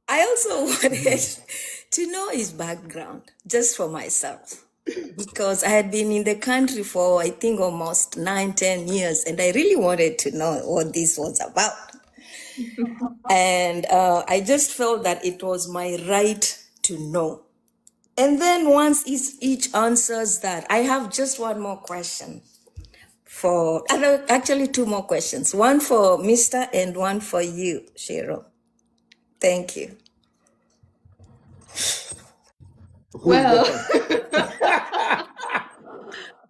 Speaker 8: I also wanted to know his background, just for myself, because I had been in the country for, I think, almost 9-10 years, and I really wanted to know what this was about. And I just felt that it was my right to know. And then once each answers that, I have just one more question. Actually, two more questions. One for Mr. and one for you, Shiro. Thank you.
Speaker 1: Who's
Speaker 3: Well,
Speaker 1: the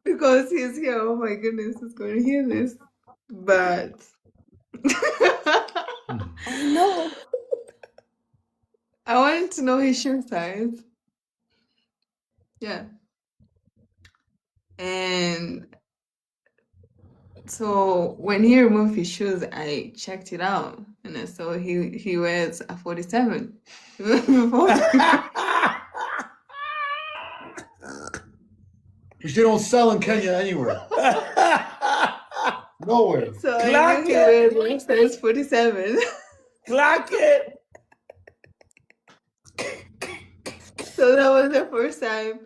Speaker 3: because he's here. Oh my goodness, he's going to hear this. But
Speaker 8: I know.
Speaker 3: I wanted to know his shoe size. Yeah. And so when he removed his shoes, I checked it out and I saw he wears a 47.
Speaker 2: Which they don't sell in Kenya anywhere. Nowhere.
Speaker 3: So I
Speaker 1: Clock
Speaker 3: knew he
Speaker 1: it.
Speaker 3: wears size 47.
Speaker 1: Clock it.
Speaker 3: So that was the first time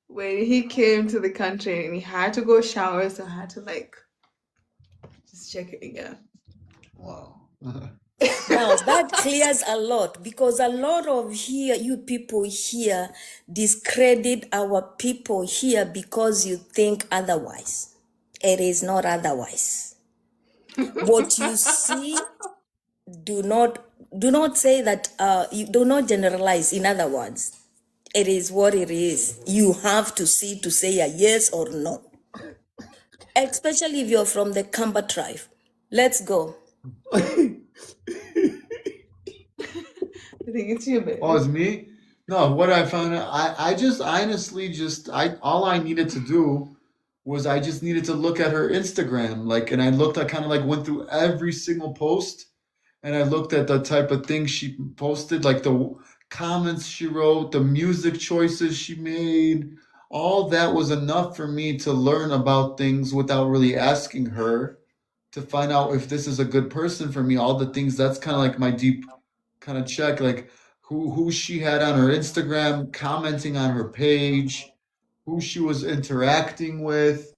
Speaker 3: when he came to the country and he had to go shower, so I had to like just check it again.
Speaker 2: Wow.
Speaker 8: Now that clears a lot, because a lot of you people here discredit our people here because you think otherwise. It is not otherwise. What you see, do not say that. You do not generalize. In other words, it is what it is. You have to see to say a yes or no. Especially if you're from the Kamba tribe. Let's go.
Speaker 3: I think it's you, baby.
Speaker 2: Oh, it's me? No, what I found out, I just honestly all I needed to do was I just needed to look at her Instagram. Like, and I kind of like went through every single post and I looked at the type of things she posted, like the comments she wrote, the music choices she made. All that was enough for me to learn about things without really asking her, to find out if this is a good person for me. All the things, that's kind of like my deep kind of check, like who she had on her Instagram, commenting on her page, who she was interacting with.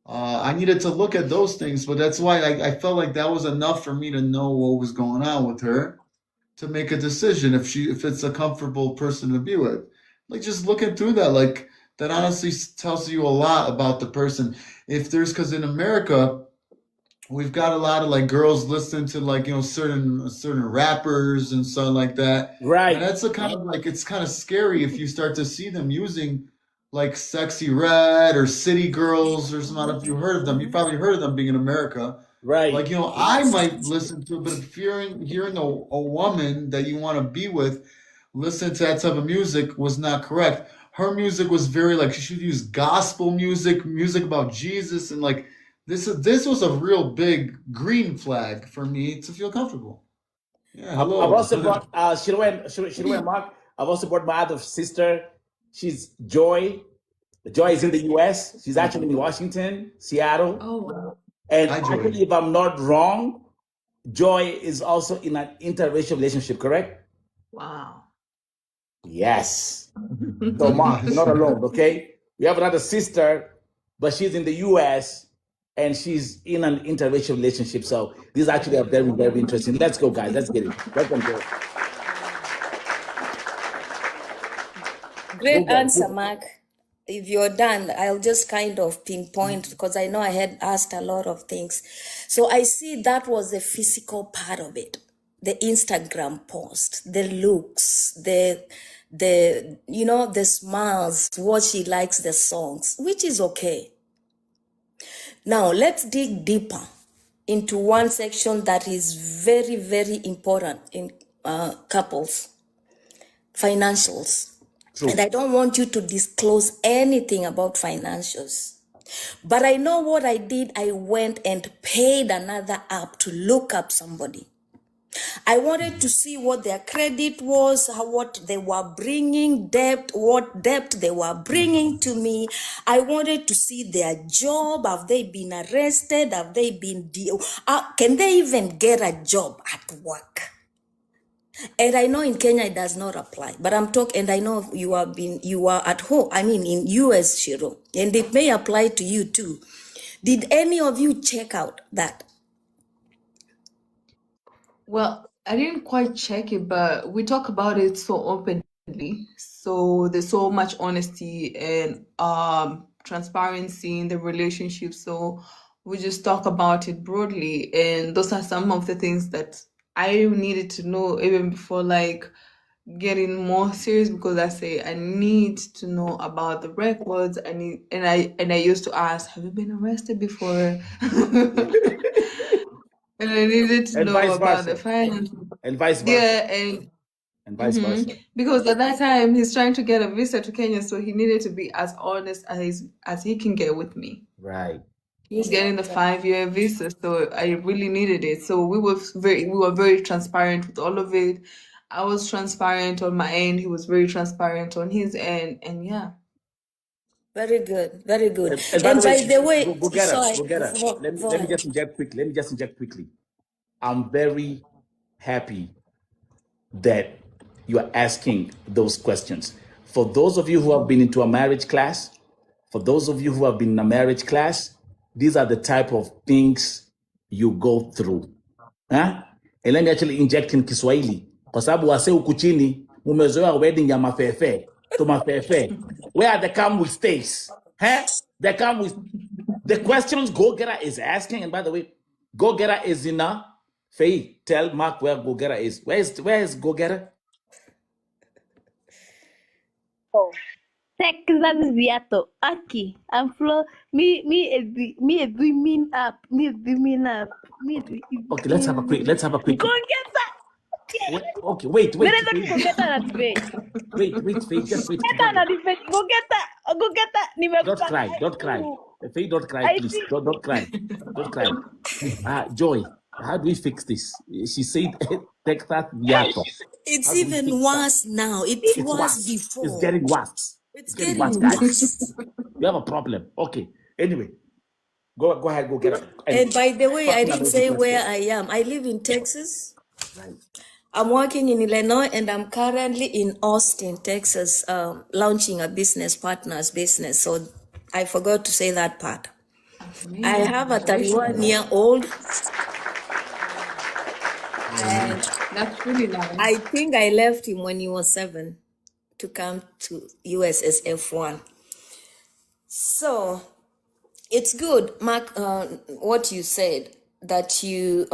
Speaker 2: I needed to look at those things, but that's why I felt like that was enough for me to know what was going on with her, to make a decision if it's a comfortable person to be with. Like, just looking through that, like, that honestly tells you a lot about the person. Because in America, we've got a lot of like girls listening to like, certain rappers and something like that.
Speaker 1: Right.
Speaker 2: And that's a kind of like, it's kind of scary if you start to see them using like Sexy Red or City Girls or some. If you heard of them, you probably heard of them being in America.
Speaker 1: Right.
Speaker 2: Like, I might listen to it, but if hearing a woman that you want to be with listen to that type of music was not correct. Her music was very like, she should use gospel music about Jesus, and like this was a real big green flag for me to feel comfortable. Yeah, hello.
Speaker 1: I've also brought Shirley and Mark. I've also brought my other sister. She's Joy. Joy is in the US. She's actually in Washington, Seattle.
Speaker 3: Oh, wow.
Speaker 1: And
Speaker 2: Hi, Joy.
Speaker 1: actually, if I'm not wrong, Joy is also in an interracial relationship, correct?
Speaker 3: Wow.
Speaker 1: Yes. So Mark, you're not alone, okay? We have another sister, but she's in the US and she's in an interracial relationship. So these actually are very, very interesting. Let's go, guys. Let's get it. Let them go.
Speaker 8: Great answer, Mark. If you're done, I'll just kind of pinpoint, because I know I had asked a lot of things. So I see that was the physical part of it. The Instagram post, the looks, the smiles, what she likes, the songs, which is okay. Now let's dig deeper into one section that is very, very important in couples: financials.
Speaker 1: True.
Speaker 8: And I don't want you to disclose anything about financials. But I know what I did. I went and paid another app to look up somebody. I wanted to see what their credit was, what they were bringing, what debt they were bringing to me. I wanted to see their job. Have they been arrested? Have they been can they even get a job at work? And I know in Kenya it does not apply, but I'm talking, and I know you are at home, I mean in US, Shiro, and it may apply to you too. Did any of you check out that?
Speaker 3: Well, I didn't quite check it, but we talk about it so openly. So there's so much honesty and transparency in the relationship. So we just talk about it broadly. And those are some of the things that I needed to know even before like getting more serious, because I say I need to know about the records. And I used to ask, have you been arrested before? And I needed to
Speaker 1: And
Speaker 3: know
Speaker 1: vice
Speaker 3: about the
Speaker 1: versa.
Speaker 3: finance.
Speaker 1: And vice versa.
Speaker 3: Yeah,
Speaker 1: And vice versa.
Speaker 3: because at that time he's trying to get a visa to Kenya, so he needed to be as honest as he can get with me.
Speaker 1: Right.
Speaker 3: He was getting the 5-year visa, so I really needed it. So we were very transparent with all of it. I was transparent on my end. He was very transparent on his end, and yeah.
Speaker 8: Very good, very good.
Speaker 1: And by
Speaker 8: And
Speaker 1: the way,
Speaker 8: by the way,
Speaker 1: go get her.
Speaker 8: sorry,
Speaker 1: Go get her. Let me just inject quickly. Let me just inject quickly. I'm very happy that you are asking those questions. For those of you who have been into a marriage class, for those of you who have been in a marriage class, these are the type of things you go through. Huh? And let me actually inject in Kiswahili. Kwa sababu wase huku chini, mumezoea wedding ya mafefe, to mafefe. Where they come with stays. Huh? They come with the questions Go Getter is asking. And by the way, Go Getter is in a Faye, tell Mark where Go Getter is. Where is Go Getter?
Speaker 4: Texas viato. Aki. I'm flow. Me a dreaming up.
Speaker 1: Okay, let's have a quick.
Speaker 4: Go get that.
Speaker 1: Okay, wait.
Speaker 4: Go get that debate.
Speaker 1: Wait, Faye, just wait.
Speaker 4: Go get that.
Speaker 1: Don't cry. Faye, don't cry, please. Don't cry. Joy, how do we fix this? She said Texas viato.
Speaker 8: it's even worse now. It's worse before.
Speaker 1: It's getting worse.
Speaker 8: It's getting
Speaker 1: guys.
Speaker 8: worse.
Speaker 1: We have a problem. Okay. Anyway, go ahead, Go Getter.
Speaker 8: And by the way, I didn't say where I am. I live in Texas.
Speaker 1: Right.
Speaker 8: I'm working in Illinois, and I'm currently in Austin, Texas, launching a business partners business. So I forgot to say that part. I have a 31-year-old. And
Speaker 3: That's really nice.
Speaker 8: I think I left him when he was 7 to come to USS F1. So it's good, Mark, what you said, that you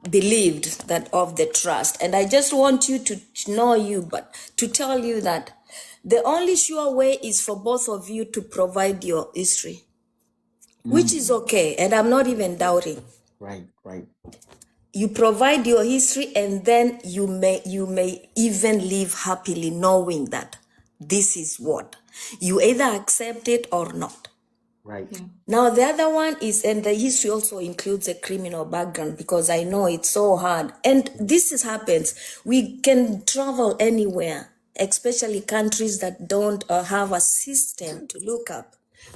Speaker 8: believed that of the trust. And I just want you to know you, but to tell you that the only sure way is for both of you to provide your history, which is okay. And I'm not even doubting.
Speaker 1: Right.
Speaker 8: You provide your history, and then you may even live happily knowing that this is what you either accept it or not.
Speaker 1: Right.
Speaker 3: Yeah.
Speaker 8: Now the other one is, and the history also includes a criminal background, because I know it's so hard. And happens. We can travel anywhere, especially countries that don't have a system to look up.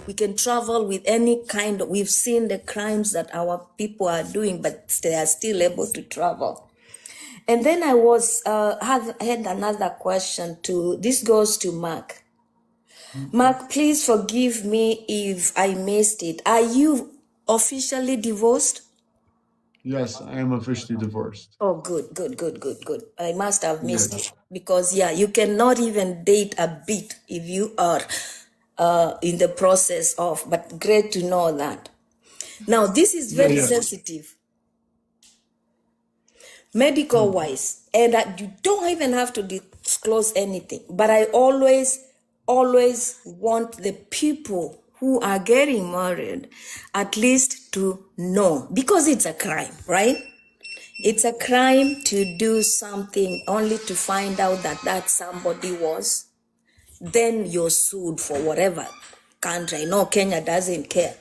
Speaker 8: We can travel with any kind we've seen the crimes that our people are doing, but they are still able to travel. And then I was had another question too. This goes to Mark. Mark, please forgive me if I missed it. Are you officially divorced?
Speaker 2: Yes, I am officially divorced.
Speaker 8: Oh, good. I must have missed it, because you cannot even date a bit if you are in the process of, but great to know that. Now, this is very sensitive, medical wise, and you don't even have to disclose anything, but I always want the people who are getting married at least to know, because it's a crime, right? It's a crime to do something only to find out that somebody was, then you're sued for whatever country. I know Kenya doesn't care,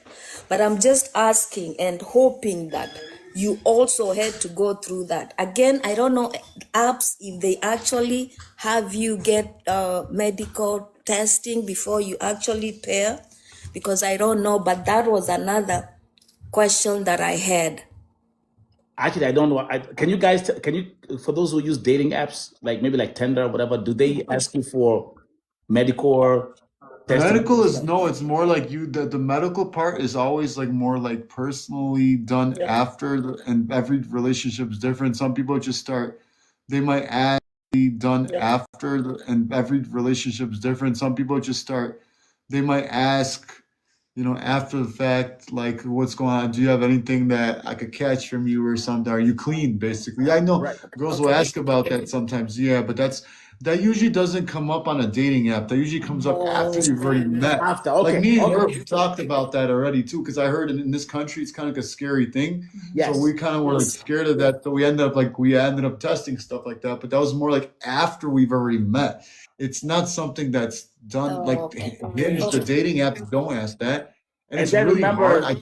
Speaker 8: but I'm just asking and hoping that you also had to go through that. Again, I don't know apps if they actually have you get medical testing before you actually pair, because I don't know, but that was another question that I had.
Speaker 1: Actually, I don't know. Can you, for those who use dating apps, like maybe like Tinder or whatever, do they ask you for medical testing?
Speaker 2: Medical is no, it's more like the medical part is always like more like personally done after, and every relationship is different. Some people just start, they might add done after, and every relationship is different. Some people just start, they might ask, after the fact, like what's going on? Do you have anything that I could catch from you or something? Are you clean, basically? I know
Speaker 1: Right.
Speaker 2: girls will ask about that sometimes, yeah, but that usually doesn't come up on a dating app. That usually comes up after you've already met.
Speaker 1: After,
Speaker 2: Like
Speaker 1: okay,
Speaker 2: me and
Speaker 1: okay.
Speaker 2: her talked about that already too, because I heard in this country it's kind of like a scary thing.
Speaker 1: Yes.
Speaker 2: So we kind of were like scared of that. So we ended up testing stuff like that. But that was more like after we've already met. It's not something that's done like
Speaker 8: Okay.
Speaker 2: Hinge, the dating apps don't ask that. And
Speaker 1: And
Speaker 2: it's
Speaker 1: then
Speaker 2: really hard.
Speaker 1: remember,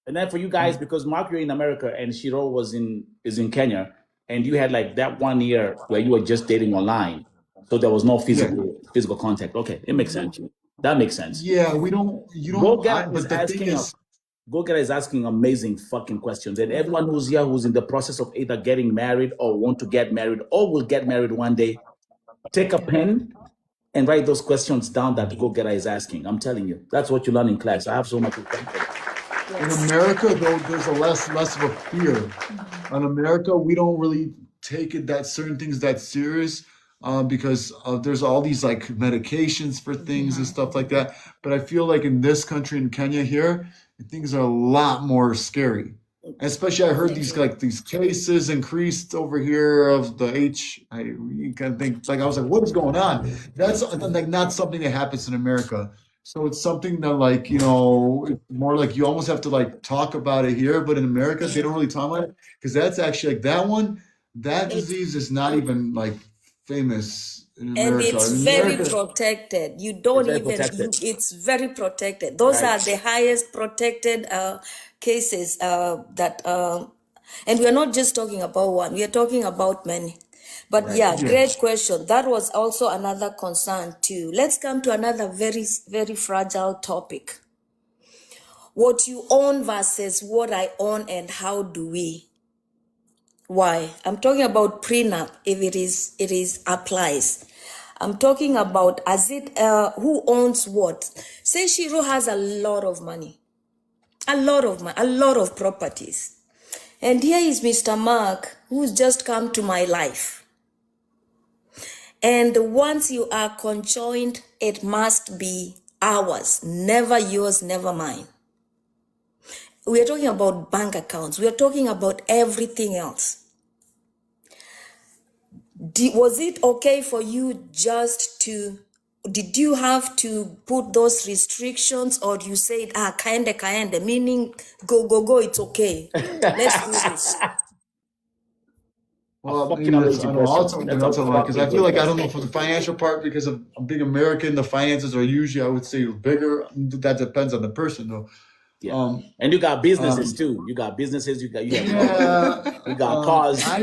Speaker 1: and then for you guys, because Mark, you're in America and Shiro is in Kenya, and you had like that 1 year where you were just dating online, so there was no physical contact. Okay, it makes sense. That makes sense.
Speaker 2: Yeah, you don't, but the thing is,
Speaker 1: Go-Getter is asking amazing fucking questions, and everyone who's here who's in the process of either getting married or want to get married or will get married one day, take a pen and write those questions down that Go-Getter is asking. I'm telling you, that's what you learn in class. I have so much.
Speaker 2: in America, though, there's a less of a fear. In America, we don't really take it that certain things that serious because there's all these like medications for things and stuff like that. But I feel like in this country, in Kenya here, things are a lot more scary. Especially, I heard these cases increased over here of the you kind of think like I was like, what is going on? That's like not something that happens in America. So it's something that like it's more like you almost have to like talk about it here, but in America they don't really talk about it because that's actually like that disease is not even like famous in
Speaker 8: And
Speaker 2: America.
Speaker 8: it's
Speaker 2: In
Speaker 8: very
Speaker 2: America,
Speaker 8: protected. You don't
Speaker 1: very
Speaker 8: even,
Speaker 1: protected.
Speaker 8: it's very protected. Those
Speaker 1: Right.
Speaker 8: are the highest protected cases and we're not just talking about one, we are talking about many. But
Speaker 1: Right.
Speaker 8: yeah,
Speaker 2: Yeah.
Speaker 8: great question. That was also another concern too. Let's come to another very, very fragile topic. What you own versus what I own, and how do we? Why? I'm talking about prenup if it is applies. I'm talking about who owns what. Say Shiro has a lot of money, a lot of properties. And here is Mr. Mark, who's just come to my life. And once you are conjoined, it must be ours, never yours, never mine. We are talking about bank accounts. We are talking about everything else. Was it okay for you did you have to put those restrictions, or you said, kaende, meaning go, it's okay. Let's do this.
Speaker 2: Well,
Speaker 1: fucking
Speaker 2: maybe
Speaker 1: amazing
Speaker 2: I know
Speaker 1: question. That's
Speaker 2: that's
Speaker 1: a
Speaker 2: a lot because I
Speaker 1: fucking
Speaker 2: feel
Speaker 1: good
Speaker 2: like I don't know
Speaker 1: question.
Speaker 2: for the financial part because of being American, the finances are usually I would say bigger. That depends on the person though.
Speaker 1: Yeah. And you got businesses too. You got businesses. You have you got cars.
Speaker 2: I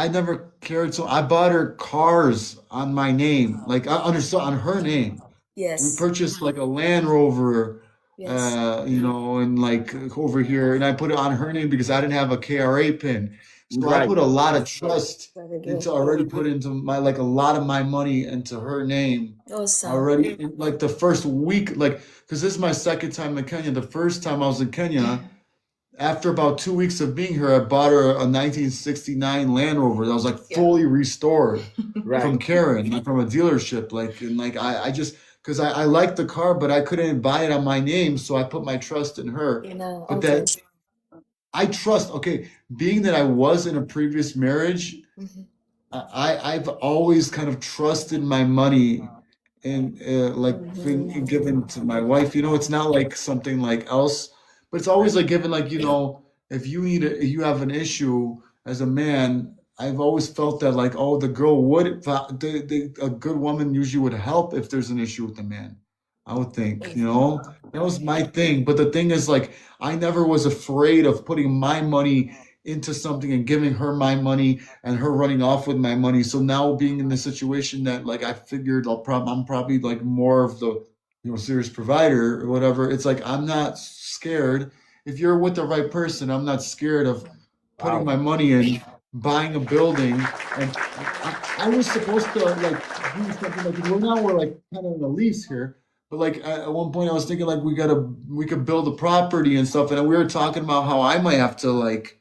Speaker 2: never cared. So I bought her cars on my name, like I understood on her name. We
Speaker 8: Yes,
Speaker 2: purchased like a Land Rover,
Speaker 8: yes.
Speaker 2: and like over here, and I put it on her name because I didn't have a KRA pin. So I
Speaker 1: Right.
Speaker 2: put a lot of trust
Speaker 8: Very good.
Speaker 2: into already put into my like a lot of my money into her name
Speaker 8: Awesome.
Speaker 2: already. Like the first week, like because this is my second time in Kenya. The first time I was in Kenya, after about 2 weeks of being here, I bought her a 1969 Land Rover that was like fully restored from
Speaker 1: Right.
Speaker 2: Karen, like from a dealership. I just because I liked the car, but I couldn't buy it on my name, so I put my trust in her. But
Speaker 8: Okay.
Speaker 2: that I trust, okay, being that I was in a previous marriage, I've always kind of trusted my money and like being given to my wife. It's not like something like else, but it's always like given like, if if you have an issue as a man, I've always felt that like, oh, the girl would, a good woman usually would help if there's an issue with the man. I would think, that was my thing. But the thing is like, I never was afraid of putting my money into something and giving her my money and her running off with my money. So now being in the situation that like I figured I'm probably like more of the serious provider or whatever. It's like I'm not scared. If you're with the right person, I'm not scared of putting my money in, buying a building. And I was supposed to like do something like we're like kind of on a lease here. But like at one point I was thinking like we could build a property and stuff. And we were talking about how I might have to like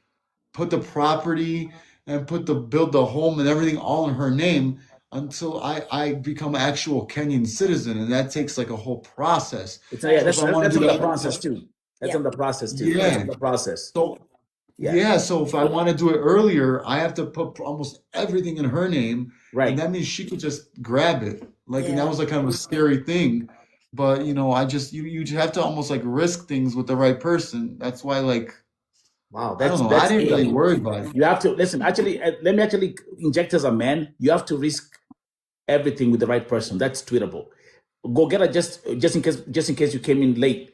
Speaker 2: put the property and build the home and everything all in her name. until I become an actual Kenyan citizen, and that takes like a whole process.
Speaker 1: It's
Speaker 2: So
Speaker 1: that's
Speaker 2: if I want to
Speaker 1: that's
Speaker 2: do
Speaker 1: on the
Speaker 2: that,
Speaker 1: process too. That's
Speaker 8: Yeah.
Speaker 1: on the process too. That's
Speaker 2: yeah.
Speaker 1: on the process.
Speaker 2: So
Speaker 1: Yeah.
Speaker 2: yeah, so if I want to do it earlier, I have to put almost everything in her name, and
Speaker 1: Right.
Speaker 2: that means she could just grab it. Like, and that
Speaker 8: Yeah.
Speaker 2: was like kind of a scary thing. But I just you have to almost like risk things with the right person. That's why, like,
Speaker 1: Wow.
Speaker 2: I don't know. I didn't really worry about it.
Speaker 1: You have to listen. Actually, let me actually inject as a man. You have to risk everything with the right person. That's tweetable. Go get her just in case you came in late.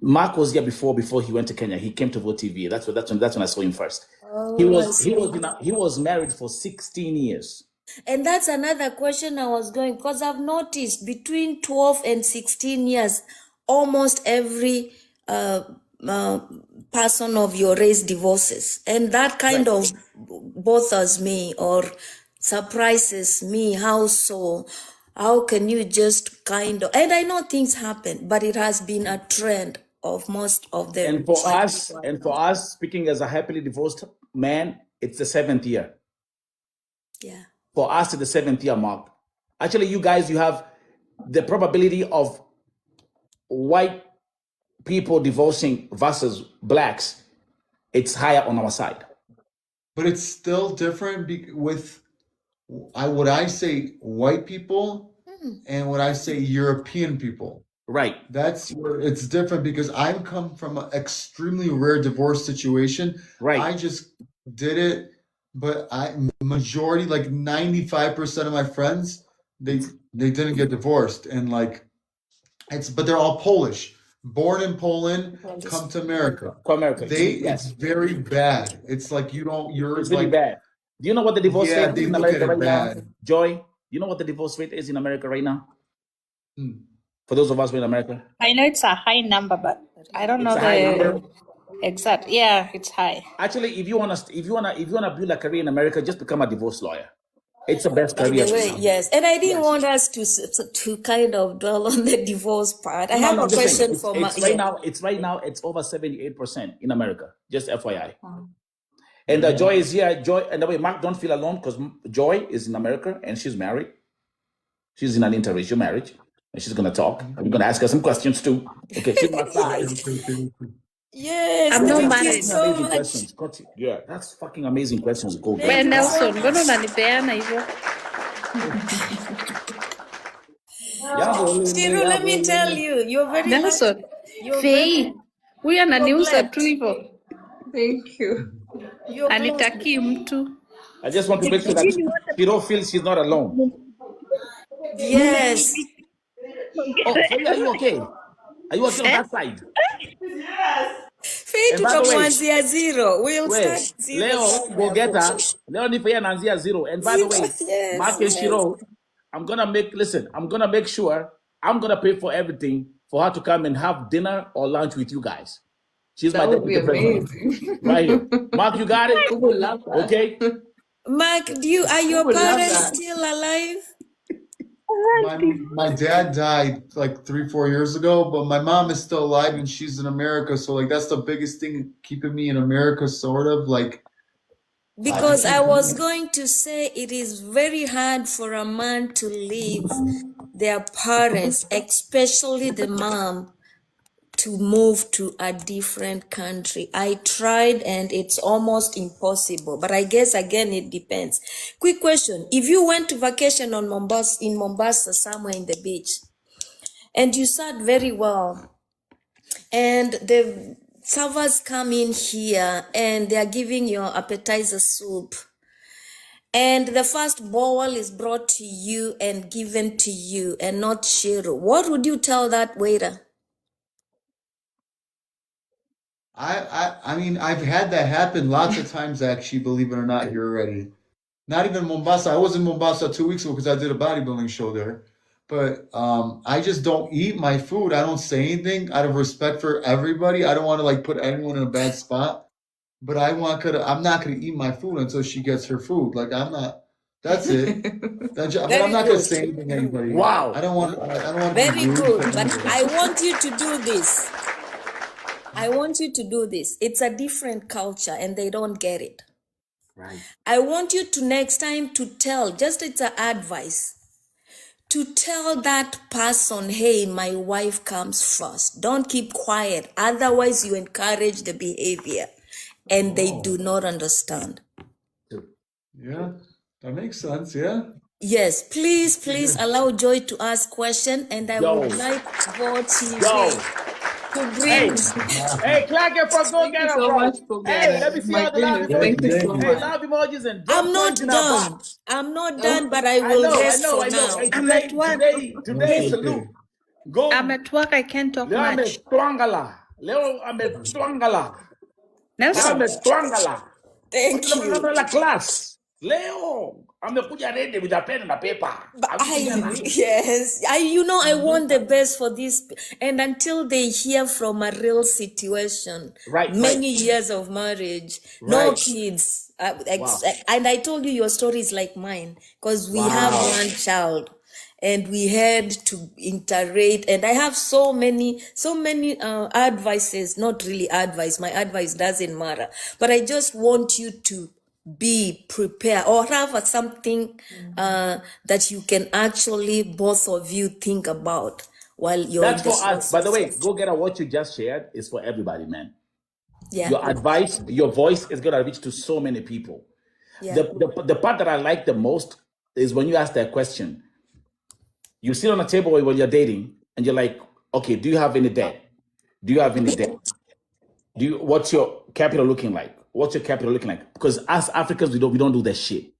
Speaker 1: Mark was here before he went to Kenya. He came to Vote TV. That's when I saw him first. He
Speaker 8: Oh, I
Speaker 1: was
Speaker 8: see.
Speaker 1: he was married for 16 years.
Speaker 8: And that's another question I was going, because I've noticed between 12 and 16 years, almost every person of your race divorces. And that kind of bothers me or surprises me. How so? How can you just kind of, and I know things happen, but it has been a trend of most of the
Speaker 1: And for us, speaking as a happily divorced man, it's the 7th year.
Speaker 8: Yeah.
Speaker 1: For us, it's the 7th year mark. Actually, you guys, you have the probability of white people divorcing versus blacks. It's higher on our side.
Speaker 2: But it's still different with what I say white people and what I say European people.
Speaker 1: Right.
Speaker 2: That's where it's different because I come from an extremely rare divorce situation.
Speaker 1: Right.
Speaker 2: I just did it, but majority, like 95% of my friends, they didn't get divorced, and like but they're all Polish, born in Poland, come to America. It's very bad. It's like
Speaker 1: it's really bad. Do you know what the divorce rate is in America right now? Joy, do you know what the divorce rate is in America right now? For those of us in America,
Speaker 9: I know it's a high number, but I don't know the exact. Yeah, it's high.
Speaker 1: Actually, if you wanna build a career in America, just become a divorce lawyer. It's the best career.
Speaker 8: Yes, and I didn't want us to kind of dwell on the divorce part. I have a question for
Speaker 1: right now. It's over 78% in America. Just FYI. And Joy is here. Joy, and the way, Mark, don't feel alone because Joy is in America and she's married. She's in an interracial marriage. And she's gonna talk. I'm gonna ask her some questions too. Okay, she's my side.
Speaker 8: Yes,
Speaker 9: I'm not
Speaker 8: thank you
Speaker 9: married.
Speaker 8: so much.
Speaker 1: Questions. Yeah, that's fucking amazing questions. Go get
Speaker 9: Wewe
Speaker 1: it.
Speaker 9: Nelson, mbona unanipeana hivyo?
Speaker 8: Chiru, let me tell you, you're very
Speaker 9: Nelson,
Speaker 8: lucky. You're
Speaker 9: Fei, huyu ananiuza tu hivyo.
Speaker 3: Thank you.
Speaker 8: You're blessed.
Speaker 9: Anitakii mtu.
Speaker 1: I just want to make sure that she don't feel she's not alone.
Speaker 8: Yes.
Speaker 1: Oh, Faye, are you okay? Are you okay on that side?
Speaker 8: Faye
Speaker 1: And by the way,
Speaker 8: tukamwanzia zero. We'll start
Speaker 1: Wait,
Speaker 8: zero.
Speaker 1: Leo go get her. Leo ni Faye anaanzia 0. And by the way,
Speaker 8: Yes,
Speaker 1: Mark and
Speaker 8: yes.
Speaker 1: Shiro, I'm gonna make sure I'm gonna pay for everything for her to come and have dinner or lunch with you guys. She's my
Speaker 3: That would be
Speaker 1: deputy president.
Speaker 3: amazing.
Speaker 1: Right here. Mark, you got it?
Speaker 3: Who would love that?
Speaker 1: Okay.
Speaker 8: Mark, are your
Speaker 3: would love
Speaker 8: parents
Speaker 3: that.
Speaker 8: still alive?
Speaker 2: My dad died like 3-4 years ago, but my mom is still alive and she's in America. So like that's the biggest thing keeping me in America, sort of like.
Speaker 8: Because I was going to say it is very hard for a man to leave their parents, especially the mom, to move to a different country. I tried and it's almost impossible, but I guess again it depends. Quick question. If you went to vacation in Mombasa, somewhere in the beach, and you sat very well, and the servers come in here and they are giving you appetizer soup, and the first bowl is brought to you and given to you and not Shiro, what would you tell that waiter?
Speaker 2: I mean, I've had that happen lots of times, actually, believe it or not, here already. Not even Mombasa. I was in Mombasa 2 weeks ago because I did a bodybuilding show there. But I just don't eat my food. I don't say anything out of respect for everybody. I don't want to like put anyone in a bad spot. But I'm not gonna eat my food until she gets her food. Like that's it. But I'm not gonna say anything to anybody.
Speaker 1: Wow.
Speaker 2: I don't want.
Speaker 8: Very good. But I want you to do this. It's a different culture and they don't get it.
Speaker 1: Right.
Speaker 8: I want you to next time to tell, just it's an advice, to tell that person, hey, my wife comes first. Don't keep quiet. Otherwise, you encourage the behavior and they do not understand.
Speaker 2: Yeah, that makes sense. Yeah.
Speaker 8: Yes, please allow Joy to ask question, and I would like what he
Speaker 1: Yo.
Speaker 8: said to
Speaker 1: Hey,
Speaker 8: bring.
Speaker 1: hey, clap it for Go
Speaker 3: Thank you
Speaker 1: Getter,
Speaker 3: so
Speaker 1: bro.
Speaker 3: much for
Speaker 1: Hey,
Speaker 3: that.
Speaker 1: let me see
Speaker 3: My
Speaker 1: all the love
Speaker 3: goodness,
Speaker 1: emojis.
Speaker 3: thank you so
Speaker 1: Hey,
Speaker 3: much.
Speaker 1: love emojis and
Speaker 8: I'm
Speaker 1: drop coins
Speaker 8: not
Speaker 1: in our
Speaker 8: done.
Speaker 1: box.
Speaker 8: I'm not
Speaker 3: Oh,
Speaker 8: done, but I
Speaker 1: I
Speaker 8: will
Speaker 1: know.
Speaker 8: rest for
Speaker 1: Hey,
Speaker 8: now.
Speaker 9: I'm at work.
Speaker 1: today salute. Go.
Speaker 9: I'm at work. I can't talk
Speaker 1: Leo
Speaker 9: much.
Speaker 1: ametwangala. Leo ametwangala. Leo
Speaker 9: Nelson,
Speaker 1: ametwangala.
Speaker 8: Thank you.
Speaker 1: La class. Leo amekuja ready with a pen and a paper.
Speaker 8: But
Speaker 1: Amekuja
Speaker 8: I want the best for this. And until they hear from a real situation,
Speaker 1: Right.
Speaker 8: many years of marriage, no kids.
Speaker 1: Wow.
Speaker 8: And I told you your story is like mine because we have
Speaker 1: Wow.
Speaker 8: one child and we had to iterate. And I have so many advices, not really advice. My advice doesn't matter. But I just want you to be prepared or have something that you can actually both of you think about while you're
Speaker 1: That's
Speaker 8: in the
Speaker 1: for us. By the way,
Speaker 8: process.
Speaker 1: Go Getter, what you just shared is for everybody, man.
Speaker 8: Yeah.
Speaker 1: Your advice, your voice is going to reach to so many people.
Speaker 8: Yeah.
Speaker 1: The part that I like the most is when you ask that question. You sit on a table when you're dating and you're like, okay, do you have any debt? Do you have any debt? What's your capital looking like? What's your capital looking like? Because us Africans, we don't do that shit.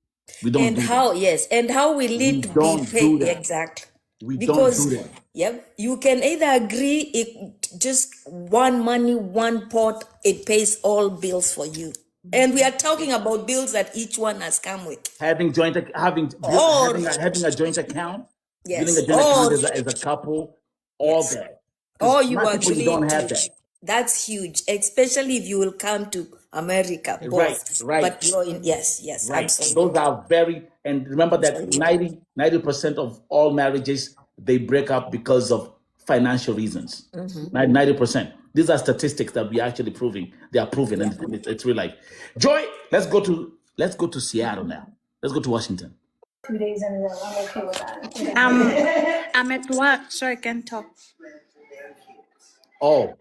Speaker 1: We don't
Speaker 8: And
Speaker 1: do
Speaker 8: how
Speaker 1: that.
Speaker 8: yes, and how we
Speaker 1: We
Speaker 8: need to be
Speaker 1: don't do
Speaker 8: paid
Speaker 1: that.
Speaker 8: exactly.
Speaker 1: We
Speaker 8: Because
Speaker 1: don't do that.
Speaker 8: yep, you can either agree just one money, one pot, it pays all bills for you. And we are talking about bills that each one has come with.
Speaker 1: Having a joint account, building
Speaker 8: Yes,
Speaker 1: a joint account as a couple, all
Speaker 8: yes.
Speaker 1: that.
Speaker 8: Or
Speaker 1: Because
Speaker 8: you
Speaker 1: most people, you
Speaker 8: agree
Speaker 1: don't have
Speaker 8: to,
Speaker 1: that.
Speaker 8: that's huge, especially if you will come to America, both.
Speaker 1: Right.
Speaker 8: But you're in, yes,
Speaker 1: Right.
Speaker 8: absolutely.
Speaker 1: Those are and remember that 90% of all marriages, they break up because of financial reasons. 90%. These are statistics that we are actually proving. They are proven, and it's real life. Joy, let's go to Seattle now. Let's go to Washington.
Speaker 7: 2 days in a row. I'm okay with that.
Speaker 9: I'm at work, so I can't talk.
Speaker 1: Oh,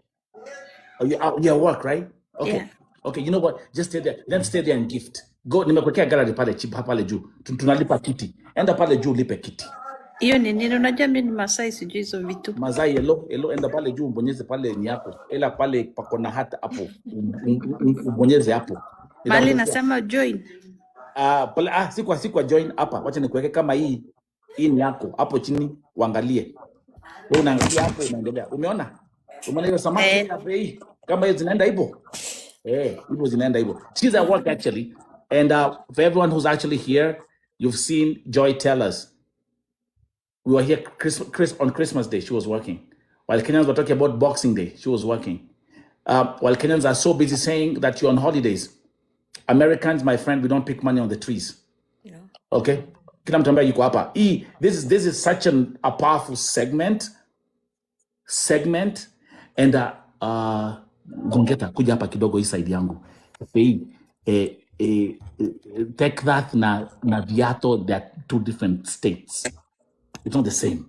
Speaker 1: you're at work, right? Okay.
Speaker 9: Yeah.
Speaker 1: Okay, you know what? Just stay there. Let's stay there and gift. Go, nimekuwekea gallery pale pale juu. Tunalipa kiti. Enda pale juu lipe kiti.
Speaker 9: Hiyo ni nini? Unajua mimi ni Masai, sijui hizo vitu.
Speaker 1: Mazai elo enda pale juu ubonyeze pale ni hapo. Ela pale pako na hata hapo. Ubonyeze hapo.
Speaker 9: Mali nasema join.
Speaker 1: Pale sikwa join hapa. Wacha nikuweke kama hii ni yako. Hapo chini uangalie. Wewe unaangalia hapo unaendelea. Umeona hiyo samaki hapo hii? Kama hizo zinaenda hivyo. Hivyo zinaenda hivyo. She's at work actually. And for everyone who's actually here, you've seen Joy tell us. We were here on Christmas Day, she was working. While Kenyans were talking about Boxing Day, she was working. While Kenyans are so busy saying that you're on holidays, Americans, my friend, we don't pick money on the trees. Okay? Kila mtu ambaye yuko hapa. This is such a powerful segment. And Zongeta, kuja hapa kidogo hii side yangu. Take that na Viato, they're two different states. It's not the same.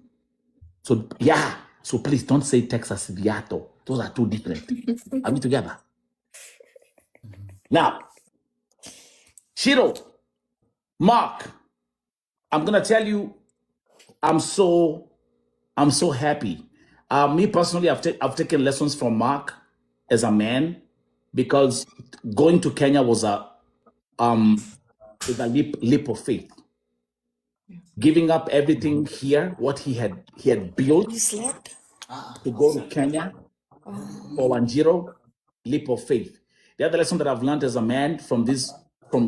Speaker 1: So please don't say Texas Viato. Those are two different. Are we together? Now, Shiro, Mark, I'm gonna tell you, I'm so happy. Me personally, I've taken lessons from Mark as a man, because going to Kenya was a leap of faith. Giving up everything here, what he had built, to go to Kenya for Wanjiru, leap of faith. The other lesson that I've learned as a man from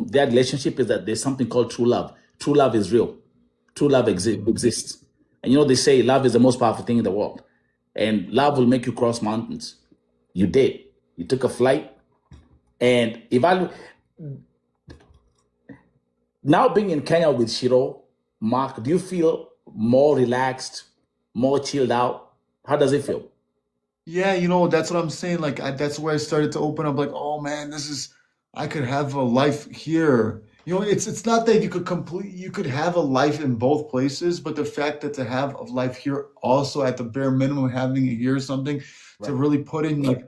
Speaker 1: their relationship is that there's something called true love. True love is real. True love exists. And they say love is the most powerful thing in the world. And love will make you cross mountains. You did. You took a flight. And now being in Kenya with Shiro, Mark, do you feel more relaxed, more chilled out? How does it feel?
Speaker 2: Yeah, that's what I'm saying. Like, that's where I started to open up. Like, oh man, this is I could have a life here. You know, it's not that you could have a life in both places, but the fact that to have a life here also at the bare minimum having it here something to
Speaker 1: Right.
Speaker 2: really put in like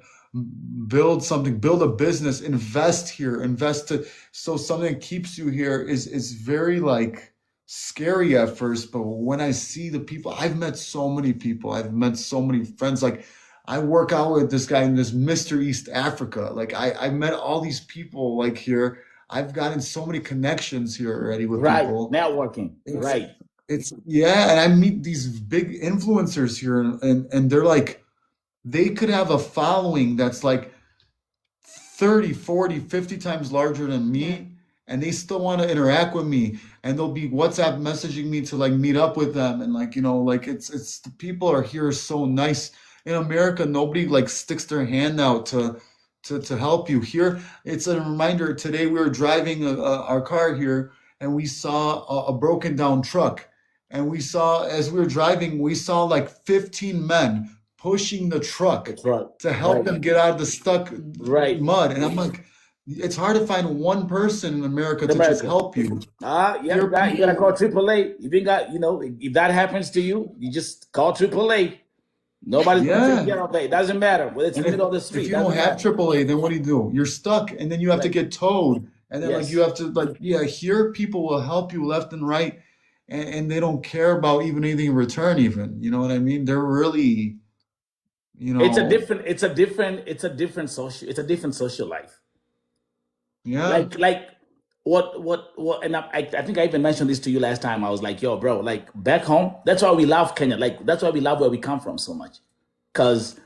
Speaker 2: build something, build a business, invest here, invest to so something that keeps you here is very like scary at first, but when I see the people, I've met so many people, I've met so many friends like I work out with this guy in this Mr. East Africa. Like I met all these people like here. I've gotten so many connections here already with
Speaker 1: Right.
Speaker 2: people.
Speaker 1: Networking.
Speaker 2: It's
Speaker 1: Right.
Speaker 2: it's yeah, and I meet these big influencers here and they're like they could have a following that's like 30, 40, 50 times larger than me, and they still want to interact with me, and they'll be WhatsApp messaging me to like meet up with them, and like, you know, like it's the people are here so nice. In America, nobody like sticks their hand out to help you. Here, it's a reminder. Today we were driving our car here, and we saw a broken down truck, and we saw as we were driving, we saw like 15 men pushing the truck
Speaker 1: That's right.
Speaker 2: to help
Speaker 1: Right.
Speaker 2: them get out of the stuck
Speaker 1: Right.
Speaker 2: mud. And I'm like, it's hard to find one person in America
Speaker 1: In
Speaker 2: to just
Speaker 1: America.
Speaker 2: help you.
Speaker 1: Yeah,
Speaker 2: Here
Speaker 1: you gotta
Speaker 2: people,
Speaker 1: call AAA. If you got, you know, if that happens to you, you just call AAA. Nobody's gonna take
Speaker 2: yeah.
Speaker 1: care of it. It doesn't matter whether it's in
Speaker 2: And
Speaker 1: the middle of the
Speaker 2: if
Speaker 1: street.
Speaker 2: you don't
Speaker 1: Doesn't
Speaker 2: have
Speaker 1: matter.
Speaker 2: AAA, then what do? You're stuck, and then you have to
Speaker 1: Right.
Speaker 2: get towed, and then like you
Speaker 1: Yes.
Speaker 2: have to like yeah. Here people will help you left and right, and they don't care about even anything in return. Even you know what I mean? They're really you
Speaker 1: It's a
Speaker 2: know
Speaker 1: different, it's a different, it's a different social, it's a different social life.
Speaker 2: yeah.
Speaker 1: Like what and I think I even mentioned this to you last time. I was like, yo, bro, like back home, that's why we love Kenya. Like that's why we love where we come from so much. Because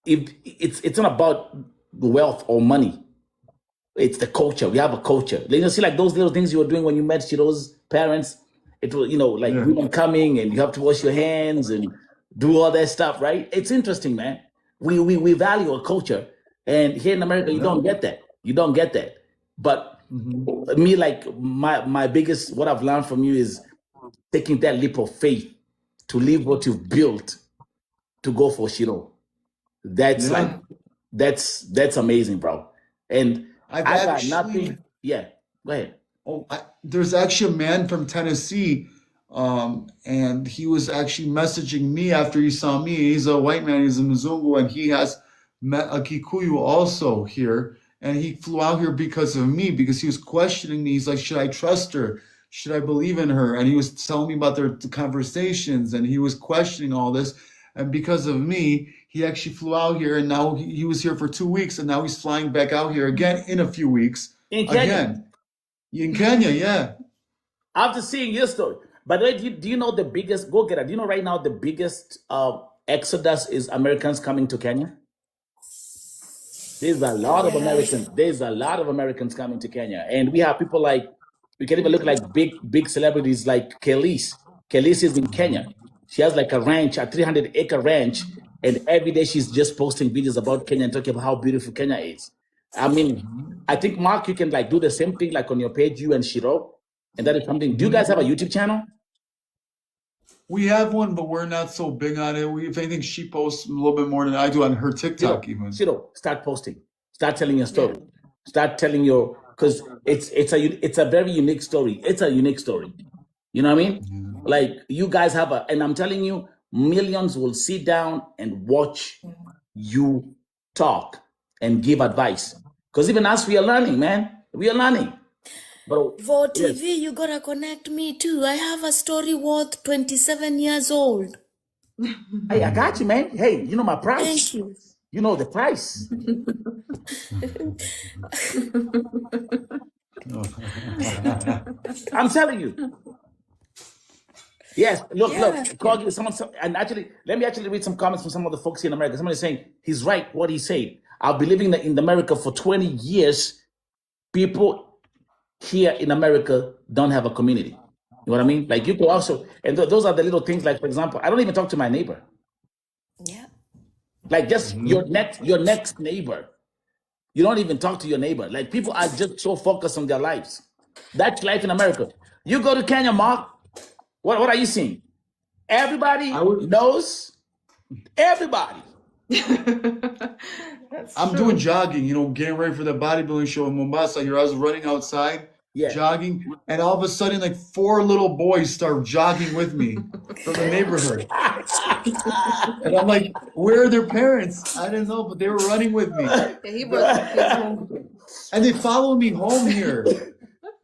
Speaker 1: if it's not about wealth or money. It's the culture. We have a culture. You know, see, like those little things you were doing when you met Shiro's parents. It was, you know, like
Speaker 2: Yeah.
Speaker 1: women coming and you have to wash your hands and do all that stuff, right? It's interesting, man. We value a culture, and here in America, you
Speaker 2: Yeah.
Speaker 1: don't get that. You don't get that. But
Speaker 2: Mhm.
Speaker 1: me, like my biggest, what I've learned from you is taking that leap of faith to leave what you've built to go for Shiro. That's like
Speaker 2: Yeah.
Speaker 1: that's amazing, bro. And
Speaker 2: I've
Speaker 1: I got
Speaker 2: actually
Speaker 1: nothing. Yeah, go ahead.
Speaker 2: Oh, there's actually a man from Tennessee, and he was actually messaging me after he saw me. He's a white man, he's a Mzungu, and he has met a Kikuyu also here. And he flew out here because of me, because he was questioning me. He's like, should I trust her? Should I believe in her? And he was telling me about their conversations, and he was questioning all this. And because of me, he actually flew out here, and now he was here for 2 weeks, and now he's flying back out here again in a few weeks.
Speaker 1: In Kenya,
Speaker 2: Again. In Kenya, yeah.
Speaker 1: after seeing your story. By the way, do you know the biggest, go get it, do you know right now the biggest exodus is Americans coming to Kenya? There's a lot of Americans. There's a lot of Americans coming to Kenya, and we have people like we can even look like big celebrities like Khalees. Khalees is in Kenya. She has like a ranch, a 300-acre ranch, and every day she's just posting videos about Kenya and talking about how beautiful Kenya is. I mean, I think Mark, you can like do the same thing like on your page, you and Shiro, and that is something. Do you guys have a YouTube channel?
Speaker 2: We have one, but we're not so big on it. If anything, she posts a little bit more than I do on her TikTok, even.
Speaker 1: Shiro, start posting. Start telling your story. Start telling your because it's a very unique story. It's a unique story. You know what I mean? Like you guys have and I'm telling you, millions will sit down and watch you talk and give advice. Because even us, we are learning, man. We are learning. But
Speaker 8: For TV, you gotta connect me too. I have a story worth 27 years old.
Speaker 1: Hey, I got you, man. Hey, you know my price.
Speaker 8: Thank you.
Speaker 1: You know the price. I'm telling you. Yes, look, Corgi, and actually, let me actually read some comments from some of the folks here in America. Somebody's saying he's right, what he said. I've been living in America for 20 years. People here in America don't have a community. You know what I mean? Like you could also, and those are the little things. Like for example, I don't even talk to my neighbor.
Speaker 8: Yeah.
Speaker 1: Like just your next neighbor. You don't even talk to your neighbor. Like people are just so focused on their lives. That's life in America. You go to Kenya, Mark. What are you seeing? Everybody knows everybody.
Speaker 3: That's
Speaker 2: I'm
Speaker 3: true.
Speaker 2: doing jogging, you know, getting ready for the bodybuilding show in Mombasa. Here I was running outside,
Speaker 1: Yeah.
Speaker 2: jogging, and all of a sudden, like 4 little boys start jogging with me from the neighborhood. And I'm like, where are their parents? I didn't know, but they were running with me.
Speaker 3: Yeah, he brought the kids home.
Speaker 2: And they follow me home here.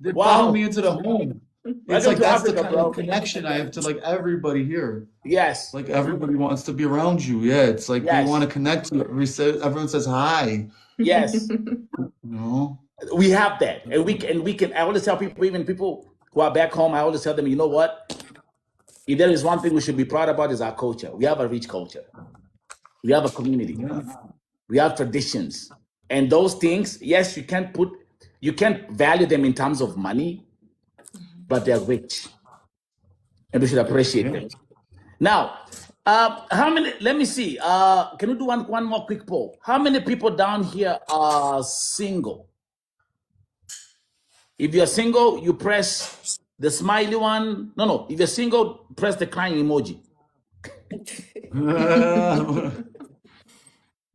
Speaker 2: They follow me
Speaker 1: Wow.
Speaker 2: into the home. It's
Speaker 1: Welcome
Speaker 2: like
Speaker 1: to
Speaker 2: that's the
Speaker 1: Africa,
Speaker 2: kind of
Speaker 1: bro.
Speaker 2: connection I have to like everybody here.
Speaker 1: Yes.
Speaker 2: Like everybody wants to be around you. Yeah, it's like they want to
Speaker 1: Yes.
Speaker 2: connect to you. Everyone says hi.
Speaker 1: Yes.
Speaker 2: You know?
Speaker 1: We have that. And we can I always tell people, even people who are back home, I always tell them, you know what? If there is one thing we should be proud about is our culture. We have a rich culture. We have a community.
Speaker 2: Yeah.
Speaker 1: We have traditions. And those things, yes, you can't value them in terms of money, but they're rich. And we should appreciate them. Now, how many, let me see. Can we do one more quick poll? How many people down here are single? If you're single, you press the smiley one. No. If you're single, press the crying emoji.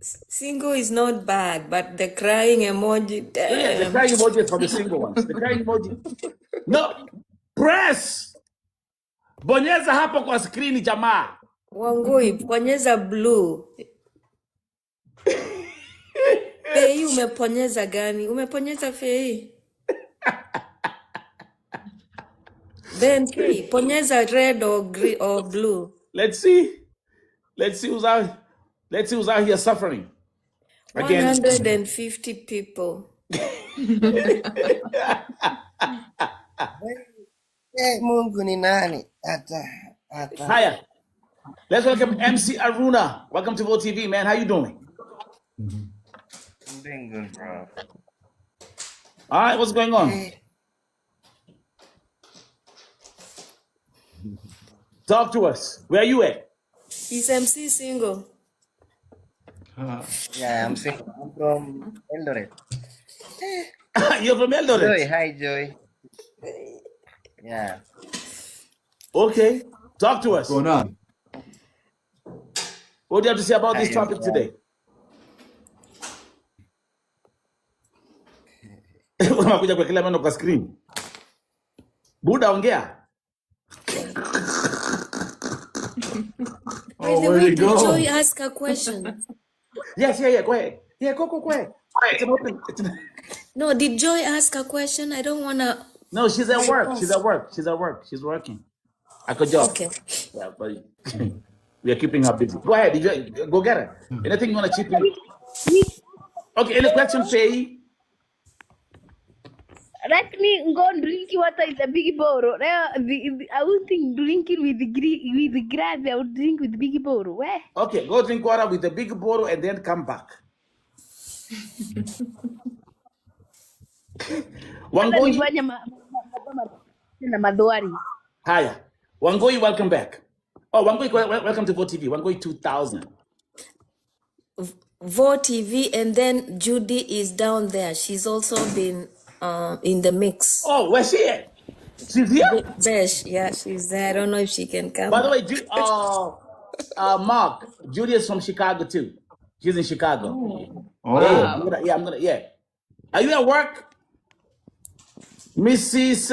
Speaker 8: Single is not bad, but the crying emoji,
Speaker 1: Yeah, the
Speaker 8: damn.
Speaker 1: crying emoji is for the single ones. The crying emoji. No, press. Bonyeza hapo kwa screen jamaa.
Speaker 8: Wangui, ponyeza blue. Fei, umeponyeza gani? Umeponyeza Fei? Then Fei, ponyeza red or green or blue.
Speaker 1: Let's see who's out here suffering. Again.
Speaker 8: 150 people.
Speaker 5: Mungu ni nani?
Speaker 1: Hiya. Let's welcome MC Aruna. Welcome to Vote TV, man. How you doing?
Speaker 5: I'm doing good, bro.
Speaker 1: All right, what's going on? Talk to us. Where are you at?
Speaker 8: Is MC single?
Speaker 5: Yeah, I'm from Eldoret.
Speaker 1: You're from Eldoret?
Speaker 5: Joy, hi Joy. Yeah.
Speaker 1: Okay. Talk to us.
Speaker 2: What's going on?
Speaker 1: What do you have to say about this
Speaker 5: Hi,
Speaker 1: topic
Speaker 5: everyone.
Speaker 1: today? Unakuja kwa kila meno kwa screen. Buda ongea.
Speaker 8: By the way, did Joy ask a question?
Speaker 1: Yes, go ahead. Yeah, go ahead. It's an open.
Speaker 8: No, did Joy ask a question? I don't wanna.
Speaker 1: No, she's at work. She's working. I could job.
Speaker 8: Okay.
Speaker 1: Yeah, but we are keeping her busy. Go ahead. Go get her. Anything you want to chip in? Okay, any question, Faye?
Speaker 4: Let me go drink water in the big bowl. I won't think drinking with the grass. I would drink with big bowl. Where?
Speaker 1: Okay, go drink water with the big bottle and then come back. Wangoi. Hiya. Wangoi, welcome back. Oh, Wangoi, welcome to Vote TV. Wangoi 2000.
Speaker 8: Vote TV, and then Judy is down there. She's also been in the mix.
Speaker 1: Oh, where's she at? She's here?
Speaker 8: Besh, yeah, she's there. I don't know if she can come.
Speaker 1: By the way, Mark, Judy is from Chicago too. She's in Chicago.
Speaker 2: Oh.
Speaker 1: Yeah. Are you at work? Mrs.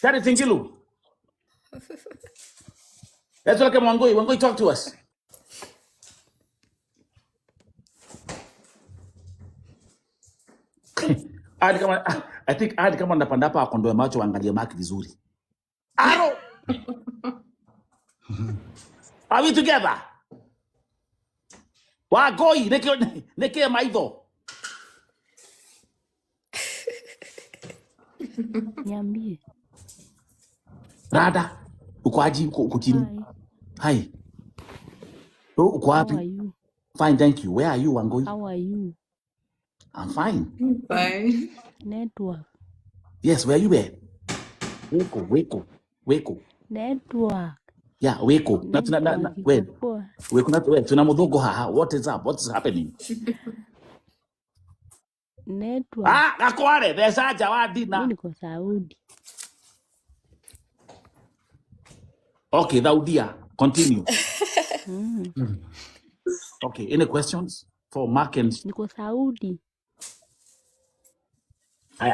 Speaker 1: Tari Tingilu. Let's welcome Wangoi. Wangoi, talk to us. I think hadi kama napanda hapa akondoe macho angalie Mark vizuri. Aro. Are we together? Wagoi, neke maitho.
Speaker 7: Niambie.
Speaker 1: Rada, uko aji uko chini? Hi. Uko
Speaker 7: How
Speaker 1: wapi?
Speaker 7: are you?
Speaker 1: Fine, thank you. Where are you, Wangoi?
Speaker 7: How are you?
Speaker 1: I'm fine.
Speaker 3: Fine.
Speaker 7: Network.
Speaker 1: Yes, where you at? Weko.
Speaker 7: Network.
Speaker 1: Yeah, weko. Wait. Weko not wait. Tuna mudhogo haha. What is up? What's happening?
Speaker 7: Network.
Speaker 1: Akware, there's a jawadi na.
Speaker 7: Mimi niko Saudi.
Speaker 1: Okay, Daudia, continue. Okay, any questions for Mark and
Speaker 7: Niko Saudi.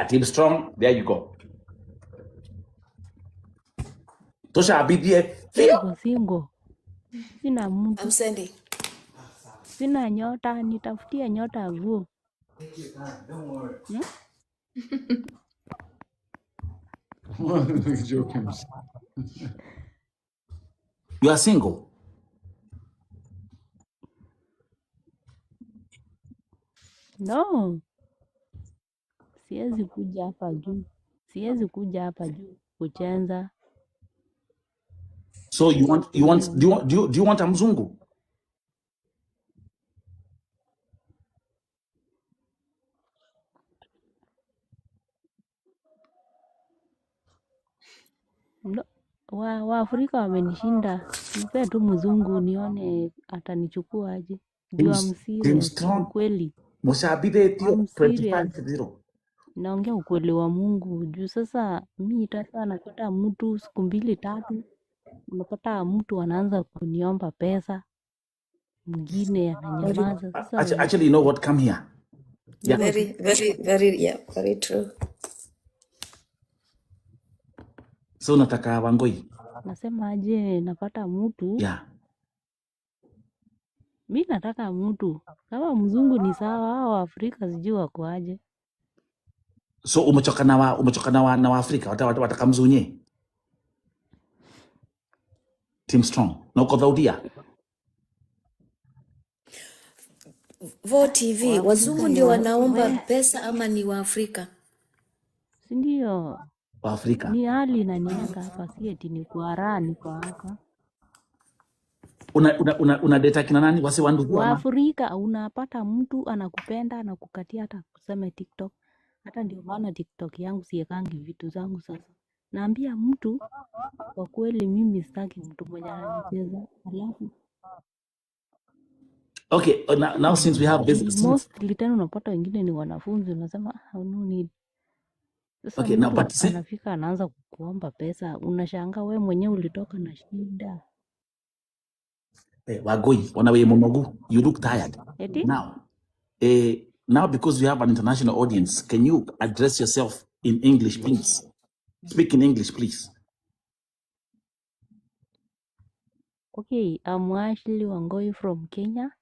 Speaker 1: Team Strong? There you go. Tosha abidie.
Speaker 7: Mi niko single. Sina
Speaker 8: I'm
Speaker 7: mtu.
Speaker 8: sending.
Speaker 7: Sina nyota. Nitafutie nyota vuo.
Speaker 1: Joking. You are single?
Speaker 7: No. Siwezi kuja hapa juu. Siwezi kuja hapa juu kuchenza.
Speaker 1: So do you want a Mzungu?
Speaker 7: No. Waafrika wamenishinda. Nipe tu mzungu nione atanichukua aje. Juu I'm
Speaker 1: Team
Speaker 7: serious.
Speaker 1: Strong.
Speaker 7: Ukweli.
Speaker 1: Mushabide tio
Speaker 7: I'm serious.
Speaker 1: 25-0.
Speaker 7: Naongea ukweli wa Mungu. Juu sasa mi sasa napata mtu siku 2-3. Unapata mtu anaanza kuniomba pesa. Mwingine ananyamaza. Sasa
Speaker 1: Actually, you know what? Come here. Yeah.
Speaker 8: Very, very, very, yeah, very true.
Speaker 1: So nataka Wangoi.
Speaker 7: nasema aje napata mtu.
Speaker 1: Yeah.
Speaker 7: Mi nataka mtu. Kama mzungu ni sawa, hao Afrika sijui wako aje.
Speaker 1: So umechoka na Waafrika wataka mzunye. Team Strong. Na uko Dhaudia.
Speaker 8: Vo TV, wazungu ndio wanaomba pesa ama ni Waafrika?
Speaker 7: Si ndio?
Speaker 1: Waafrika.
Speaker 7: Ni hali inaniweka hapa, si eti ni kwa raha niko hapa.
Speaker 1: Una data kina nani? Wasi wandu
Speaker 7: Waafrika unapata mtu anakupenda anakukatia hata kuseme TikTok. Hata ndio maana TikTok yangu siekangi vitu zangu sasa. Naambia mtu kwa kweli mimi sitaki mtu mwenye ananicheza. Alafu
Speaker 1: Okay, now since we have business.
Speaker 7: Mostly tena unapata wengine ni wanafunzi unasema no need. Sasa
Speaker 1: Okay, now
Speaker 7: mtu
Speaker 1: but
Speaker 7: anafika anaanza kukuomba pesa, unashangaa wewe mwenyewe ulitoka na shida.
Speaker 1: Wagoi, wanawe monogu, you look tired.
Speaker 7: Eti?
Speaker 1: Now because we have an international audience, can you address yourself in English, please? Speak in English, please.
Speaker 7: Okay, I'm Ashley Wangoi from Kenya.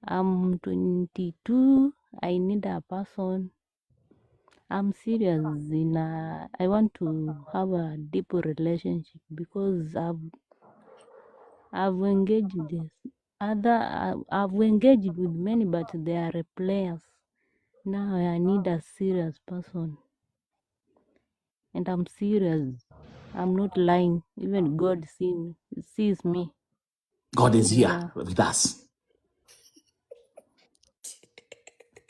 Speaker 7: I'm 22. I need a person. I'm serious I want to have a deep relationship because I've engaged I've engaged with many, but they are players. Now I need a serious person. And I'm serious. I'm not lying. Even God sees me.
Speaker 1: God is here with us.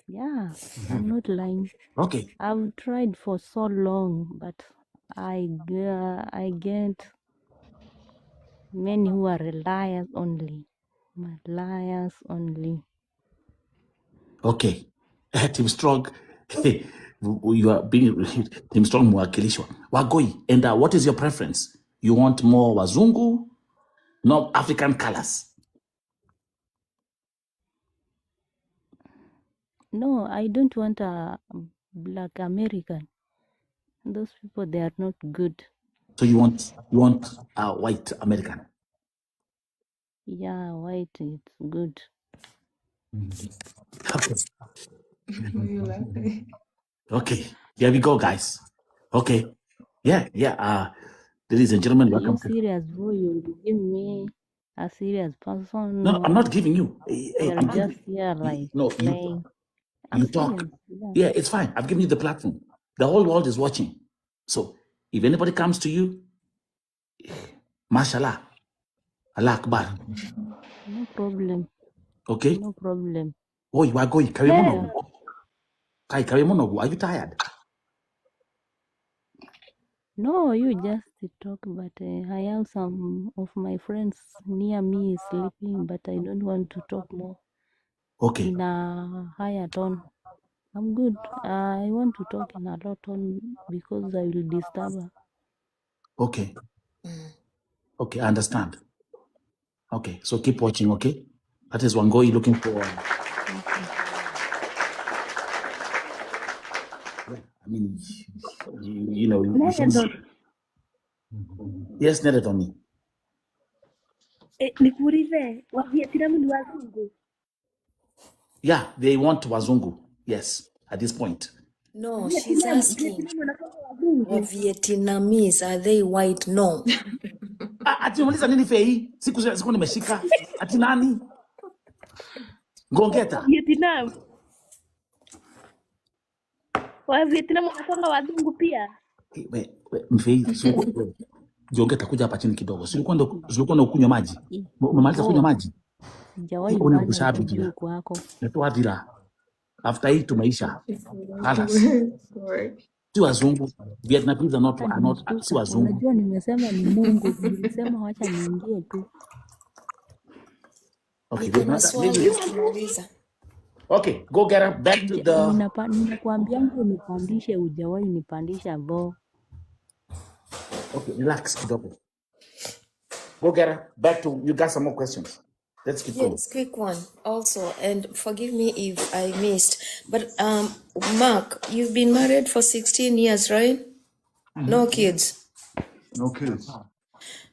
Speaker 7: Yeah, I'm not lying.
Speaker 1: Okay.
Speaker 7: I've tried for so long, but I get men who are liars only. Liars only.
Speaker 1: Okay. Team Strong, you are being Team Strong mwakilishwa. Wagoi, and what is your preference? You want more Wazungu, no African colors?
Speaker 7: No, I don't want a black American. Those people, they are not good.
Speaker 1: So you want a white American?
Speaker 7: Yeah, white, it's good.
Speaker 1: Okay. Okay, here we go, guys. Okay. Yeah. Ladies and gentlemen, welcome.
Speaker 7: You serious, bro? You give me a serious person?
Speaker 1: No, I'm not giving you.
Speaker 7: You're just here like playing.
Speaker 1: You talk. Yeah, it's fine. I've given you the platform. The whole world is watching. So if anybody comes to you, mashallah, Allah Akbar.
Speaker 7: No problem.
Speaker 1: Okay?
Speaker 7: No problem.
Speaker 1: Oh, you are going. Karimono. Kai Karimono, are you tired?
Speaker 7: No, you just talk, but I have some of my friends near me sleeping, but I don't want to talk more.
Speaker 1: Okay.
Speaker 7: In a higher tone. I'm good. I want to talk in a low tone because I will disturb her.
Speaker 1: Okay. Okay, I understand. Okay, so keep watching, okay? That is Wangoi looking for. I mean, you know. Yes, Nedetoni.
Speaker 7: Nikuulize, wa Vietnam ni wazungu?
Speaker 1: Yeah, they want Wazungu. Yes, at this point.
Speaker 8: No, she's asking, wa Vietnamese, are they white? No.
Speaker 1: Ati unauliza nini Fei? Siku nimeshika. Ati nani? Ngongeta.
Speaker 7: Vietnam. Wa Vietnam wanakuwa wazungu pia?
Speaker 1: Mfei, Ngongeta kuja hapa chini kidogo. Silikuwa ndo kunywa maji. Umemaliza kunywa maji?
Speaker 7: Sijawahi
Speaker 1: Una
Speaker 7: panda
Speaker 1: kushabi
Speaker 7: juu
Speaker 1: pia.
Speaker 7: kwako.
Speaker 1: Natoa dira. After hii tumeisha. Halas. Si wazungu. Vietnamese are not si wazungu.
Speaker 7: Unajua nimesema ni Mungu, nilisema wacha niingie tu.
Speaker 1: Okay,
Speaker 8: Kuna swali ya kuuliza.
Speaker 1: okay, go get her back to the.
Speaker 7: Ninakwambia ngo nipandishe, hujawahi nipandisha vo.
Speaker 1: Okay, relax kidogo. Go get her back to. You got some more questions. Let's keep going.
Speaker 8: Yes, quick one also, and forgive me if I missed, but Mark, you've been married for 16 years, right? No kids.
Speaker 2: No kids.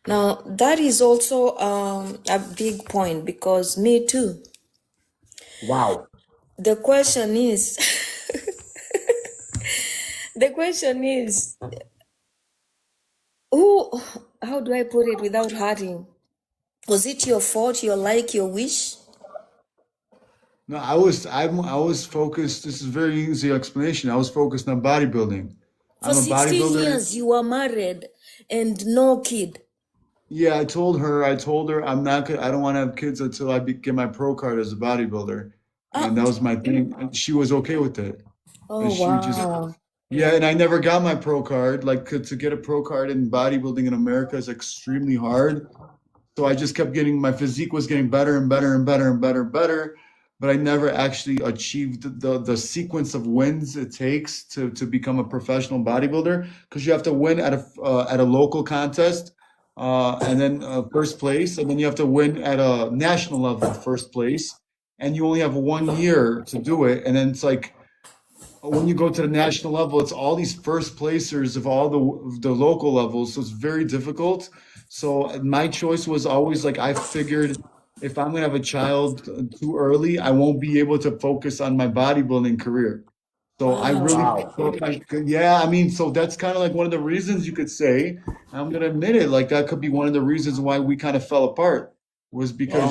Speaker 8: Now, that is also a big point because me too.
Speaker 1: Wow.
Speaker 8: The question is, who, how do I put it without hurting? Was it your fault, your wish?
Speaker 2: No, I was focused. This is a very easy explanation. I was focused on bodybuilding.
Speaker 8: For
Speaker 2: I'm a
Speaker 8: 16
Speaker 2: bodybuilder.
Speaker 8: years, you were married and no kid.
Speaker 2: Yeah, I told her I don't want to have kids until I get my pro card as a bodybuilder. And that was my thing. And she was okay with it.
Speaker 8: Oh,
Speaker 2: And she
Speaker 8: wow.
Speaker 2: yeah, and I never got my pro card. Like to get a pro card in bodybuilding in America is extremely hard. So I just kept my physique was getting better and better and better and better and better. But I never actually achieved the sequence of wins it takes to become a professional bodybuilder, because you have to win at a local contest, and then first place, and then you have to win at a national level first place, and you only have 1 year to do it. And then it's like when you go to the national level, it's all these first placers of all the local levels, so it's very difficult. So my choice was always like, I figured if I'm gonna have a child too early, I won't be able to focus on my bodybuilding career. So I really felt like, yeah, I mean, so that's kind of like one of the reasons you could say, I'm gonna admit it, like that could be one of the reasons why we kind of fell apart, was because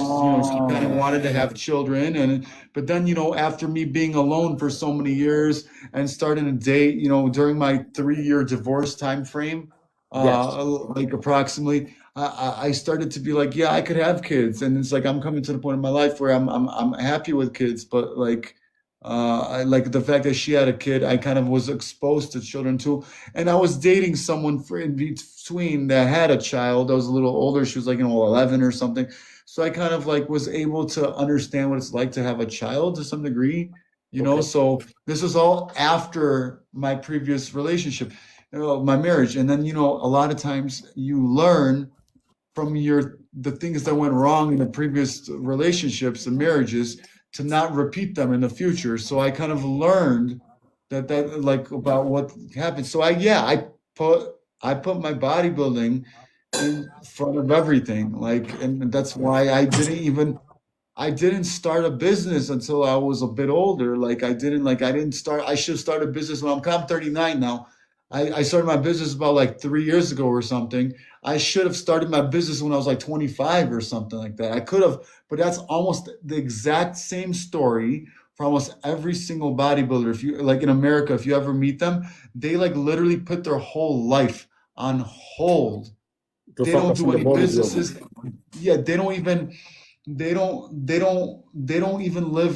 Speaker 2: she kind of wanted to have children, but then after me being alone for so many years and starting to date, during my 3-year divorce time frame, like approximately, I started to be like, yeah, I could have kids, and it's like I'm coming to the point in my life where I'm happy with kids, but like I like the fact that she had a kid, I kind of was exposed to children too, and I was dating someone in between that had a child that was a little older. She was like 11 or something, so I kind of like was able to understand what it's like to have a child to some degree, So this was all after my previous relationship, my marriage, and then a lot of times you learn from the things that went wrong in the previous relationships and marriages to not repeat them in the future. So I kind of learned that like about what happened. So I put my bodybuilding in front of everything, like, and that's why I didn't start a business until I was a bit older. Like I should have started a business when I'm 39 now. I started my business about like 3 years ago or something. I should have started my business when I was like 25 or something like that. I could have, but that's almost the exact same story for almost every single bodybuilder. If you like in America, if you ever meet them, they like literally put their whole life on hold. They don't do any businesses. Yeah, they don't even live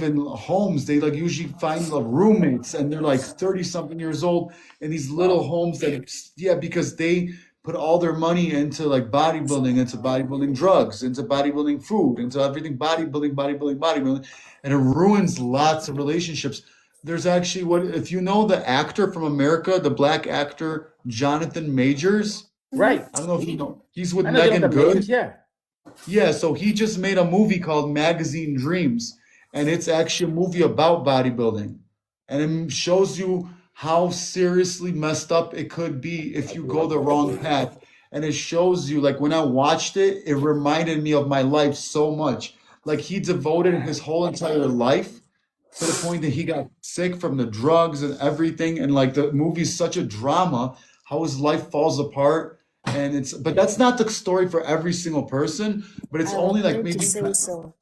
Speaker 2: in homes. They like usually find roommates, and they're like 30 something years old in these little homes because they put all their money into like bodybuilding, into bodybuilding drugs, into bodybuilding food, into everything bodybuilding, and it ruins lots of relationships. There's actually if you know the actor from America, the black actor Jonathan Majors,
Speaker 1: right?
Speaker 2: I don't know if you know. He's with
Speaker 1: I know
Speaker 2: Megan
Speaker 1: Jonathan
Speaker 2: Good.
Speaker 1: Majors, yeah.
Speaker 2: Yeah, so he just made a movie called Magazine Dreams, and it's actually a movie about bodybuilding. And it shows you how seriously messed up it could be if you go the wrong path. And it shows you, like when I watched it, it reminded me of my life so much. Like he devoted his whole entire life to the point that he got sick from the drugs and everything. And like the movie's such a drama, how his life falls apart. And but that's not the story for every single person, but it's
Speaker 8: I was
Speaker 2: only like
Speaker 8: going to
Speaker 2: maybe,
Speaker 8: say so.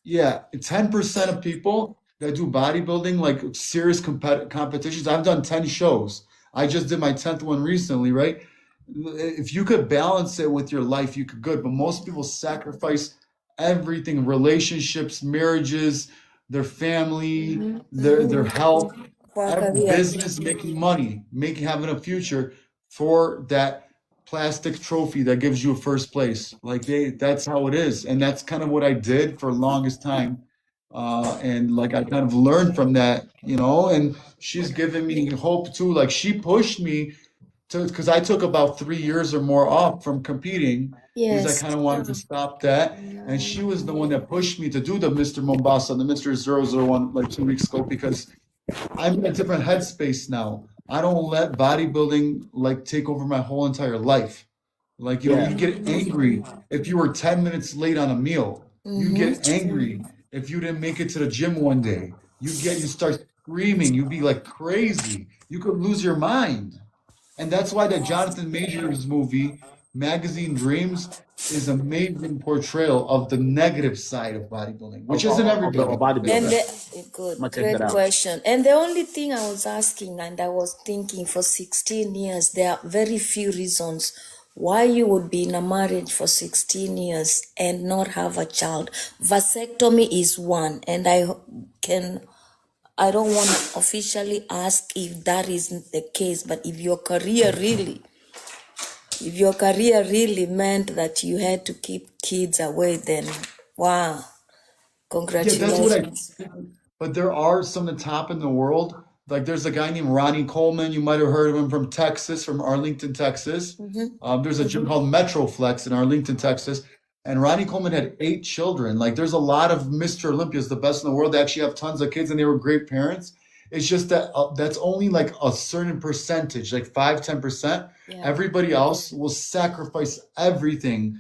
Speaker 2: yeah, 10% of people that do bodybuilding, like serious competitions. I've done 10 shows. I just did my 10th one recently, right? If you could balance it with your life, you could good, but most people sacrifice everything, relationships, marriages, their family, their health,
Speaker 8: For a career.
Speaker 2: business, making money, having a future for that plastic trophy that gives you a first place. Like that's how it is. And that's kind of what I did for the longest time. And like I kind of learned from that, and she's given me hope too. Like she pushed me because I took about 3 years or more off from competing because I
Speaker 8: Yes.
Speaker 2: kind of wanted to stop that. And she was the one that pushed me to do the Mr. Mombasa, the Mr. 001 like 2 weeks ago, because I'm in a different headspace now. I don't let bodybuilding like take over my whole entire life. Like,
Speaker 1: Yeah.
Speaker 2: you get angry if you were 10 minutes late on a meal. You get angry if you didn't make it to the gym one day. You start screaming. You be like crazy. You could lose your mind. And that's why the Jonathan Majors movie, Magazine Dreams, is an amazing portrayal of the negative side of bodybuilding, which isn't everybody.
Speaker 8: And
Speaker 1: bodybuilding.
Speaker 8: good,
Speaker 1: I'ma check
Speaker 8: great
Speaker 1: that out.
Speaker 8: question. And the only thing I was asking, and I was thinking for 16 years, there are very few reasons why you would be in a marriage for 16 years and not have a child. Vasectomy is one, and I don't want to officially ask if that isn't the case, but if your career really meant that you had to keep kids away, then wow, congratulations.
Speaker 2: But there are some of the top in the world. Like there's a guy named Ronnie Coleman. You might have heard of him from Texas, from Arlington, Texas. There's a gym called Metroflex in Arlington, Texas. And Ronnie Coleman had 8 children. Like there's a lot of Mr. Olympias, the best in the world, that actually have tons of kids and they were great parents. It's just that that's only like a certain percentage, like 5-10%.
Speaker 8: Yeah.
Speaker 2: Everybody else will sacrifice everything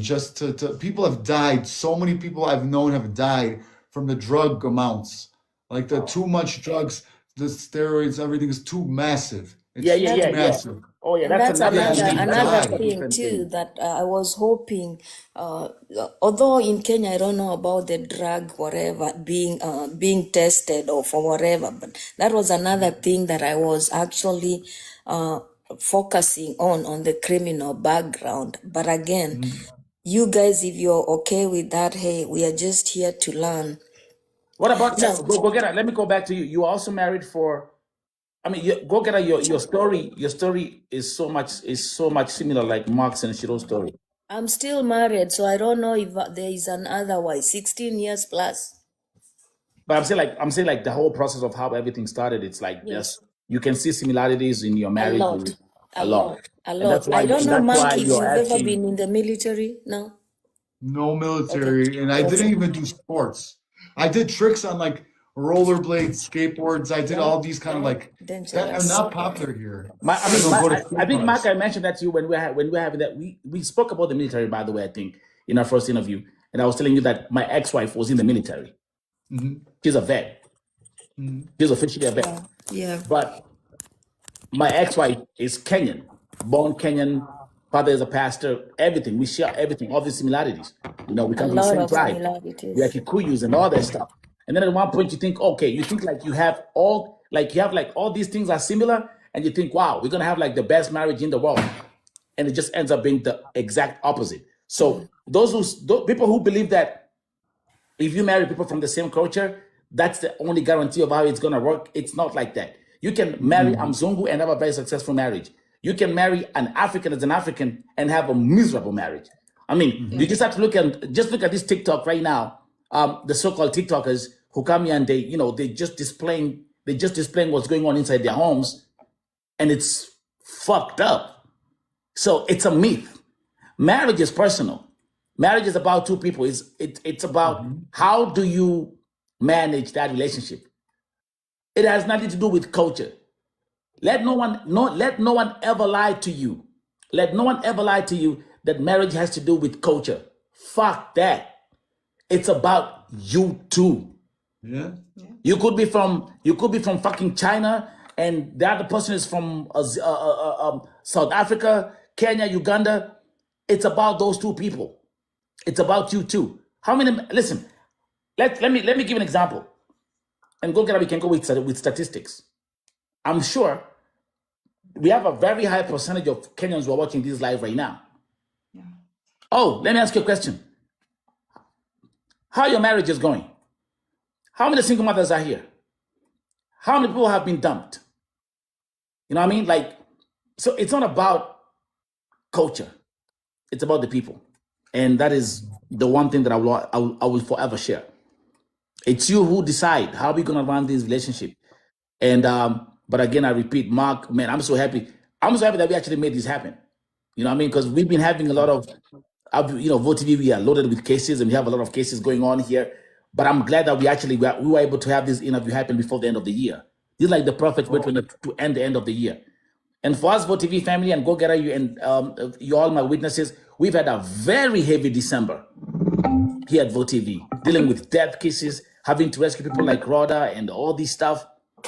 Speaker 2: just to people have died. So many people I've known have died from the drug amounts. Like the too much drugs, the steroids, everything is too massive. It's too massive.
Speaker 1: Oh yeah,
Speaker 8: And that's another thing
Speaker 1: different
Speaker 8: too that I was hoping. Although in Kenya I don't know about the drug whatever being tested or for whatever, but that was another thing that I was actually focusing on the criminal background. But again, you guys, if you're okay with that, hey, we are just here to learn.
Speaker 1: What about go get it? Let me go back to you. You also married for. I mean, go get it. Your story. Your story is so much similar like Mark's and Shiro's story.
Speaker 8: I'm still married, so I don't know if there is an otherwise. 16 years plus.
Speaker 1: But I'm saying like the whole process of how everything started. It's like you can see similarities in your marriage.
Speaker 8: A lot.
Speaker 1: And that's why,
Speaker 8: I don't know, Mark, if you've ever
Speaker 1: asking,
Speaker 8: been in the military. No.
Speaker 2: No military, and I didn't even do sports. I did tricks on like rollerblades, skateboards. I did all these kind of like that are not popular here.
Speaker 1: I think Mark, I mentioned that to you when we were having that. We spoke about the military, by the way. I think in our first interview, and I was telling you that my ex-wife was in the military. She's a vet. She's officially a vet.
Speaker 8: Yeah.
Speaker 1: But my ex-wife is Kenyan, born Kenyan. Father is a pastor. Everything we share, everything, all the similarities. We come from the same tribe. We are Kikuyus and all that stuff. And then at one point you think, okay, you think like you have all these things are similar, and you think, wow, we're gonna have like the best marriage in the world, and it just ends up being the exact opposite. So those people who believe that if you marry people from the same culture, that's the only guarantee of how it's gonna work. It's not like that. You can marry a Mzungu and have a very successful marriage. You can marry an African as an African and have a miserable marriage. I mean, you just have to look at this TikTok right now. The so-called TikTokers who come here and they just displaying what's going on inside their homes, and it's fucked up. So it's a myth. Marriage is personal. Marriage is about two people. It's about how do you manage that relationship. It has nothing to do with culture. Let no one ever lie to you. Let no one ever lie to you that marriage has to do with culture. Fuck that. It's about you two.
Speaker 2: Yeah.
Speaker 1: You could be from fucking China, and the other person is from South Africa, Kenya, Uganda. It's about those two people. It's about you too. How many? Listen, let me give an example, and go get we can go with statistics. I'm sure we have a very high percentage of Kenyans who are watching this live right now.
Speaker 3: Yeah.
Speaker 1: Oh, let me ask you a question. How your marriage is going? How many single mothers are here? How many people have been dumped? You know what I mean? Like, so it's not about culture. It's about the people. And that is the one thing that I will forever share. It's you who decide how we're going to run this relationship. And, but again, I repeat, Mark, man, I'm so happy. I'm so happy that we actually made this happen. You know what I mean? Because we've been having a lot of, VoTV, we are loaded with cases, and we have a lot of cases going on here. But I'm glad that we were able to have this interview happen before the end of the year. This is like the perfect way to end the end of the year. And for us, VoTV family, and Go Getter, you and you all my witnesses, we've had a very heavy December here at VoTV, dealing with death cases, having to rescue people like Rhoda and all this stuff.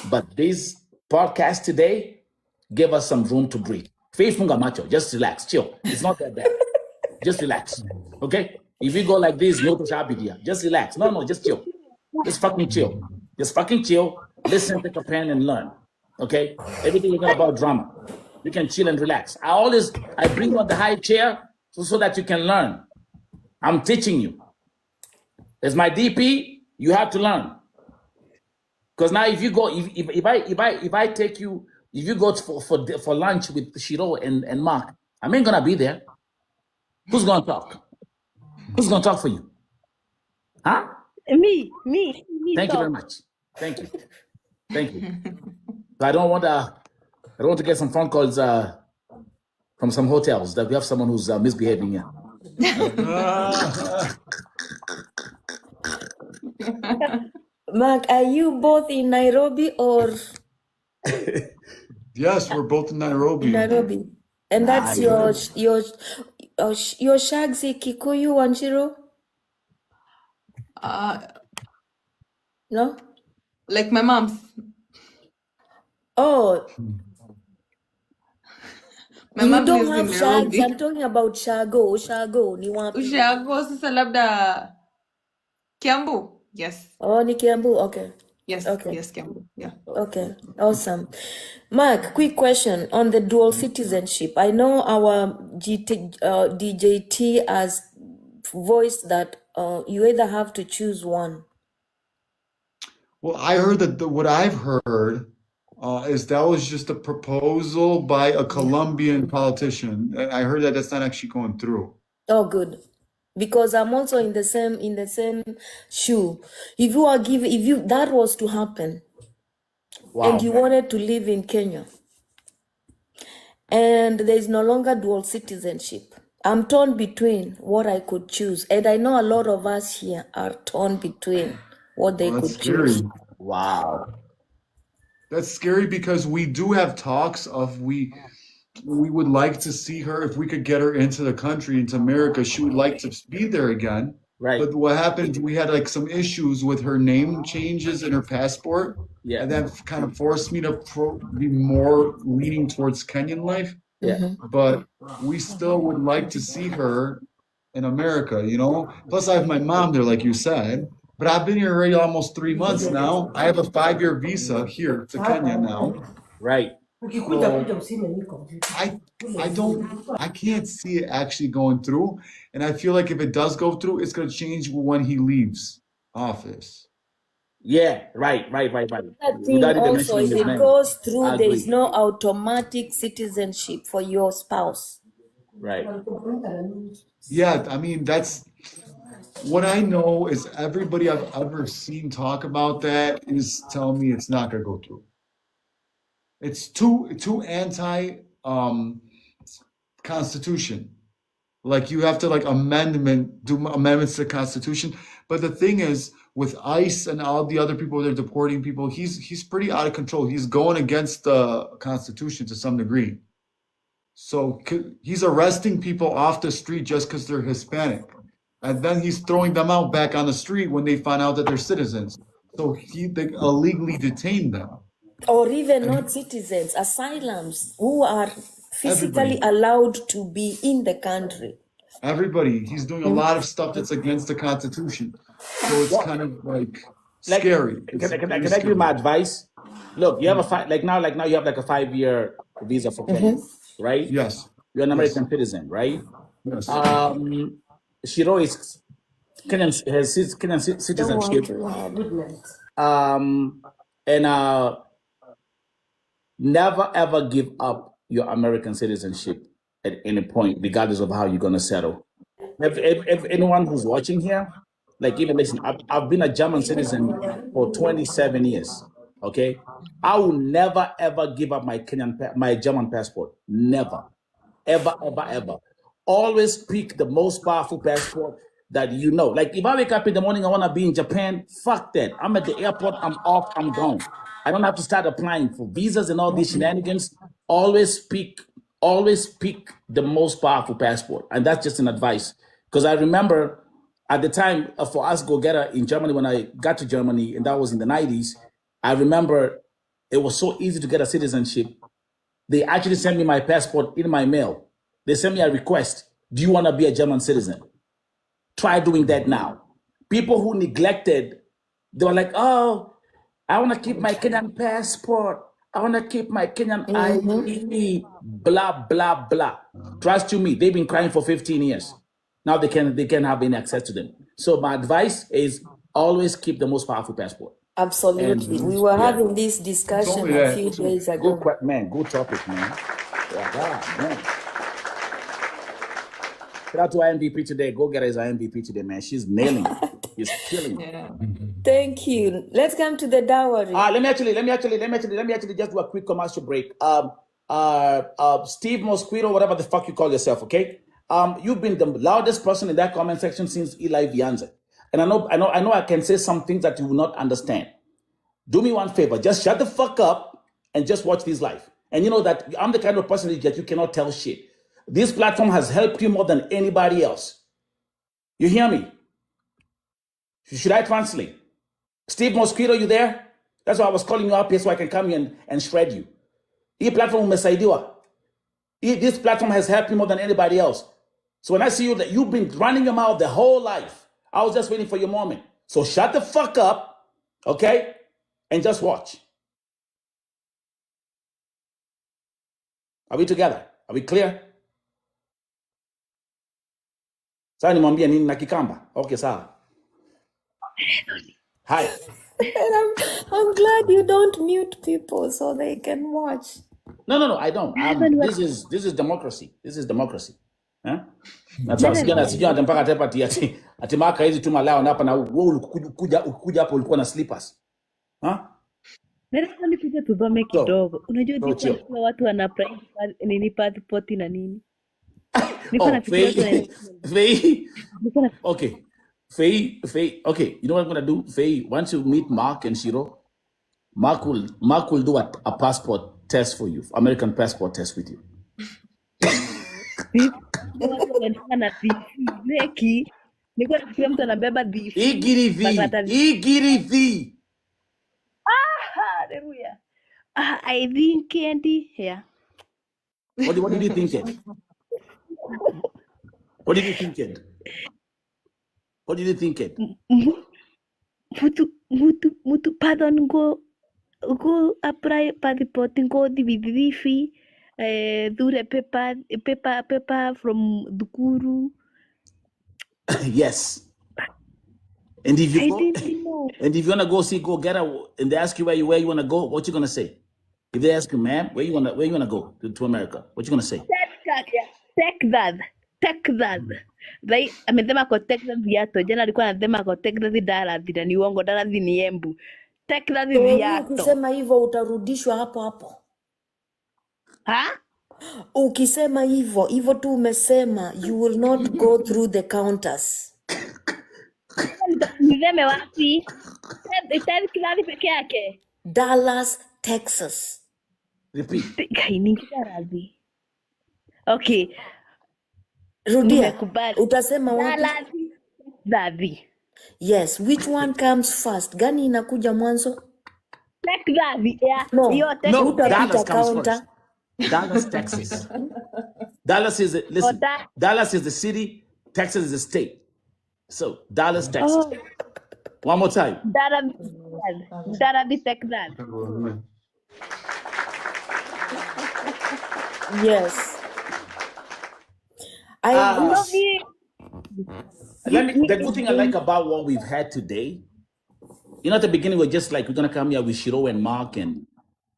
Speaker 1: But this podcast today gave us some room to breathe. Faith Funga Macho, just relax, chill. It's not that bad. Just relax, okay? If you go like this, no to Shabidia. Just relax. No, just chill. Just fucking chill. Just fucking chill. Listen, take a pen and learn, okay? Everything is not about drama. You can chill and relax. I bring you on the high chair so that you can learn. I'm teaching you. As my DP, you have to learn. Because now if you go, if I take you, if you go for lunch with Shiro and Mark, I ain't gonna be there. Who's gonna talk? Who's gonna talk for you? Huh?
Speaker 4: Me.
Speaker 1: Thank you very much. Thank you. I don't want to get some phone calls from some hotels that we have someone who's misbehaving here.
Speaker 8: Mark, are you both in Nairobi or
Speaker 2: Yes, we're both in Nairobi.
Speaker 8: Nairobi? And that's your Shagzi Kikuyu Wanjiru? No?
Speaker 3: Like my mom's.
Speaker 8: Oh,
Speaker 3: My
Speaker 8: you
Speaker 3: mom
Speaker 8: don't
Speaker 3: lives in
Speaker 8: have Shags.
Speaker 3: Nairobi.
Speaker 8: I'm talking about Shago. Ni wapi?
Speaker 3: Ushago sasa labda Kiambu. Yes.
Speaker 8: Oh, ni Kiambu. Okay.
Speaker 3: Yes.
Speaker 8: Okay.
Speaker 3: Yes, Kiambu. Yeah.
Speaker 8: Okay. Awesome. Mark, quick question on the dual citizenship. I know our DJT has voiced that you either have to choose one.
Speaker 2: Well, I heard that what I've heard is that was just a proposal by a Colombian politician. And I heard that that's not actually going through.
Speaker 8: Oh, good. Because I'm also in the same shoe. If that was to happen,
Speaker 1: Wow.
Speaker 8: and you wanted to live in Kenya, and there is no longer dual citizenship, I'm torn between what I could choose, and I know a lot of us here are torn between what they
Speaker 2: That's
Speaker 8: could choose.
Speaker 2: scary.
Speaker 1: Wow.
Speaker 2: That's scary because we do have talks of we would like to see her if we could get her into the country, into America. She would like to be there again.
Speaker 1: Right.
Speaker 2: But what happened, we had like some issues with her name changes in her passport.
Speaker 1: Yeah.
Speaker 2: And that kind of forced me to be more leaning towards Kenyan life.
Speaker 1: Yeah.
Speaker 2: But we still would like to see her in America, you know? Plus, I have my mom there, like you said. But I've been here already almost 3 months now. I have a 5-year visa here to Kenya now.
Speaker 1: Right.
Speaker 2: So I can't see it actually going through. And I feel like if it does go through, it's going to change when he leaves office.
Speaker 1: Yeah. Right.
Speaker 8: That thing
Speaker 1: Without even
Speaker 8: also,
Speaker 1: mentioning
Speaker 8: if
Speaker 1: his
Speaker 8: it
Speaker 1: name.
Speaker 8: goes
Speaker 1: I
Speaker 8: through, there is
Speaker 1: agree.
Speaker 8: no automatic citizenship for your spouse.
Speaker 1: Right.
Speaker 2: Yeah, I mean, that's what I know is everybody I've ever seen talk about that is telling me it's not going to go through. It's too anti constitution. Like you have to like do amendments to the Constitution. But the thing is, with ICE and all the other people that are deporting people, he's pretty out of control. He's going against the Constitution to some degree. So he's arresting people off the street just because they're Hispanic. And then he's throwing them out back on the street when they find out that they're citizens. So they illegally detain them.
Speaker 8: Or even not citizens, asylums who are physically allowed to be in the country.
Speaker 2: Everybody. He's doing a lot of stuff that's against the Constitution. So it's kind of like scary.
Speaker 1: Can I give you my advice? Look, you have now you have like a 5-year visa for Kenya, right?
Speaker 2: Yes.
Speaker 1: You're an American citizen, right?
Speaker 2: Yes.
Speaker 1: Shiro is has Kenyan citizenship. And never ever give up your American citizenship at any point, regardless of how you're gonna settle. If anyone who's watching here, like even listen, I've been a German citizen for 27 years. Okay, I will never ever give up my German passport. Never, ever, ever, ever. Always pick the most powerful passport that you know. Like if I wake up in the morning, I want to be in Japan. Fuck that. I'm at the airport. I'm off. I'm gone. I don't have to start applying for visas and all these shenanigans. Always pick the most powerful passport, and that's just an advice. Because I remember at the time for us go-getter in Germany, when I got to Germany, and that was in the 90s, I remember it was so easy to get a citizenship. They actually sent me my passport in my mail. They sent me a request. Do you want to be a German citizen? Try doing that now. People who neglected, they were like, oh, I want to keep my Kenyan passport. I want to keep my Kenyan ID. Blah, blah, blah. Trust you me, they've been crying for 15 years. Now they can't have any access to them. So my advice is always keep the most powerful passport.
Speaker 8: Absolutely. We were having this discussion a few days ago.
Speaker 1: Good topic, man. Man. Shout out to our MVP today. Go get her as our MVP today, man. She's nailing it. She's killing it.
Speaker 8: Thank you. Let's come to the dowry.
Speaker 1: Let me actually just do a quick commercial break. Steve Mosquito, whatever the fuck you call yourself, okay? You've been the loudest person in that comment section since Eli Vianza. And I know I can say some things that you will not understand. Do me one favor, just shut the fuck up and just watch this live. And you know that I'm the kind of person that you cannot tell shit. This platform has helped you more than anybody else. You hear me? Should I translate? Steve Mosquito, you there? That's why I was calling you up here so I can come here and shred you. This platform has helped you more than anybody else. So when I see you, that you've been running your mouth the whole life, I was just waiting for your moment. So shut the fuck up, okay? And just watch. Are we together? Are we clear? Sawa nimwambia nini na Kikamba? Okay, sawa. Hi.
Speaker 8: And I'm glad you don't mute people so they can watch.
Speaker 1: No, I don't. This is democracy. This is democracy. Huh? That's why sijana mpaka tepa ati maka hizi tuma lao hapa na wewe ukuja hapo ulikuwa na slippers.
Speaker 7: Nataka nikuja tudome kidogo. Unajua jinsi watu wana nini passport na nini?
Speaker 1: Okay. Faye, okay, you know what I'm gonna do? Faye, once you meet Mark and Shiro, Mark will do a passport test for you, American passport test with you. Igirivi.
Speaker 7: Hallelujah. I think Andy, yeah.
Speaker 1: What did you think it? What did you think it? What did you think it?
Speaker 7: Mutu pardon go apply passport go DVD dure paper from Dukuru.
Speaker 1: Yes. And if you wanna go get her and they ask you where you wanna go, what you gonna say? If they ask you, ma'am, where you wanna go to America, what you gonna say?
Speaker 7: Texas. They amesema kwa Texas viato. Jana alikuwa anasema kwa Texas Dallas na ni uongo, Dallas ni Embu. Texas viato.
Speaker 8: Ukisema hivyo utarudishwa hapo. Ukisema hivyo tu umesema, you will not go through the counters.
Speaker 7: Niseme wapi? Itaani Kilali peke yake.
Speaker 8: Dallas, Texas.
Speaker 1: Repeat.
Speaker 7: Kainikia radhi. Okay,
Speaker 8: Rudia.
Speaker 7: nimekubali.
Speaker 8: Utasema wapi?
Speaker 7: Dallas, Texas.
Speaker 8: Yes, which one comes first? Gani inakuja mwanzo?
Speaker 7: Texas, yeah.
Speaker 8: No.
Speaker 7: Hiyo Texas.
Speaker 1: No,
Speaker 8: Utapita
Speaker 1: Dallas comes
Speaker 8: counter.
Speaker 1: first. Dallas, Texas. Dallas is the, listen.
Speaker 7: Oda-
Speaker 1: Dallas is the city. Texas is the state. So Dallas, Texas.
Speaker 7: Oh,
Speaker 1: One more time.
Speaker 7: Dallas, Texas.
Speaker 8: Yes. I
Speaker 7: No,
Speaker 8: wish.
Speaker 7: me.
Speaker 1: The good thing I like about what we've had today, you know, at the beginning we're just like we're gonna come here with Shiro and Mark and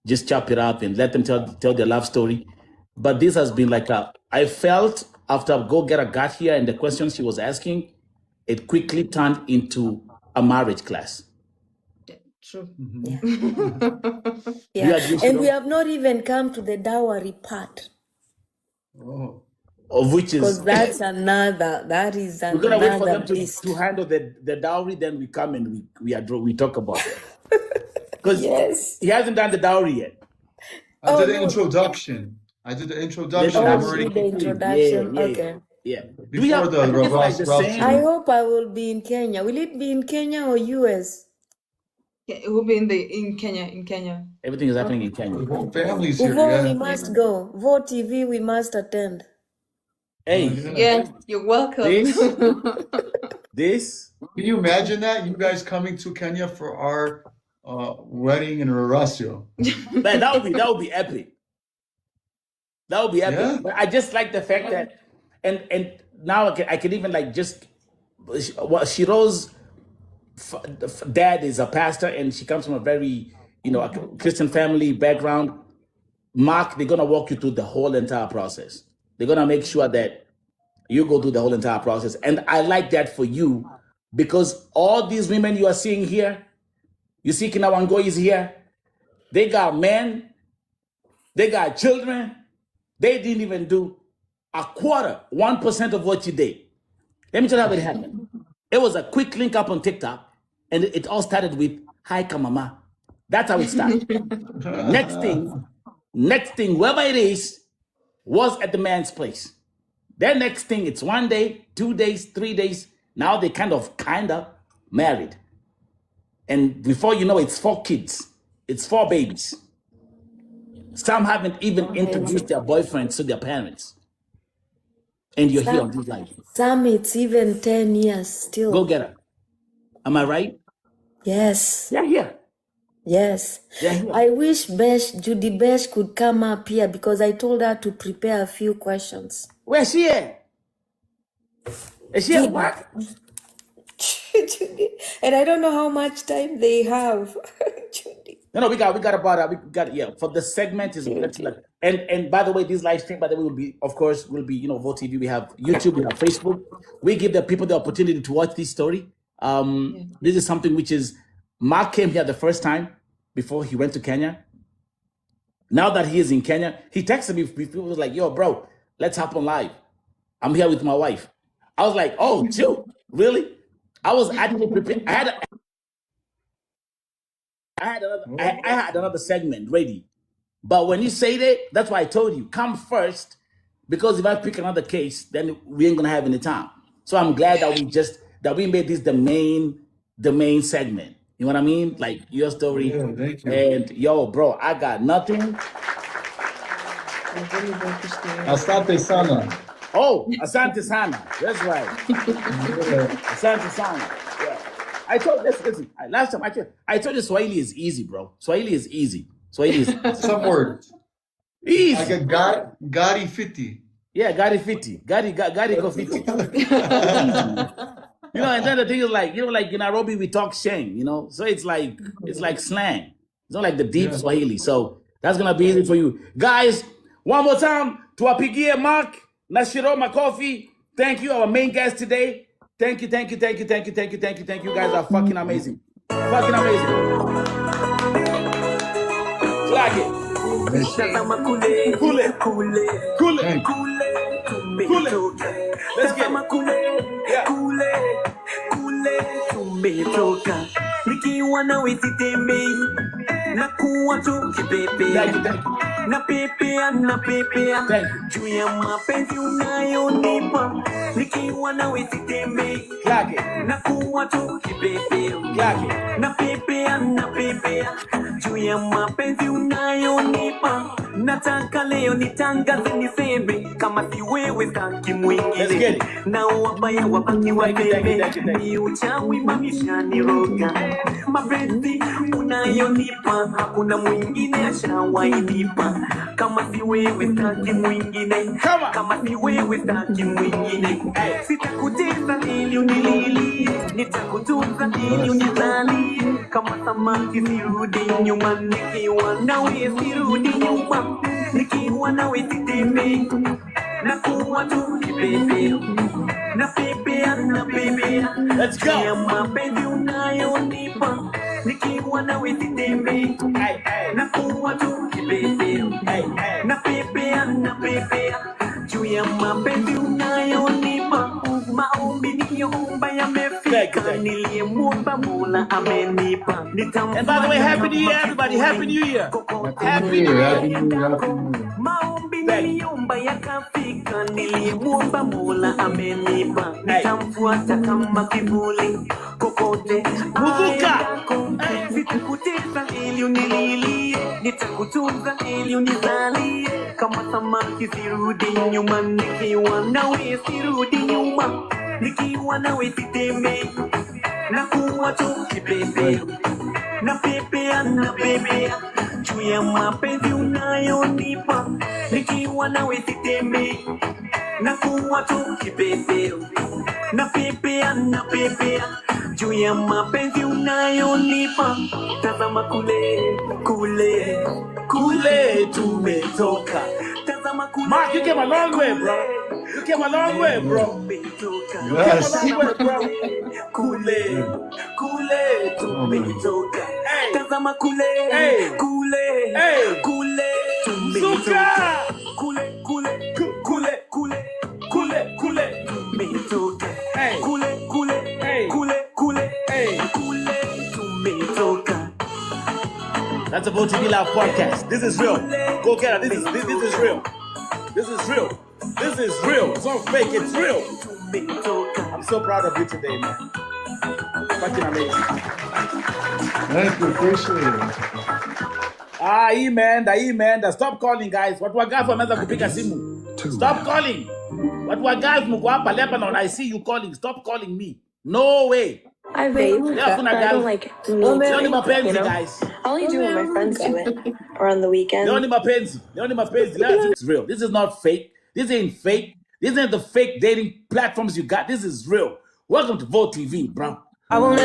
Speaker 1: just chop it up and let them tell their love story. But this has been like I felt after Go Getter got here and the questions she was asking, it quickly turned into a marriage class.
Speaker 3: True.
Speaker 8: Yeah.
Speaker 1: You agree,
Speaker 8: And
Speaker 1: Shiro?
Speaker 8: we have not even come to the dowry part.
Speaker 2: Oh.
Speaker 1: Of which
Speaker 8: Because
Speaker 1: is
Speaker 8: that's that is
Speaker 1: we're gonna wait for
Speaker 8: another
Speaker 1: them
Speaker 8: beast.
Speaker 1: to handle the dowry, then we come and we talk about it. Because
Speaker 8: Yes.
Speaker 1: he hasn't done the dowry yet.
Speaker 2: I
Speaker 8: Oh,
Speaker 2: did the
Speaker 8: no.
Speaker 2: introduction. I did the introduction.
Speaker 1: Oh,
Speaker 2: I'm
Speaker 8: Oh,
Speaker 2: already
Speaker 8: do the
Speaker 2: complete.
Speaker 8: introduction.
Speaker 1: Yeah.
Speaker 8: Okay.
Speaker 1: Yeah. Do we
Speaker 2: Before
Speaker 1: have
Speaker 2: the
Speaker 1: I think it's like
Speaker 2: Ross
Speaker 1: the
Speaker 2: Ross
Speaker 1: same?
Speaker 8: I hope I will be in Kenya. Will it be in Kenya or US?
Speaker 3: Yeah, it will be in Kenya. In Kenya.
Speaker 1: Everything is happening in Kenya.
Speaker 2: The whole family's here.
Speaker 8: Uvo, we
Speaker 2: Yeah.
Speaker 8: must go. Vo TV, we must attend.
Speaker 1: Hey,
Speaker 3: Yeah, you're welcome.
Speaker 1: this
Speaker 2: Can you imagine that? You guys coming to Kenya for our wedding in Rorasio?
Speaker 1: man, that would be epic. That would be epic.
Speaker 2: Yeah.
Speaker 1: But I just like the fact that and now I can even like just Shiro's dad is a pastor and she comes from a very a Christian family background. Mark, they're gonna walk you through the whole entire process. They're gonna make sure that you go through the whole entire process. And I like that for you because all these women you are seeing here, you see Kinawangoi is here, they got men, they got children, they didn't even do a quarter, 1% of what you did. Let me tell you how it happened. It was a quick link up on TikTok, and it all started with "Hi, Kamama." That's how it started. Next thing, whoever it is, was at the man's place. Then next thing, it's 1 day, 2 days, 3 days. Now they kind of married. And before you know, it's 4 kids. It's 4 babies. Some haven't even introduced their boyfriends to their parents. And you're here on this life.
Speaker 8: Some it's even 10 years still.
Speaker 1: Go get her. Am I right?
Speaker 8: Yes.
Speaker 1: Yeah, here.
Speaker 8: Yes.
Speaker 1: Yeah, here.
Speaker 8: I wish Judy Besh could come up here because I told her to prepare a few questions.
Speaker 1: Where's she at? Is she at work?
Speaker 8: Judy. And I don't know how much time they have. Judy.
Speaker 1: No, we got about for the segment is and by the way, this live stream, by the way, will be Vote TV. We have YouTube, we have Facebook. We give the people the opportunity to watch this story. This is something which is Mark came here the first time before he went to Kenya. Now that he is in Kenya, he texted me. He was like, "Yo, bro, let's hop on live. I'm here with my wife." I was like, "Oh, Joe, really?" I was actually prepared. I had another segment ready, but when you say that, that's why I told you come first, because if I pick another case, then we ain't gonna have any time. So I'm glad that we made this the main segment. You know what I mean? Like your story.
Speaker 2: Yeah, thank you.
Speaker 1: And yo, bro, I got nothing.
Speaker 2: Asante sana.
Speaker 1: Oh, Asante Sana. That's right. Asante Sana. Yeah. I told listen. Last time I told you Swahili is easy, bro. Swahili is easy.
Speaker 2: Some words.
Speaker 1: Easy.
Speaker 2: Like a Gari 50.
Speaker 1: Yeah, Gari Fiti. Gari go Fiti. And then the thing is like, like in Nairobi we talk Sheng, so it's like slang. It's not like the deep Swahili. So that's gonna be easy for you. Guys, one more time to Apigie Mark, Nashiro Makofi. Thank you, our main guest today. Thank you. You guys are fucking amazing. Flag it.
Speaker 5: Tazama kule,
Speaker 1: Kule.
Speaker 5: kule,
Speaker 1: Kule.
Speaker 2: Thank you.
Speaker 5: kule, tumetoka.
Speaker 1: Let's get
Speaker 5: Tazama
Speaker 1: it.
Speaker 5: kule,
Speaker 1: Yeah.
Speaker 5: kule, kule, tumetoka. Nikiwa nawe sitembei, nakuwa tu kipepea.
Speaker 1: Thank you, thank you.
Speaker 5: Napepea, napepea,
Speaker 1: Thank you.
Speaker 5: juu ya mapenzi unayonipa. Nikiwa nawe sitembei,
Speaker 1: Clack it.
Speaker 5: nakuwa tu kipepea.
Speaker 1: Clack it.
Speaker 5: Napepea, napepea, juu ya mapenzi unayonipa. Nataka leo nitangaze niseme, kama si wewe staki
Speaker 1: Let's
Speaker 5: mwingine.
Speaker 1: get it.
Speaker 5: Na wabaya wabaki
Speaker 1: Thank you, thank you,
Speaker 5: waseme,
Speaker 1: thank you, thank you.
Speaker 5: ni uchawi mamishaniroga. Mapenzi unayonipa, hakuna mwingine ashawainipa. Kama si wewe staki mwingine,
Speaker 1: Come on.
Speaker 5: kama si wewe staki mwingine. Sitakuteza ili unililie, nitakutunza ili unizalie. Kama samaki sirudi nyuma, nikiwa nawe sirudi nyuma. Nikiwa nawe sitembei, nakuwa tu kipepeo. Napepea, napepea,
Speaker 1: Let's go.
Speaker 5: ya mapenzi unayonipa. Nikiwa nawe sitembei,
Speaker 1: Hey, hey.
Speaker 5: nakuwa tu kipepeo.
Speaker 1: Hey, hey.
Speaker 5: Napepea, napepea, juu ya mapenzi unayonipa. Maombi niliyoomba yamefika, niliyemwomba Mola amenipa.
Speaker 1: And by the way, Happy New Year, everybody. Happy New Year.
Speaker 2: Happy New Year. Happy New Year. Happy New Year.
Speaker 5: Maombi niliomba yakafika, niliyemwomba Mola amenipa. Nitamfuata kama kivuli kokote
Speaker 1: Mzungu.
Speaker 5: aendako. Sitakutesa ili unililie, nitakutunza ili unizalie. Kama samaki sirudi nyuma, nikiwa nawe sirudi nyuma. Nikiwa nawe sitembei, nakuwa tu kipepeo. Napepea, napepea, juu ya mapenzi unayonipa. Nikiwa nawe sitembei, nakuwa tu kipepeo. Napepea, napepea, juu ya mapenzi unayonipa. Tazama kule, kule, kule tumetoka. Tazama kule.
Speaker 1: Mark, you came a long way, bro. You came a long way, bro.
Speaker 2: Yes.
Speaker 5: Kule, kule tumetoka.
Speaker 1: Hey.
Speaker 5: Tazama kule,
Speaker 1: Hey.
Speaker 5: kule,
Speaker 1: Hey.
Speaker 5: kule
Speaker 1: Mzungu.
Speaker 5: tumetoka. Kule, kule, kule, kule,
Speaker 1: Kule, kule.
Speaker 5: tumetoka.
Speaker 1: Hey.
Speaker 5: Kule, kule,
Speaker 1: Hey.
Speaker 5: kule, kule,
Speaker 1: Hey.
Speaker 5: kule tumetoka.
Speaker 1: That's about to be our podcast. This is real. Go get it. This is real. This is real. This is real. It's not fake. It's real.
Speaker 5: Tumetoka.
Speaker 1: I'm so proud of you today, man. Fucking amazing.
Speaker 2: Thank you. Appreciate it.
Speaker 1: Imeenda. Stop calling, guys. Watu wagafu wameanza kupiga simu. Stop calling. Watu wagafu mko hapa Lebanon. I see you calling. Stop calling me. No way.
Speaker 10: I vape,
Speaker 1: Yeah,
Speaker 10: but I don't like meat,
Speaker 1: Leoni mapenzi,
Speaker 10: you know?
Speaker 1: guys.
Speaker 10: I only do when my friends do it, or on the weekend.
Speaker 1: Leoni mapenzi. It's real. This is not fake. This ain't fake. This ain't the fake dating platforms you got. This is real. Welcome to Vote TV, bro.
Speaker 5: I won't